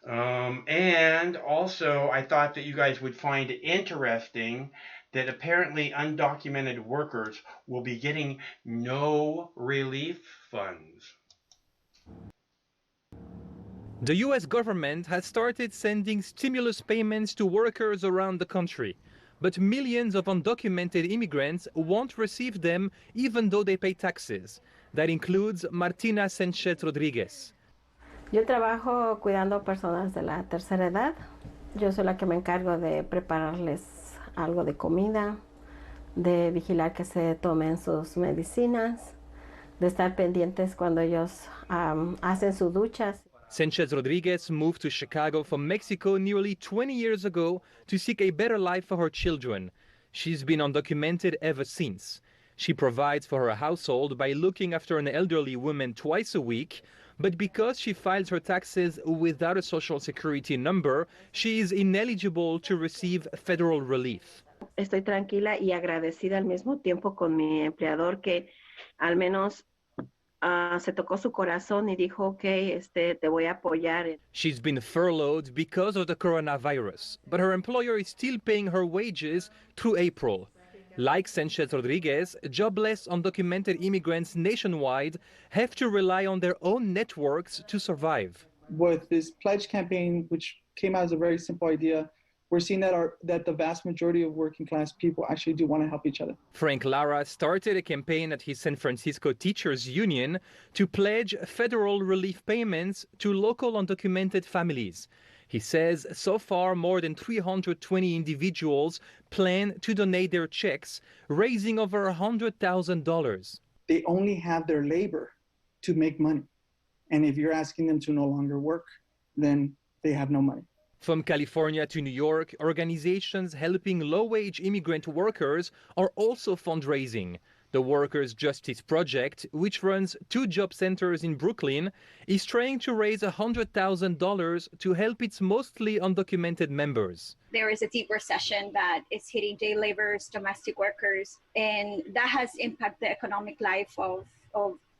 Speaker 1: And also, I thought that you guys would find it interesting that apparently undocumented workers will be getting no relief funds.
Speaker 12: The U.S. government has started sending stimulus payments to workers around the country, but millions of undocumented immigrants won't receive them even though they pay taxes. That includes Martina Sanchez Rodriguez.
Speaker 13: Yo trabajo cuidando personas de la tercera edad. Yo soy la que me encargo de prepararles algo de comida, de vigilar que se tomen sus medicinas, de estar pendientes cuando ellos hacen sus duchas.
Speaker 12: Sanchez Rodriguez moved to Chicago from Mexico nearly 20 years ago to seek a better life for her children. She's been undocumented ever since. She provides for her household by looking after an elderly woman twice a week, but because she files her taxes without a social security number, she is ineligible to receive federal relief.
Speaker 13: Estoy tranquila y agradecida al mismo tiempo con mi empleador que al menos se tocó su corazón y dijo, ok, te voy a apoyar.
Speaker 12: She's been furloughed because of the coronavirus, but her employer is still paying her wages through April. Like Sanchez Rodriguez, jobless undocumented immigrants nationwide have to rely on their own networks to survive.
Speaker 15: With this pledge campaign, which came out as a very simple idea, we're seeing that the vast majority of working class people actually do want to help each other.
Speaker 12: Frank Lara started a campaign at his San Francisco Teachers Union to pledge federal relief payments to local undocumented families. He says so far more than 320 individuals plan to donate their checks, raising over $100,000.
Speaker 15: They only have their labor to make money. And if you're asking them to no longer work, then they have no money.
Speaker 12: From California to New York, organizations helping low-wage immigrant workers are also fundraising. The Workers' Justice Project, which runs 2 job centers in Brooklyn, is trying to raise $100,000 to help its mostly undocumented members.
Speaker 16: There is a deep recession that is hitting day laborers, domestic workers, and that has impacted the economic life of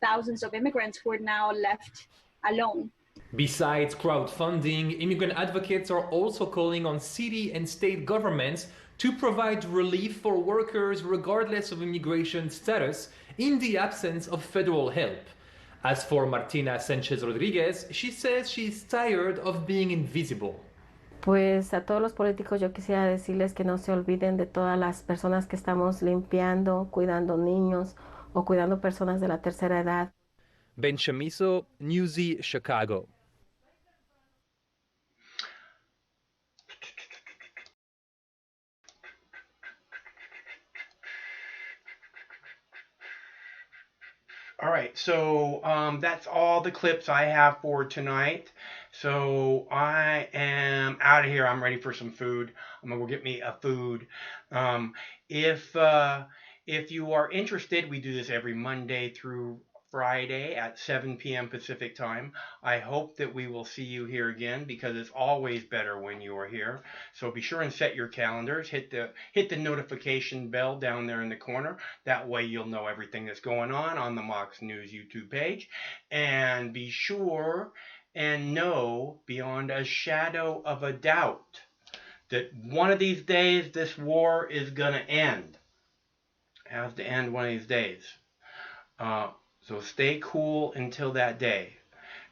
Speaker 16: thousands of immigrants who are now left alone.
Speaker 12: Besides crowdfunding, immigrant advocates are also calling on city and state governments to provide relief for workers regardless of immigration status in the absence of federal help. As for Martina Sanchez Rodriguez, she says she's tired of being invisible.
Speaker 13: Pues a todos los políticos yo quisiera decirles que no se olviden de todas las personas que estamos limpiando, cuidando niños o cuidando personas de la tercera edad.
Speaker 12: Ben Chamizo, Newsy, Chicago.
Speaker 1: All right, so that's all the clips I have for tonight. So I am out of here. I'm ready for some food. I'm gonna go get me a food. If you are interested, we do this every Monday through Friday at 7 p.m. Pacific time. I hope that we will see you here again because it's always better when you are here. So be sure and set your calendars. Hit the notification bell down there in the corner. That way you'll know everything that's going on the Mox News YouTube page. And be sure and know beyond a shadow of a doubt that one of these days this war is going to end. It has to end one of these days. So stay cool until that day.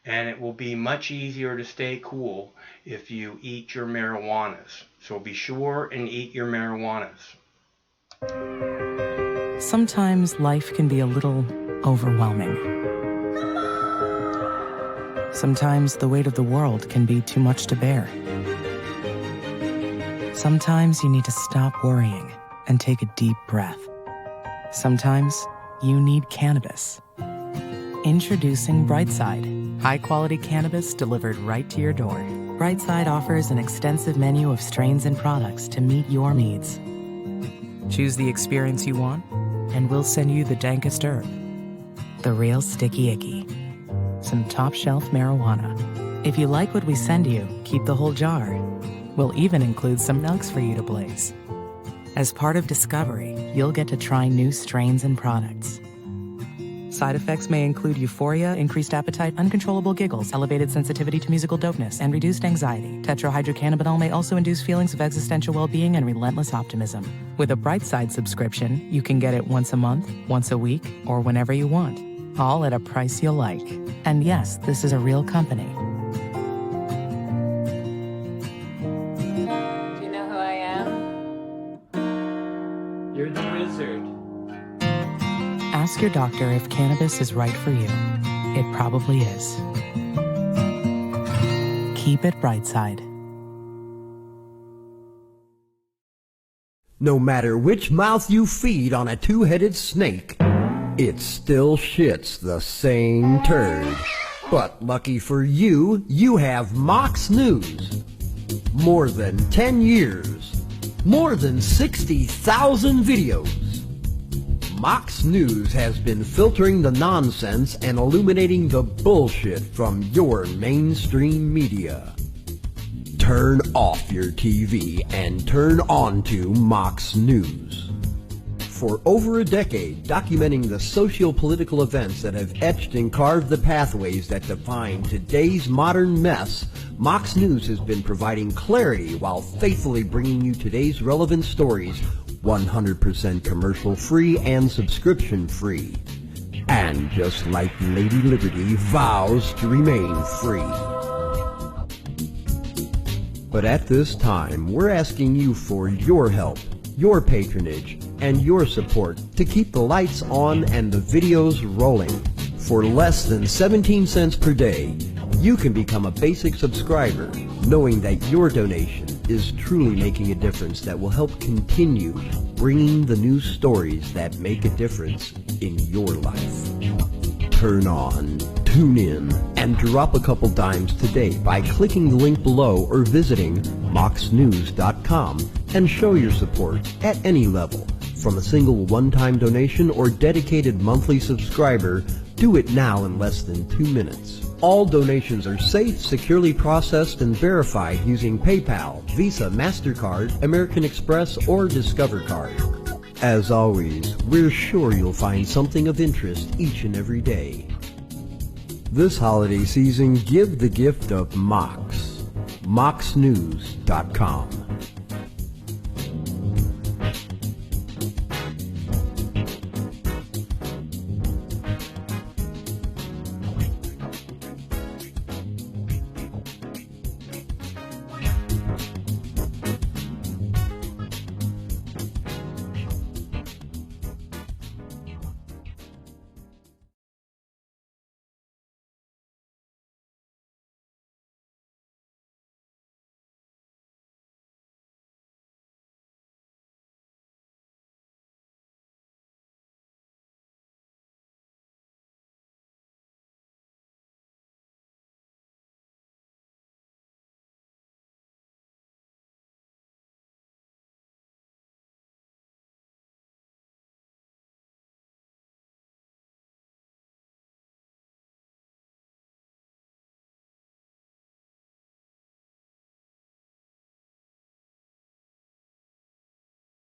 Speaker 1: And it will be much easier to stay cool if you eat your marijuanas. So be sure and eat your marijuanas.
Speaker 17: Sometimes life can be a little overwhelming. Sometimes the weight of the world can be too much to bear. Sometimes you need to stop worrying and take a deep breath. Sometimes you need cannabis. Introducing Brightside, high-quality cannabis delivered right to your door. Brightside offers an extensive menu of strains and products to meet your needs. Choose the experience you want, and we'll send you the dankest herb, the real sticky icky, some top-shelf marijuana. If you like what we send you, keep the whole jar. We'll even include some nugs for you to blaze. As part of Discovery, you'll get to try new strains and products. Side effects may include euphoria, increased appetite, uncontrollable giggles, elevated sensitivity to musical dopeness, and reduced anxiety. Tetrahydrocannabinol may also induce feelings of existential well-being and relentless optimism. With a Brightside subscription, you can get it once a month, once a week, or whenever you want, all at a price you'll like. And yes, this is a real company.
Speaker 18: Do you know who I am?
Speaker 12: You're the wizard.
Speaker 17: Ask your doctor if cannabis is right for you. It probably is. Keep it Brightside.
Speaker 25: No matter which mouth you feed on a two-headed snake, it still shits the same turd. But lucky for you, you have Mox News. More than 10 years. More than 60,000 videos. Mox News has been filtering the nonsense and illuminating the bullshit from your mainstream media. Turn off your TV and turn on to Mox News. for over a decade, documenting the socio-political events that have etched and carved the pathways that define today's modern mess, Mox News has been providing clarity while faithfully bringing you today's relevant stories, 100% commercial-free and subscription-free. And just like Lady Liberty vows to remain free. But at this time, we're asking you for your help, your patronage, and your support to keep the lights on and the videos rolling. For less than 17 cents per day, you can become a basic subscriber, knowing that your donation is truly making a difference that will help continue bringing the news stories that make a difference in your life. Turn on, tune in, and drop a couple dimes today by clicking the link below or visiting moxnews.com and show your support at any level. From a single one-time donation or dedicated monthly subscriber, do it now in less than 2 minutes. All donations are safe, securely processed, and verified using PayPal, Visa, MasterCard, American Express, or Discover Card. As always, we're sure you'll find something of interest each and every day. This holiday season, give the gift of Mox. moxnews.com.